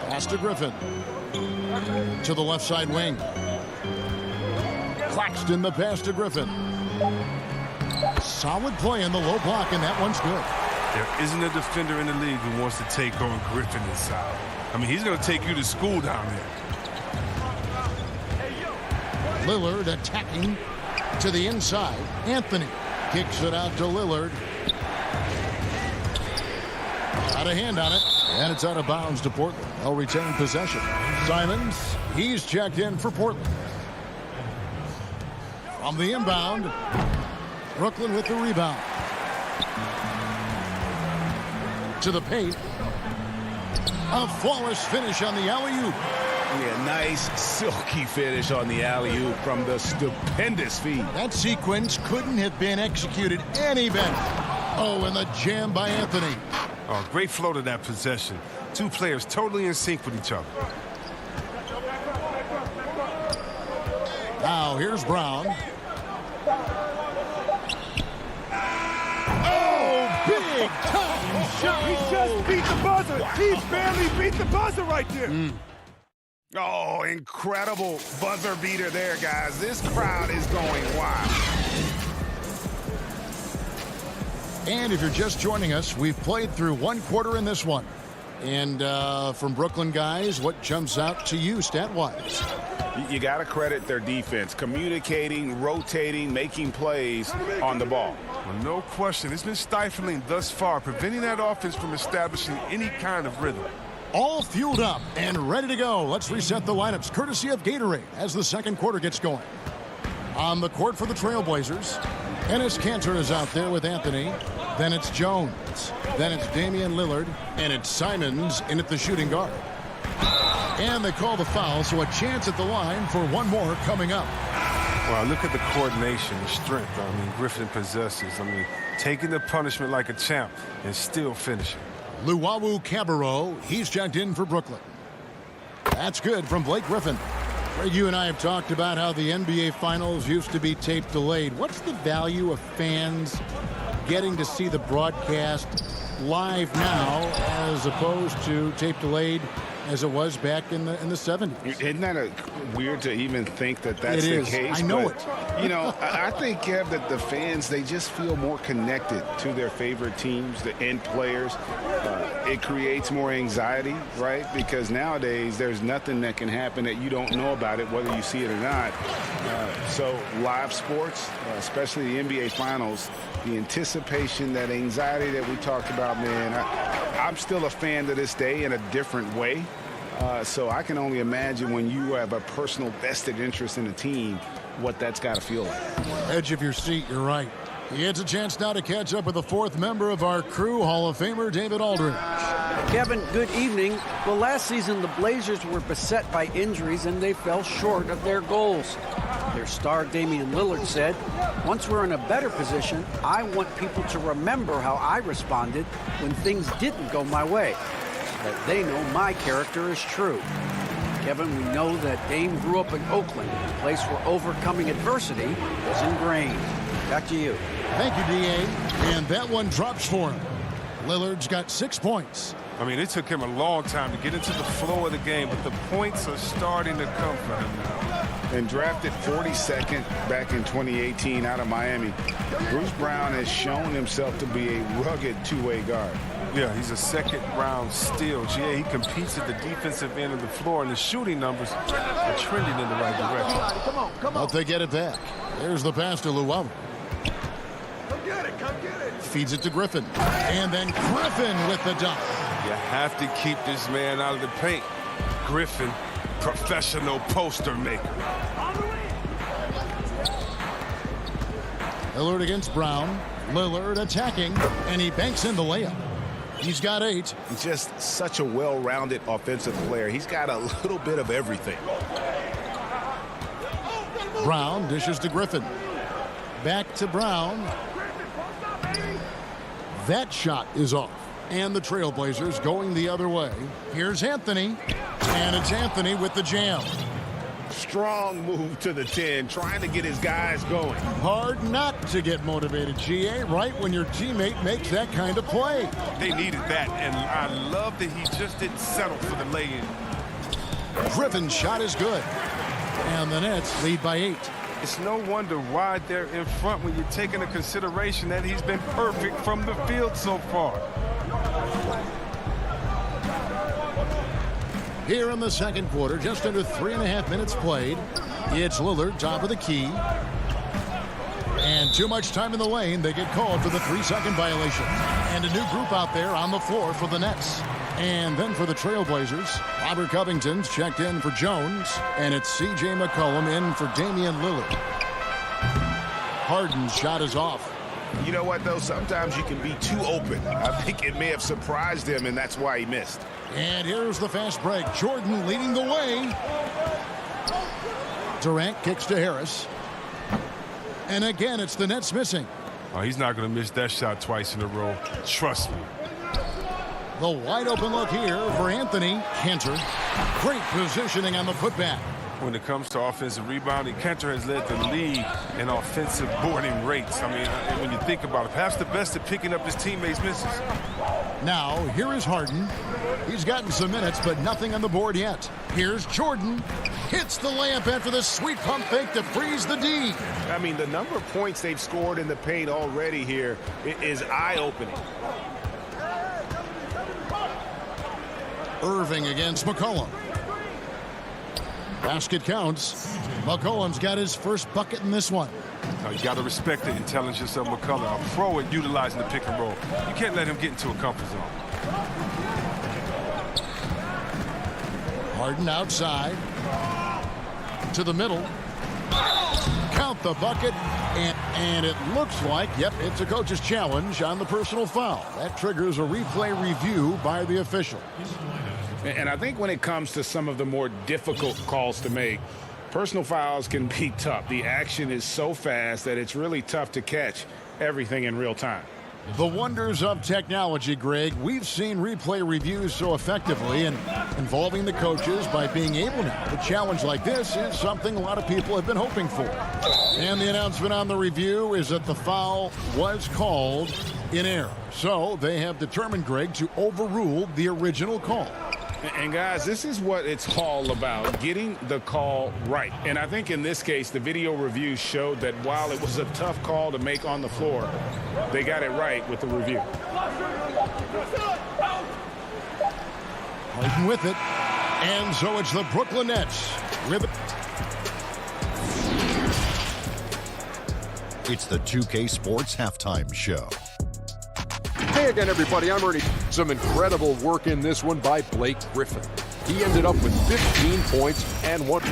Pass to Griffin. To the left side wing. Claxton the pass to Griffin. Solid play in the low block, and that one's good. There isn't a defender in the league who wants to take on Griffin inside. I mean, he's going to take you to school down there. Lillard attacking to the inside. Anthony kicks it out to Lillard. Got a hand on it, and it's out of bounds to Portland. They'll retain possession. Simons, he's checked in for Portland. From the inbound, Brooklyn with the rebound. To the paint. A flawless finish on the alley-oop. Yeah, nice silky finish on the alley-oop from the stupendous feed. That sequence couldn't have been executed any better. Oh, and the jam by Anthony. Oh, great flow to that possession. Two players totally in sync with each other. Now here's Brown. Oh, big time shot. He just beat the buzzer. He barely beat the buzzer right there. Oh, incredible buzzer beater there, guys. This crowd is going wild. And if you're just joining us, we've played through one quarter in this one. And from Brooklyn guys, what jumps out to you stat-wise? You got to credit their defense, communicating, rotating, making plays on the ball. Well, no question. It's been stifling thus far, preventing that offense from establishing any kind of rhythm. All fueled up and ready to go. Let's reset the lineups, courtesy of Gatorade, as the second quarter gets going. On the court for the Trailblazers, Enes Kanter is out there with Anthony. Then it's Jones. Then it's Damian Lillard. And it's Simons in at the shooting guard. And they call the foul, so a chance at the line for one more coming up. Wow, look at the coordination, the strength. Griffin possesses. Taking the punishment like a champ and still finishing. Luwawu Cabarro, he's checked in for Brooklyn. That's good from Blake Griffin. Greg, you and I have talked about how the NBA Finals used to be tape delayed. What's the value of fans getting to see the broadcast live now as opposed to tape delayed as it was back in the 70s? Isn't that weird to even think that that's the case? I know but, it. You know, I think, Kev, that the fans, they just feel more connected to their favorite teams, the end players. It creates more anxiety, right? Because nowadays there's nothing that can happen that you don't know about it, whether you see it or not. So live sports, especially the NBA Finals, the anticipation, that anxiety that we talked about, man, I'm still a fan to this day in a different way. So I can only imagine when you have a personal vested interest in a team, what that's got to feel like. Edge of your seat, you're right. He gets a chance now to catch up with the fourth member of our crew, Hall of Famer David Aldridge. Kevin, good evening. Well, last season the Blazers were beset by injuries and they fell short of their goals. Their star Damian Lillard said, "Once we're in a better position, I want people to remember how I responded when things didn't go my way. That they know my character is true." Kevin, we know that Dame grew up in Oakland, a place where overcoming adversity is ingrained. Back to you. Thank you, D.A. And that one drops for him. Lillard's got 6 points. It took him a long time to get into the flow of the game, but the points are starting to come for him now. And drafted 42nd back in 2018 out of Miami, Bruce Brown has shown himself to be a rugged two-way guard. Yeah, he's a second-round steal. GA, he competes at the defensive end of the floor, and the shooting numbers are trending in the right direction. Come on. But they get it back. There's the pass to Luwawu. Come get it. Feeds it to Griffin. And then Griffin with the dunk. You have to keep this man out of the paint. Griffin, professional poster maker. Lillard against Brown. Lillard attacking, and he banks in the layup. He's got 8. Just such a well-rounded offensive player. He's got a little bit of everything. Brown dishes to Griffin. Back to Brown. That shot is off. And the Trailblazers going the other way. Here's Anthony. And it's Anthony with the jam. Strong move to the 10, trying to get his guys going. Hard not to get motivated, GA, right when your teammate makes that kind of play. They needed that, and I love that he just didn't settle for the lay-in. Griffin's shot is good. And the Nets lead by 8. It's no wonder why they're in front when you're taking into consideration that he's been perfect from the field so far. Here in the second quarter, just under 3.5 minutes played. It's Lillard, top of the key. And too much time in the lane. They get called for the 3-second violation. And a new group out there on the floor for the Nets. And then for the Trailblazers, Robert Covington's checked in for Jones. And it's C.J. McCollum in for Damian Lillard. Harden's shot is off. You know what, though? Sometimes you can be too open. I think it may have surprised him, and that's why he missed. And here's the fast break. Jordan leading the way. Durant kicks to Harris. And again, it's the Nets missing. Oh, he's not going to miss that shot twice in a row. Trust me. The wide open look here for Anthony Cantor. Great positioning on the putback. When it comes to offensive rebounding, Cantor has led the league in offensive boarding rates. I mean, when you think about it, perhaps the best at picking up his teammates' misses. Now, here is Harden. He's gotten some minutes, but nothing on the board yet. Here's Jordan. Hits the layup after the sweet pump fake to freeze the D. I mean, the number of points they've scored in the paint already here is eye-opening. Irving against McCollum. Basket counts. McCollum's got his first bucket in this one. Now, you got to respect the intelligence of McCollum, a pro at utilizing the pick and roll. You can't let him get into a comfort zone. Harden outside. To the middle. Count the bucket. And it looks like, yep, it's a coach's challenge on the personal foul. That triggers a replay review by the official. And I think when it comes to some of the more difficult calls to make, personal fouls can be tough. The action is so fast that it's really tough to catch everything in real time. The wonders of technology, Greg. We've seen replay reviews so effectively and involving the coaches by being able now. A challenge like this is something a lot of people have been hoping for. And the announcement on the review is that the foul was called in error. So they have determined, Greg, to overrule the original call. And guys, this is what it's all about, getting the call right. And I think in this case, the video review showed that while it was a tough call to make on the floor, they got it right with the review. Harden with it. And so it's the Brooklyn Nets with it. It's the 2K Sports Halftime Show. Hey again, everybody. I'm Ernie. Some incredible work in this one by Blake Griffin. He ended up with 15 points and 1.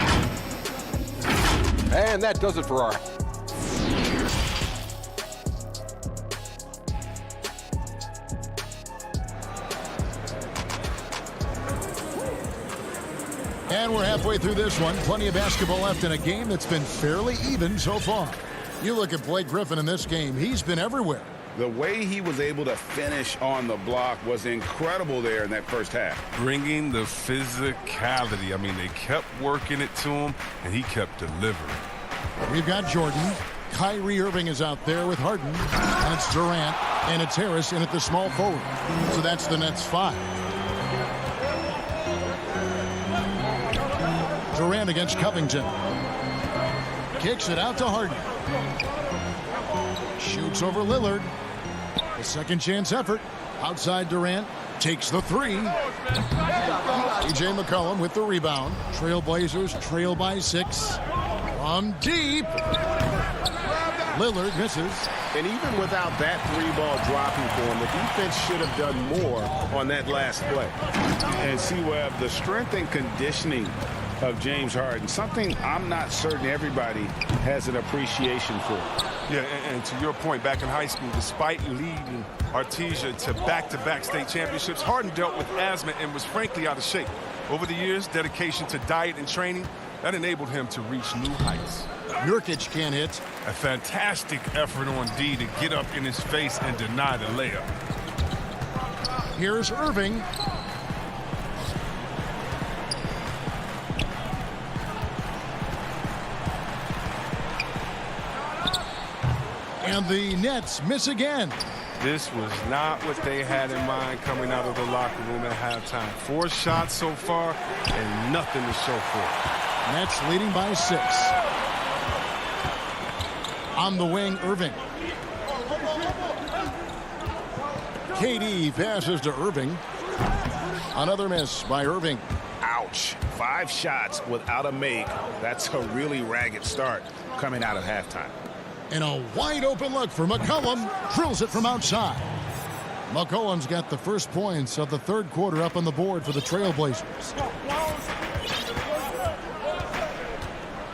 And that does it for our... And we're halfway through this one. Plenty of basketball left in a game that's been fairly even so far. You look at Blake Griffin in this game, he's been everywhere. The way he was able to finish on the block was incredible there in that first half. Bringing the physicality. I mean, they kept working it to him, and he kept delivering. We've got Jordan. Kyrie Irving is out there with Harden. And it's Durant. And it's Harris in at the small forward. So that's the Nets 5. Durant against Covington. Kicks it out to Harden. Shoots over Lillard. A second chance effort. Outside Durant. Takes the three. TJ McCollum with the rebound. Trailblazers trail by 6. From deep. Lillard misses. And even without that 3-ball dropping for him, the defense should have done more on that last play. And see, Webb, the strength and conditioning of James Harden, something I'm not certain everybody has an appreciation for. Yeah, and to your point, back in high school, despite leading Artesia to back-to-back state championships, Harden dealt with asthma and was frankly out of shape. Over the years, dedication to diet and training, that enabled him to reach new heights. Nurkic can't hit. A fantastic effort on D to get up in his face and deny the layup. Here's Irving. And the Nets miss again. This was not what they had in mind coming out of the locker room at halftime. 4 shots so far and nothing to show for it. Nets leading by 6. On the wing, Irving. KD passes to Irving. Another miss by Irving. Ouch. 5 shots without a make. That's a really ragged start coming out of halftime. And a wide open look for McCollum. Drills it from outside. McCollum's got the first points of the third quarter up on the board for the Trailblazers.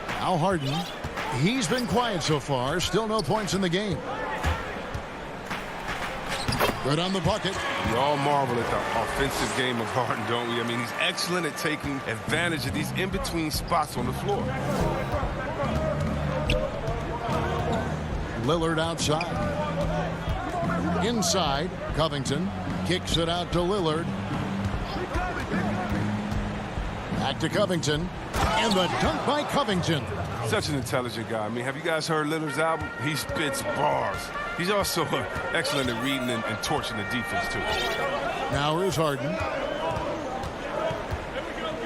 Now Harden. He's been quiet so far. Still no points in the game. Good on the bucket. We all marvel at the offensive game of Harden, don't we? I mean, he's excellent at taking advantage of these in-between spots on the floor. Lillard outside. Inside, Covington kicks it out to Lillard. Back to Covington. And the dunk by Covington. Such an intelligent guy. I mean, have you guys heard Lillard's album? He spits bars. He's also excellent at reading and torching the defense, too. Now here's Harden.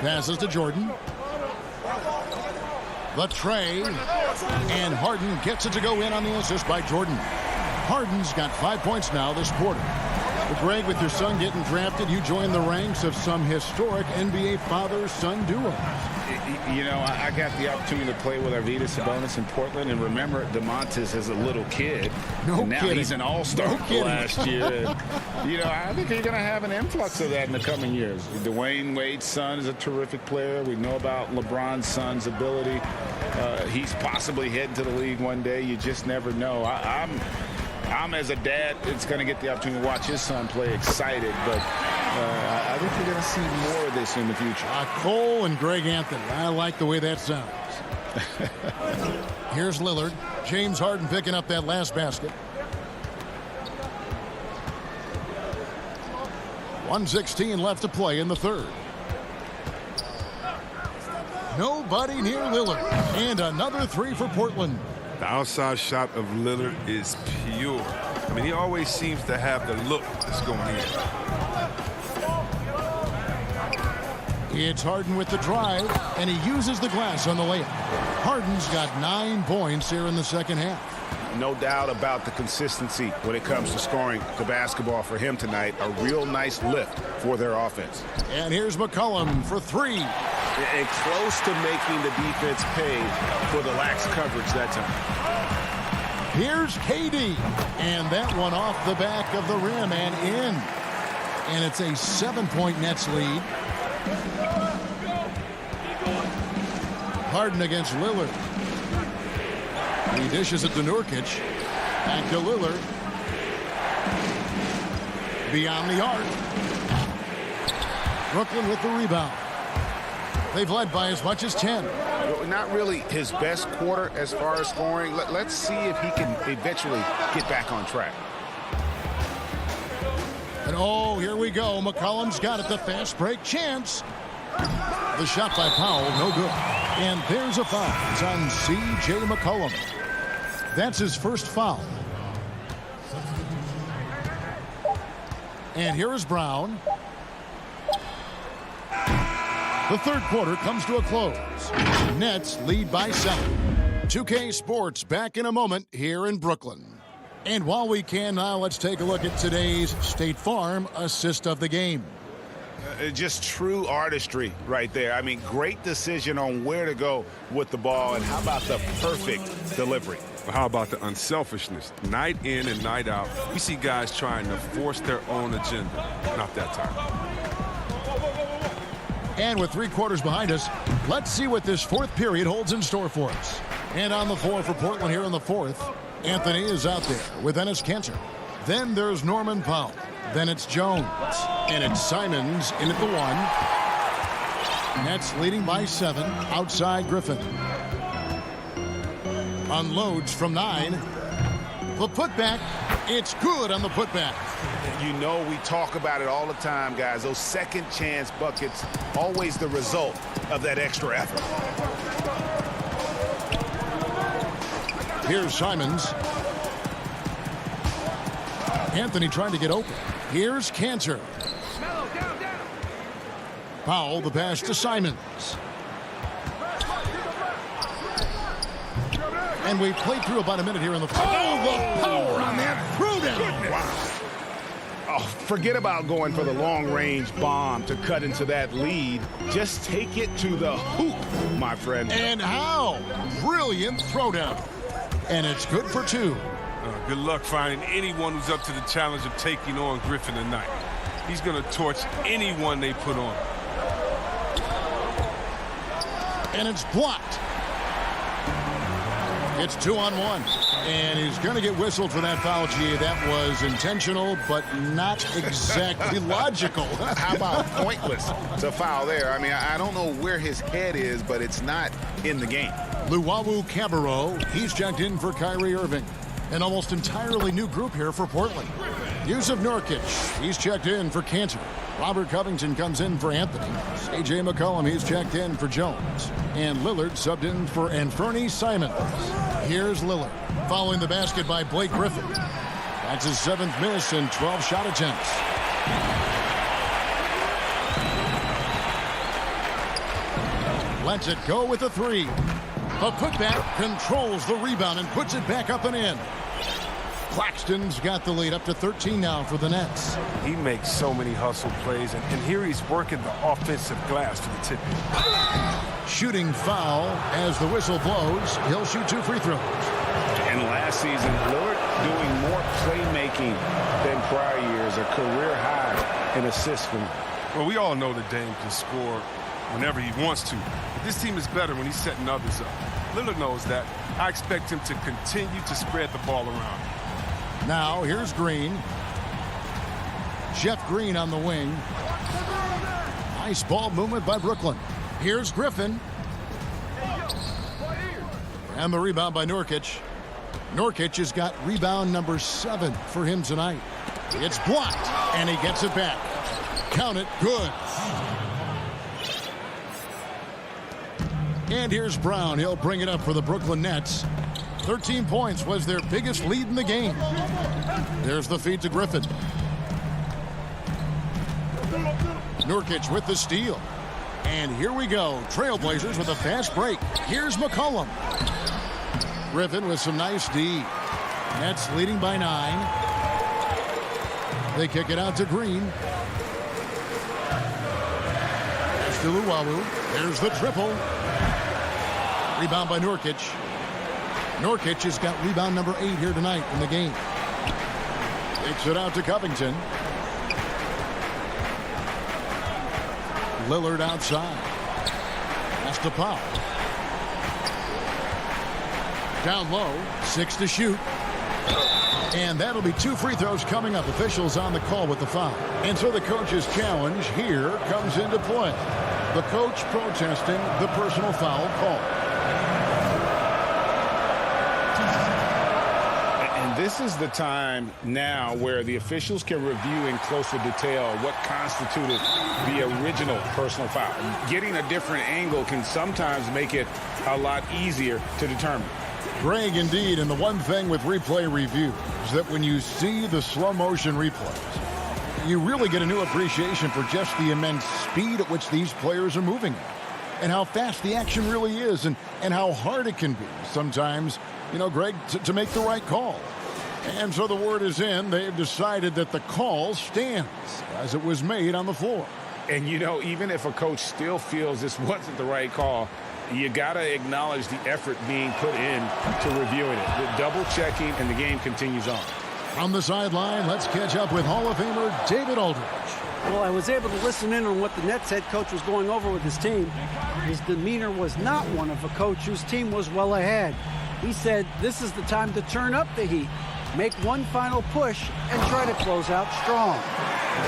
Passes to Jordan. The tray. And Harden gets it to go in on the assist by Jordan. Harden's got 5 points now this quarter. Well, Greg, with your son getting drafted, you join the ranks of some historic NBA father-son duos. You know, I got the opportunity to play with Arvydas Sabonis in Portland, and remember DeMontis as a little kid. No and now kidding. He's an all-star last year. You know, I think you're going to have an influx of that in the coming years. Dwayne Wade's son is a terrific player. We know about LeBron's son's ability. He's possibly heading to the league one day. You just never know. I'm as a dad, it's going to get the opportunity to watch his son play excited, but I think you're going to see more of this in the future. Cole and Greg Anthony. I like the way that sounds. Here's Lillard. James Harden picking up that last basket. 1:16 left to play in the third. Nobody near Lillard. And another three for Portland. The outside shot of Lillard is pure. I mean, he always seems to have the look that's going in. It's Harden with the drive, and he uses the glass on the layup. Harden's got 9 points here in the second half. No doubt about the consistency when it comes to scoring the basketball for him tonight. A real nice lift for their offense. And here's McCollum for three. And close to making the defense pay for the lax coverage that time. Here's KD. And that one off the back of the rim and in. And it's a 7-point Nets lead. Harden against Lillard. He dishes it to Nurkic. Back to Lillard. Beyond the arc. Brooklyn with the rebound. They've led by as much as 10. Not really his best quarter as far as scoring. Let's see if he can eventually get back on track. And oh, here we go. McCollum's got it. The fast break chance. The shot by Powell, no good. And there's a foul. It's on C.J. McCollum. That's his first foul. And here is Brown. The third quarter comes to a close. Nets lead by 7. 2K Sports back in a moment here in Brooklyn. And while we can now, let's take a look at today's State Farm assist of the game. Just true artistry right there. I mean, great decision on where to go with the ball, and how about the perfect delivery? How about the unselfishness? Night in and night out, we see guys trying to force their own agenda. Not that time. And with 3 quarters behind us, let's see what this fourth period holds in store for us. And on the floor for Portland here in the fourth, Anthony is out there with Enes Kanter. Then there's Norman Powell. Then it's Jones. And it's Simons in at the 1. Nets leading by 7. Outside Griffin. Unloads from 9. The putback. It's good on the putback. You know, we talk about it all the time, guys. Those second chance buckets, always the result of that extra effort. Here's Simons. Anthony trying to get open. Here's Kanter. Powell, the pass to Simons. And we played through about a minute here in the... Oh, the power on that throwdown. Wow. Oh, forget about going for the long-range bomb to cut into that lead. Just take it to the hoop, my friend. And how? Brilliant throwdown. And it's good for 2. Good luck finding anyone who's up to the challenge of taking on Griffin tonight. He's going to torch anyone they put on. And it's blocked. It's 2-on-1. And he's going to get whistled for that foul, G. That was intentional, but not exactly logical. How about pointless to foul there? I mean, I don't know where his head is, but it's not in the game. Luwawu Cabarro, he's checked in for Kyrie Irving. An almost entirely new group here for Portland. Yusuf Nurkic, he's checked in for Cantor. Robert Covington comes in for Anthony. A.J. McCollum, he's checked in for Jones. And Lillard subbed in for Anthony Simons. Here's Lillard, following the basket by Blake Griffin. That's his 7th miss in 12 shot attempts. Lets it go with a 3. A putback controls the rebound and puts it back up and in. Claxton's got the lead up to 13 now for the Nets. He makes so many hustle plays, and here he's working the offensive glass for the tip. Shooting foul as the whistle blows. He'll shoot 2 free throws. And last season, Lillard doing more playmaking than prior years, a career high in assists for him. Well, we all know that Dame can score whenever he wants to. But this team is better when he's setting others up. Lillard knows that. I expect him to continue to spread the ball around. Now, here's Green. Jeff Green on the wing. Nice ball movement by Brooklyn. Here's Griffin. And the rebound by Nurkic. Nurkic has got rebound number 7 for him tonight. It's blocked, and he gets it back. Count it, good. And here's Brown. He'll bring it up for the Brooklyn Nets. 13 points was their biggest lead in the game. There's the feed to Griffin. Nurkic with the steal. And here we go. Trailblazers with a fast break. Here's McCollum. Griffin with some nice D. Nets leading by 9. They kick it out to Green. Pass to Luwawu. There's the triple. Rebound by Nurkic. Nurkic has got rebound number 8 here tonight in the game. Takes it out to Covington. Lillard outside. Pass to Powell. Down low. 6 to shoot. And that'll be 2 free throws coming up. Officials on the call with the foul. And so the coach's challenge here comes into play. The coach protesting the personal foul call. This is the time now where the officials can review in closer detail what constituted the original personal foul. Getting a different angle can sometimes make it a lot easier to determine. Greg, indeed, and the one thing with replay review is that when you see the slow motion replays, you really get a new appreciation for just the immense speed at which these players are moving and how fast the action really is and how hard it can be sometimes, you know, Greg, to make the right call. And so the word is in. They've decided that the call stands as it was made on the floor. And, you know, even if a coach still feels this wasn't the right call, you got to acknowledge the effort being put in to reviewing it. The double checking, and the game continues on. From the sideline, let's catch up with Hall of Famer David Aldridge. Well, I was able to listen in on what the Nets head coach was going over with his team. His demeanor was not one of a coach whose team was well ahead. He said this is the time to turn up the heat, make one final push, and try to close out strong.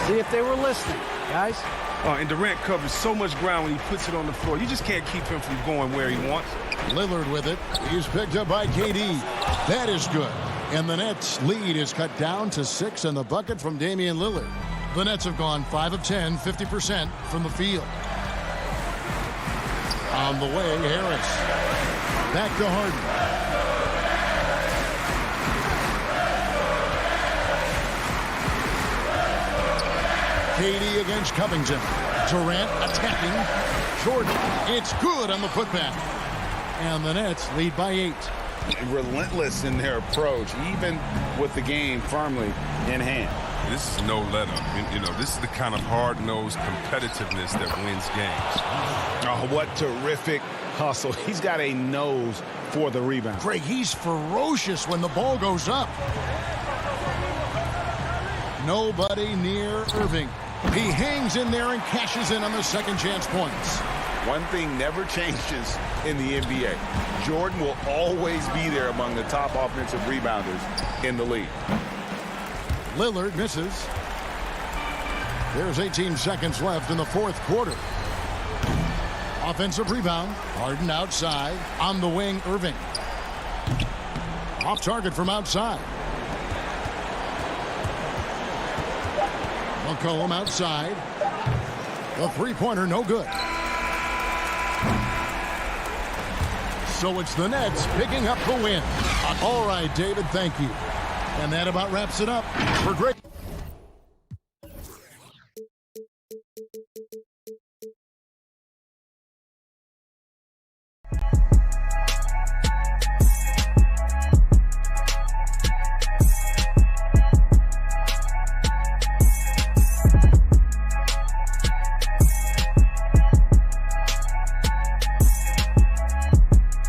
See if they were listening, guys. And Durant covers so much ground when he puts it on the floor. You just can't keep him from going where he wants. Lillard with it. He's picked up by KD. That is good. And the Nets' lead is cut down to 6 in the bucket from Damian Lillard. The Nets have gone 5 of 10, 50% from the field. On the way, Harris. Back to Harden. KD against Covington. Durant attacking. Jordan. It's good on the putback. And the Nets lead by 8. Relentless in their approach, even with the game firmly in hand. This is no let-up. You know, this is the kind of hard-nosed competitiveness that wins games. Oh, what terrific hustle. He's got a nose for the rebound. Greg, he's ferocious when the ball goes up. Nobody near Irving. He hangs in there and cashes in on the second chance points. One thing never changes in the NBA. Jordan will always be there among the top offensive rebounders in the league. Lillard misses. There's 18 seconds left in the fourth quarter. Offensive rebound. Harden outside. On the wing, Irving. Off target from outside. McCollum outside. The three-pointer, no good. So it's the Nets picking up the win. All right, David, thank you. And that about wraps it up for great.